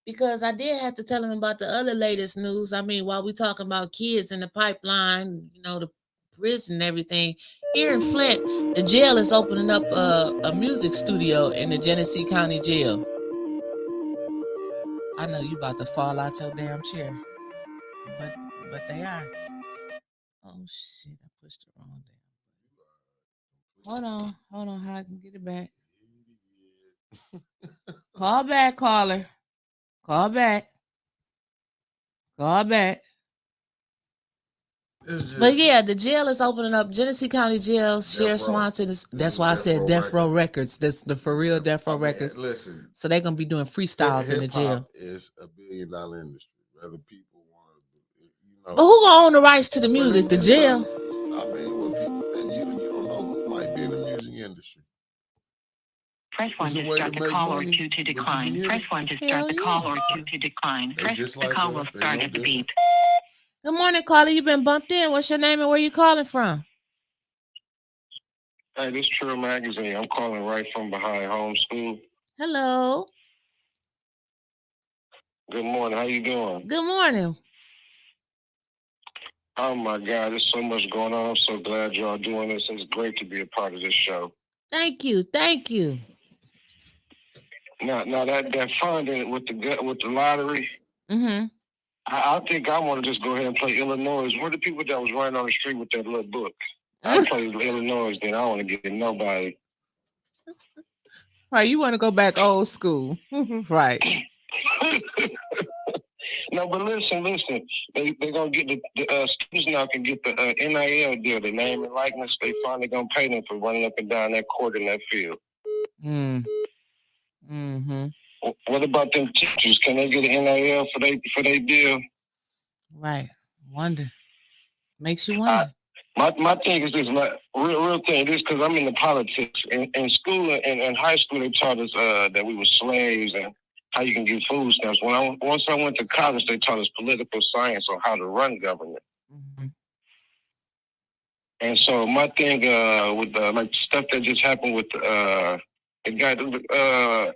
Because I did have to tell him about the other latest news. I mean, while we talking about kids in the pipeline, the prison and everything. Here in Flint, the jail is opening up a music studio in the Genesee County Jail. I know you about to fall out your damn chair. But they are. Oh shit, I pushed the wrong damn. Hold on, how I can get it back. Call back, caller. Call back. But yeah, the jail is opening up. Genesee County Jail, Sheriff Swanson is. That's why I said Death Row Records. That's the for real Death Row Records. Listen, so they're gonna be doing freestyles in the jail. Is $1 billion industry. Whether people want to, But who gonna own the rights to the music? The jail. I mean, when people, you don't know who might be in the music industry. Press 1 to start the call or 2 to decline. Press 1 to start the call or 2 to decline. Press the call will start at the beep. Good morning, caller. You've been bumped in. What's your name and where you calling from? Hey, this is True Magazine. I'm calling right from behind home school. Hello. Good morning. How you doing? Good morning. Oh, my God. There's so much going on. I'm so glad y'all doing this. It's great to be a part of this show. Thank you. Now that funding with the lottery. Mm-hmm. I think I want to just go ahead and play Illinois. One of the people that was running on the street with that little book. I play Illinois, then I don't want to get nobody. Right, you want to go back old school. Right. No, but listen. They're going to get the students now can get the NIL deal, the name and likeness. They finally going to pay them for running up and down that court in that field. Mm-hmm. What about them teachers? Can they get an NIL for their deal? Right. Wonder. Makes you wonder. My thing is this, my real thing is because I'm in the politics. In school and high school, they taught us that we were slaves and how you can get food stamps. Once I went to college, they taught us political science on how to run government. Mm-hmm. And so my thing with like stuff that just happened with the guy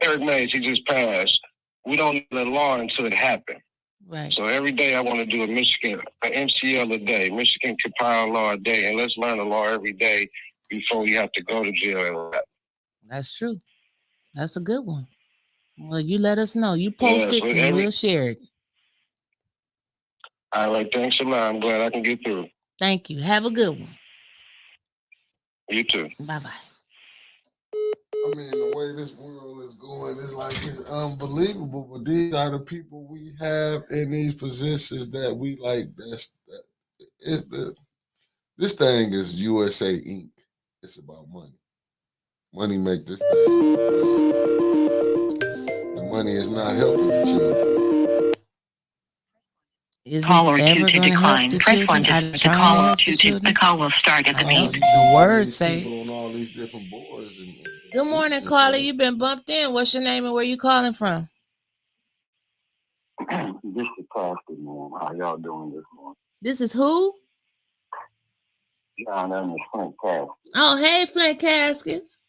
Eric Mays, he just passed. We don't know the law until it happened. Right. So every day I want to do an MCL a day, Michigan compile law a day, and let's learn the law every day before you have to go to jail. That's true. That's a good one. Well, you let us know. You post it and we'll share it. All right. Thanks a lot. I'm glad I can get through. Thank you. Have a good one. You too. Bye-bye. I mean, the way this world is going is like it's unbelievable. But these are the people we have in these positions that we like. This thing is USA Inc. It's about money. Money make this thing. The money is not helping the children. Is caller it ever going to help the children? The call will start at the beep. The words say. People on all these different boards. Good morning, caller. You've been bumped in. What's your name and where you calling from? This is Pastor, man. How y'all doing this morning? This is who? My name is Flint Caskets. Oh, hey, Flint Caskets.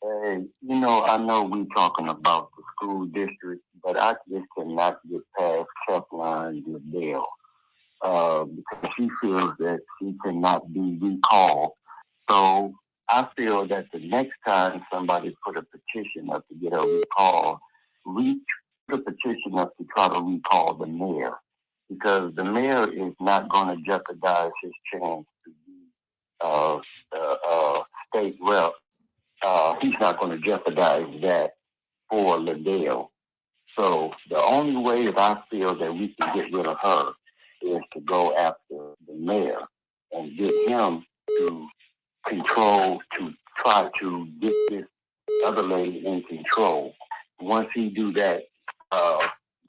Hey, I know we're talking about the school district, but I just cannot get past Caroline Liddell because she feels that she cannot be recalled. So I feel that the next time somebody put a petition up to get her recalled, put a petition up to try to recall the mayor, because the mayor is not going to jeopardize his chance to be state rep. He's not going to jeopardize that for Liddell. So the only way that I feel that we can get rid of her is to go after the mayor and get him to control, to try to get this other lady in control. Once he do that,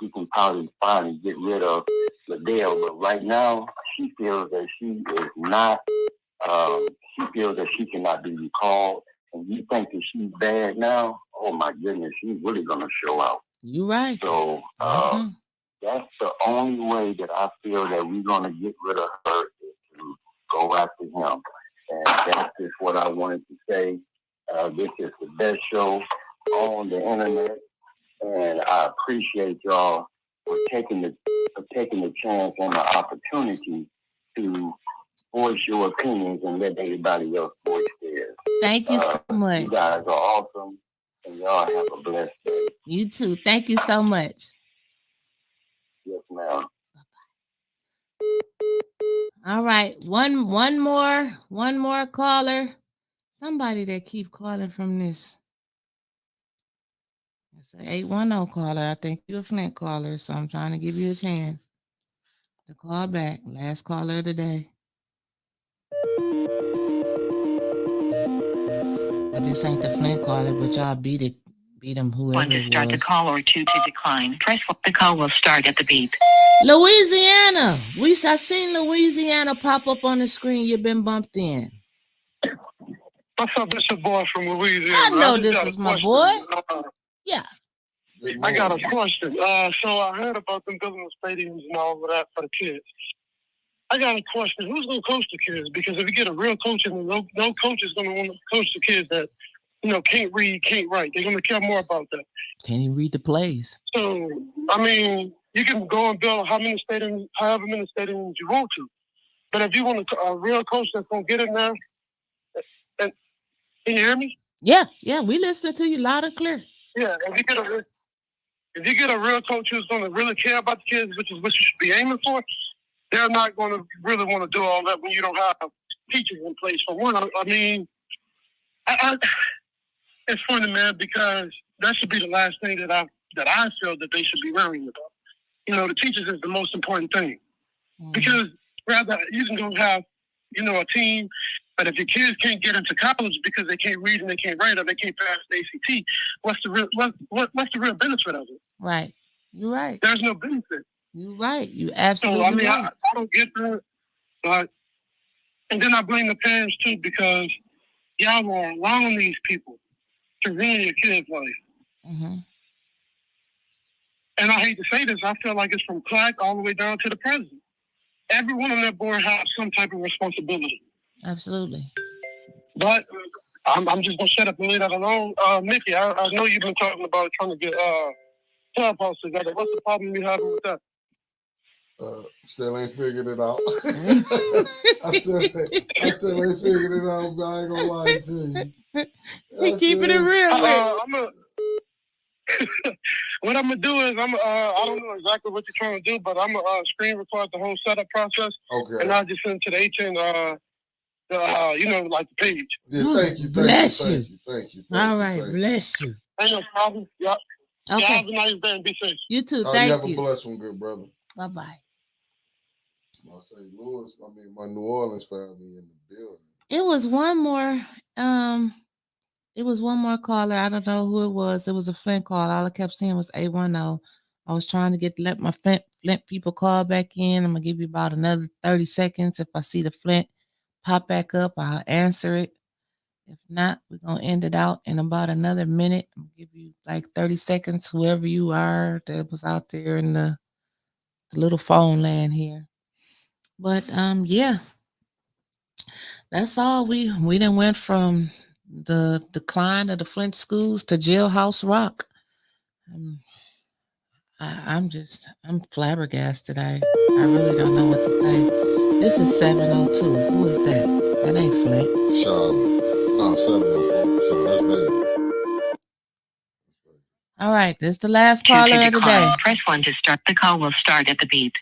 we can probably finally get rid of Liddell. But right now, she feels that she is not, she feels that she cannot be recalled. And you think that she's bad now? Oh my goodness, she's really going to show out. You're right. So that's the only way that I feel that we're going to get rid of her is to go after him. And that's just what I wanted to say. This is the best show on the internet, and I appreciate y'all for taking the chance and the opportunity to voice your opinions and let everybody else voice theirs. Thank you so much. You guys are awesome, and y'all have a blessed day. You too. Thank you so much. Yes, ma'am. All right, one more caller. Somebody that keep calling from this. It's an 810 caller. I think you're a Flint caller, so I'm trying to give you a chance to call back. Last caller of the day. But this ain't the Flint caller, but y'all beat them whoever One to start it was. the call or two to decline. Press the call will start at the beep. Louisiana. I seen Louisiana pop up on the screen. You've been bumped in. What's up? This is boy from Louisiana. I know this is my boy. Yeah. I got a question. So I heard about them building the stadiums and all of that for the kids. I got a question. Who's going to coach the kids? Because if you get a real coach, and no coach is going to want to coach the kids that, can't read, can't write. They're going to care more about that. Can you read the plays? So, I mean, you can go and build however many stadiums you want to. But if you want a real coach that's going to get in there, and can you hear me? Yeah, we listening to you loud and clear. Yeah, if you get a real coach who's going to really care about the kids, which is what you should be aiming for, they're not going to really want to do all that when you don't have teachers in place. For one, I mean, it's funny, man, because that should be the last thing that I feel that they should be worrying about. You know, the teachers is the most important thing. Because rather you can go have, you know, a team, but if your kids can't get into college because they can't read and they can't write or they can't pass the ACT, what's the real benefit of it? Right. You're right. There's no benefit. You're right. You absolutely so, I mean, right. I don't get that. But and then I blame the parents too, because y'all are allowing these people to ruin your kids' life. Mm-hmm. And I hate to say this, I feel like it's from Clark all the way down to the president. Everyone on that board has some type of responsibility. Absolutely. But I'm just gonna shut up and leave that alone. Mickey, I know you've been talking about trying to get Clubhouse together. What's the problem you having with that? Still ain't figured it out. I still ain't figured it out, but I ain't gonna lie to you. He keeping it real. What I'm gonna do is I don't know exactly what you're trying to do, but I'm gonna screen record the whole setup process. Okay. And I'll just send it to the A10 you know, like the page. Yeah, thank you. Thank you. All right, bless you. Ain't no problem. Yep. Okay. Yeah, have a nice day and be safe. You too. Thank you. Have a blessed one, good brother. Bye-bye. My St. Louis, my New Orleans family in the building. It was one more caller. I don't know who it was. It was a Flint call. All I kept seeing was 810. I was trying to let my Flint people call back in. I'm gonna give you about another 30 seconds. If I see the Flint pop back up, I'll answer it. If not, we're gonna end it out in about another minute. I'm gonna give you like 30 seconds, whoever you are that was out there in the little phone land here. But yeah, that's all. We done went from the decline of the Flint schools to jailhouse rock. I'm flabbergasted. I really don't know what to say. This is 702. Who is that? That ain't Flint. Charlotte. No, 704. So that's Vegas. All right, this is the last caller of the day. Press 1 to start. The call will start at the beep.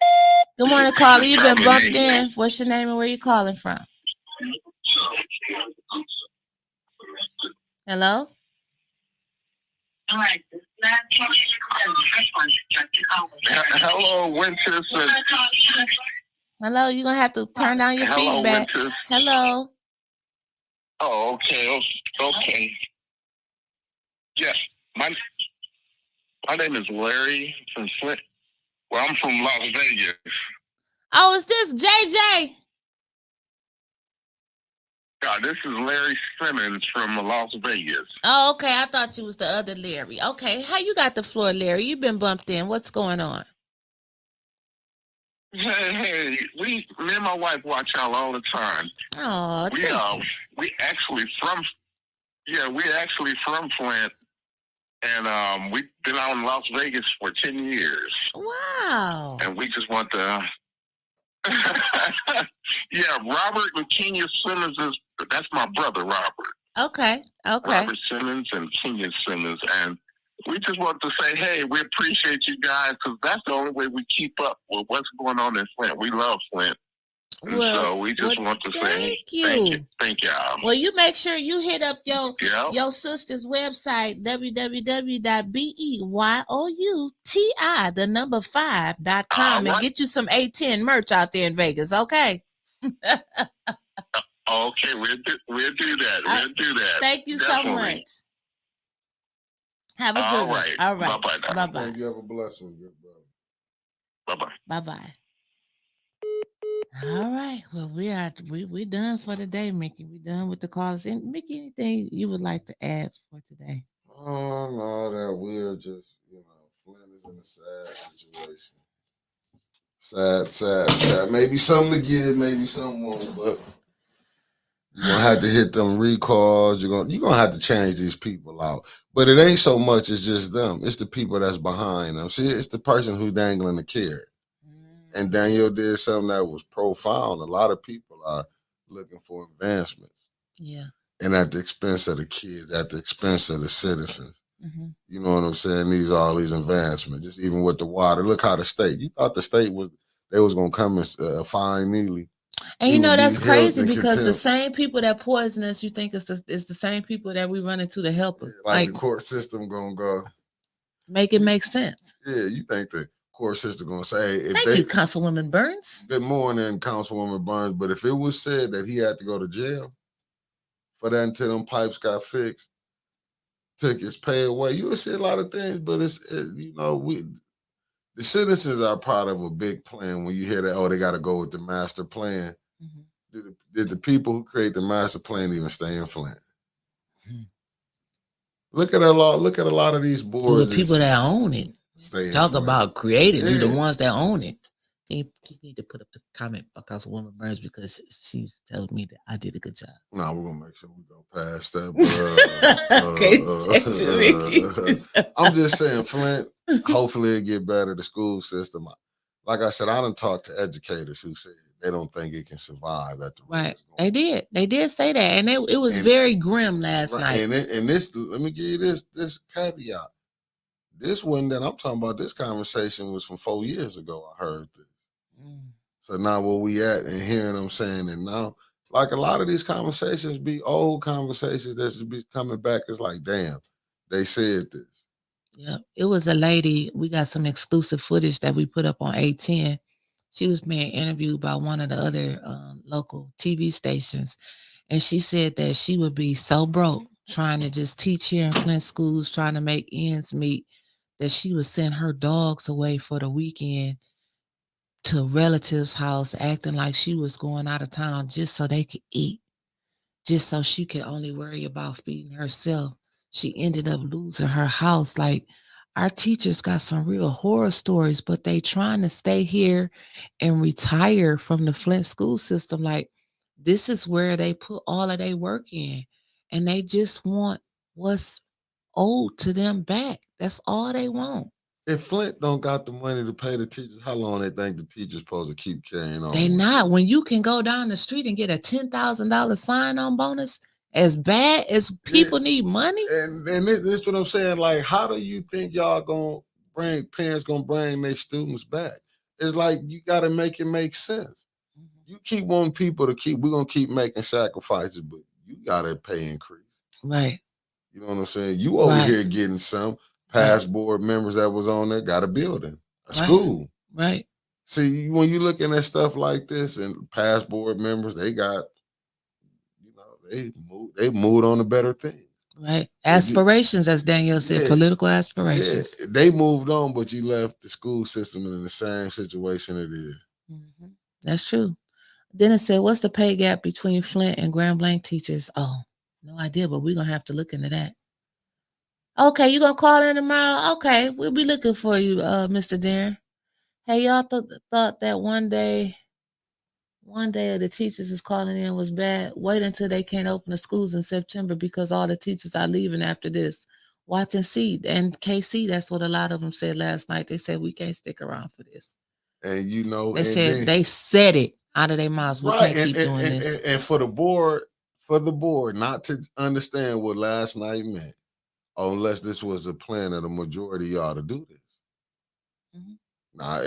Good morning, caller. You've been bumped in. What's your name and where you calling from? Hello? All right. Hello, Winters. Hello, you're going to have to turn down your feedback. Winters. Hello? Oh, okay. Okay. Yes. My name is Larry from Flint. Well, I'm from Las Vegas. Oh, is this JJ? God, this is Larry Simmons from Las Vegas. Oh, okay. I thought you was the other Larry. Okay. How you got the floor, Larry? You've been bumped in. What's going on? Hey, me and my wife watch y'all all the time. Oh, we actually from Flint, and we've been out in Las Vegas for 10 years. Wow. And we just want to. Yeah, Robert and Kenya Simmons that's my brother, Robert. Okay. Robert Simmons and Kenya Simmons, and we just want to say, hey, we appreciate you guys, because that's the only way we keep up with what's going on in Flint. We love Flint. And so we just want to say thank y'all. Well, you make sure you hit up your sister's website, www.beyout5.com, and get you some A10 merch out there in Vegas, okay? Okay, we'll do that. We'll do that. Thank you so much. Have a good one. All right. Bye-bye. Bye-bye. You have a blessing, good brother. Bye-bye. Bye-bye. All right. Well, we done for the day, Mickey. We done with the calls. And Mickey, anything you would like to add for today? Oh, no, that we're just, Flint is in a sad situation. Sad. Maybe something to give, maybe something won't, but you're gonna have to hit them recalls. You're gonna have to change these people out. But it ain't so much as just them. It's the people that's behind them. See, it's the person who's dangling the carrot. And Daniel did something that was profound. A lot of people are looking for advancements. Yeah. And at the expense of the kids, at the expense of the citizens. You know what I'm saying? All these advancements, just even with the water. Look how the state. You thought the state was gonna come and fine Neely. And you know that's crazy because the same people that poison us, you think it's the same people that we run into to help us. Like the court system gonna go make it make sense. Yeah, you think the court system gonna say, hey, Thank you, Councilwoman Burns. Good morning, Councilwoman Burns. But if it was said that he had to go to jail for that until them pipes got fixed, took his pay away, you would see a lot of things. But the citizens are part of a big plan. When you hear that, they got to go with the master plan. Did the people who create the master plan even stay in Flint? Look at a lot of these boards. The people that own it. Talk about creating. You're the ones that own it. You need to put up the comment by Councilwoman Burns because she's telling me that I did a good job. No, we're gonna make sure we go past that. I'm just saying, Flint. Hopefully, it get better. The school system. Like I said, I done talked to educators who said they don't think it can survive at the right. They did say that, and it was very grim last night. And this, let me give you this caveat. This one that I'm talking about, this conversation was from 4 years ago. I heard this. So now where we at and hearing them saying it now, like a lot of these conversations be old conversations that should be coming back. It's like, damn, they said this. Yeah, it was a lady. We got some exclusive footage that we put up on A10. She was being interviewed by one of the other local TV stations. And she said that she would be so broke trying to just teach here in Flint schools, trying to make ends meet, that she would send her dogs away for the weekend to relatives' house, acting like she was going out of town just so they could eat, just so she could only worry about feeding herself. She ended up losing her house. Like, our teachers got some real horror stories, but they trying to stay here and retire from the Flint school system. Like, this is where they put all of their work in, and they just want what's owed to them back. That's all they want. If Flint don't got the money to pay the teachers, how long they think the teachers supposed to keep carrying on? They not. When you can go down the street and get a $10,000 sign-on bonus, as bad as people need money. And this is what I'm saying. Like, how do you think y'all parents gonna bring their students back? It's like you gotta make it make sense. You keep wanting people to we're gonna keep making sacrifices, but you gotta pay increase. Right. You know what I'm saying? You over here getting some past board members that was on there, got a building, a school. Right. See, when you looking at stuff like this and past board members, they got, they moved on to better things. Right. Aspirations, as Danielle said, political aspirations. Yeah, they moved on, but you left the school system in the same situation it is. Mm-hmm. That's true. Then it said, what's the pay gap between Flint and Grand Blanc teachers? Oh, no idea, but we're going to have to look into that. Okay, you going to call in tomorrow? Okay, we'll be looking for you, Mr. Darren. Hey, y'all thought that one day the teachers is calling in was bad. Wait until they can't open the schools in September because all the teachers are leaving after this. Watch and see. And KC, that's what a lot of them said last night. They said, we can't stick around for this. And they said it out of their mouths. We can't keep doing this. And for the board not to understand what last night meant, unless this was a plan of the majority of y'all to do this. Nah,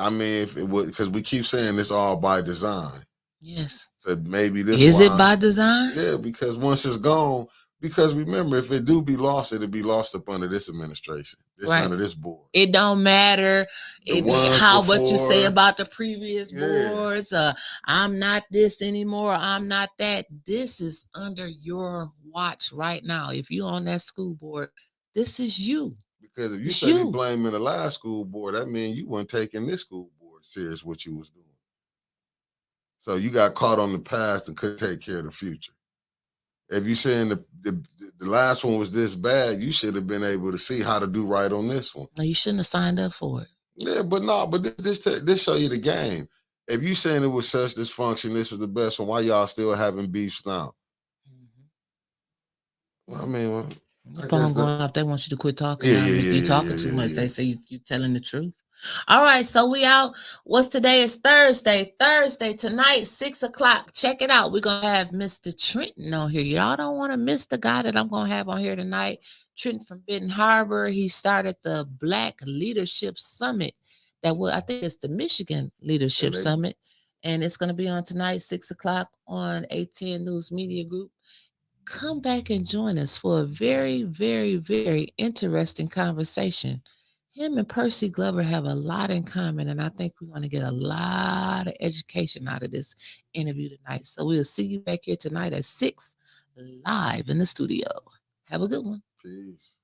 I mean, if it was, because we keep saying this all by design. Yes. So maybe this is it by design? Yeah, because once it's gone, because remember, if it do be lost, it'll be lost up under this administration, under this board. It don't matter what you say about the previous boards. I'm not this anymore. I'm not that. This is under your watch right now. If you're on that school board, this is you. Because if you say you blaming the last school board, that means you weren't taking this school board serious what you was doing. So you got caught on the past and couldn't take care of the future. If you saying the last one was this bad, you should have been able to see how to do right on this one. No, you shouldn't have signed up for it. Yeah, but this show you the game. If you saying it was such dysfunction, this was the best one, why y'all still having beefs now? Well, I mean, the phone going up, they want you to quit talking. You're talking too much. They say you're telling the truth. All right, so we out. What's today? Is Thursday. Thursday tonight, 6:00. Check it out. We're gonna have Mr. Trenton on here. Y'all don't want to miss the guy that I'm gonna have on here tonight. Trenton from Benton Harbor. He started the Black Leadership Summit. I think it's the Michigan Leadership Summit, and it's gonna be on tonight, 6:00 on ATN News Media Group. Come back and join us for a very, very, very interesting conversation. Him and Percy Glover have a lot in common, and I think we're going to get a lot of education out of this interview tonight. So we'll see you back here tonight at 6 live in the studio. Have a good one. Peace.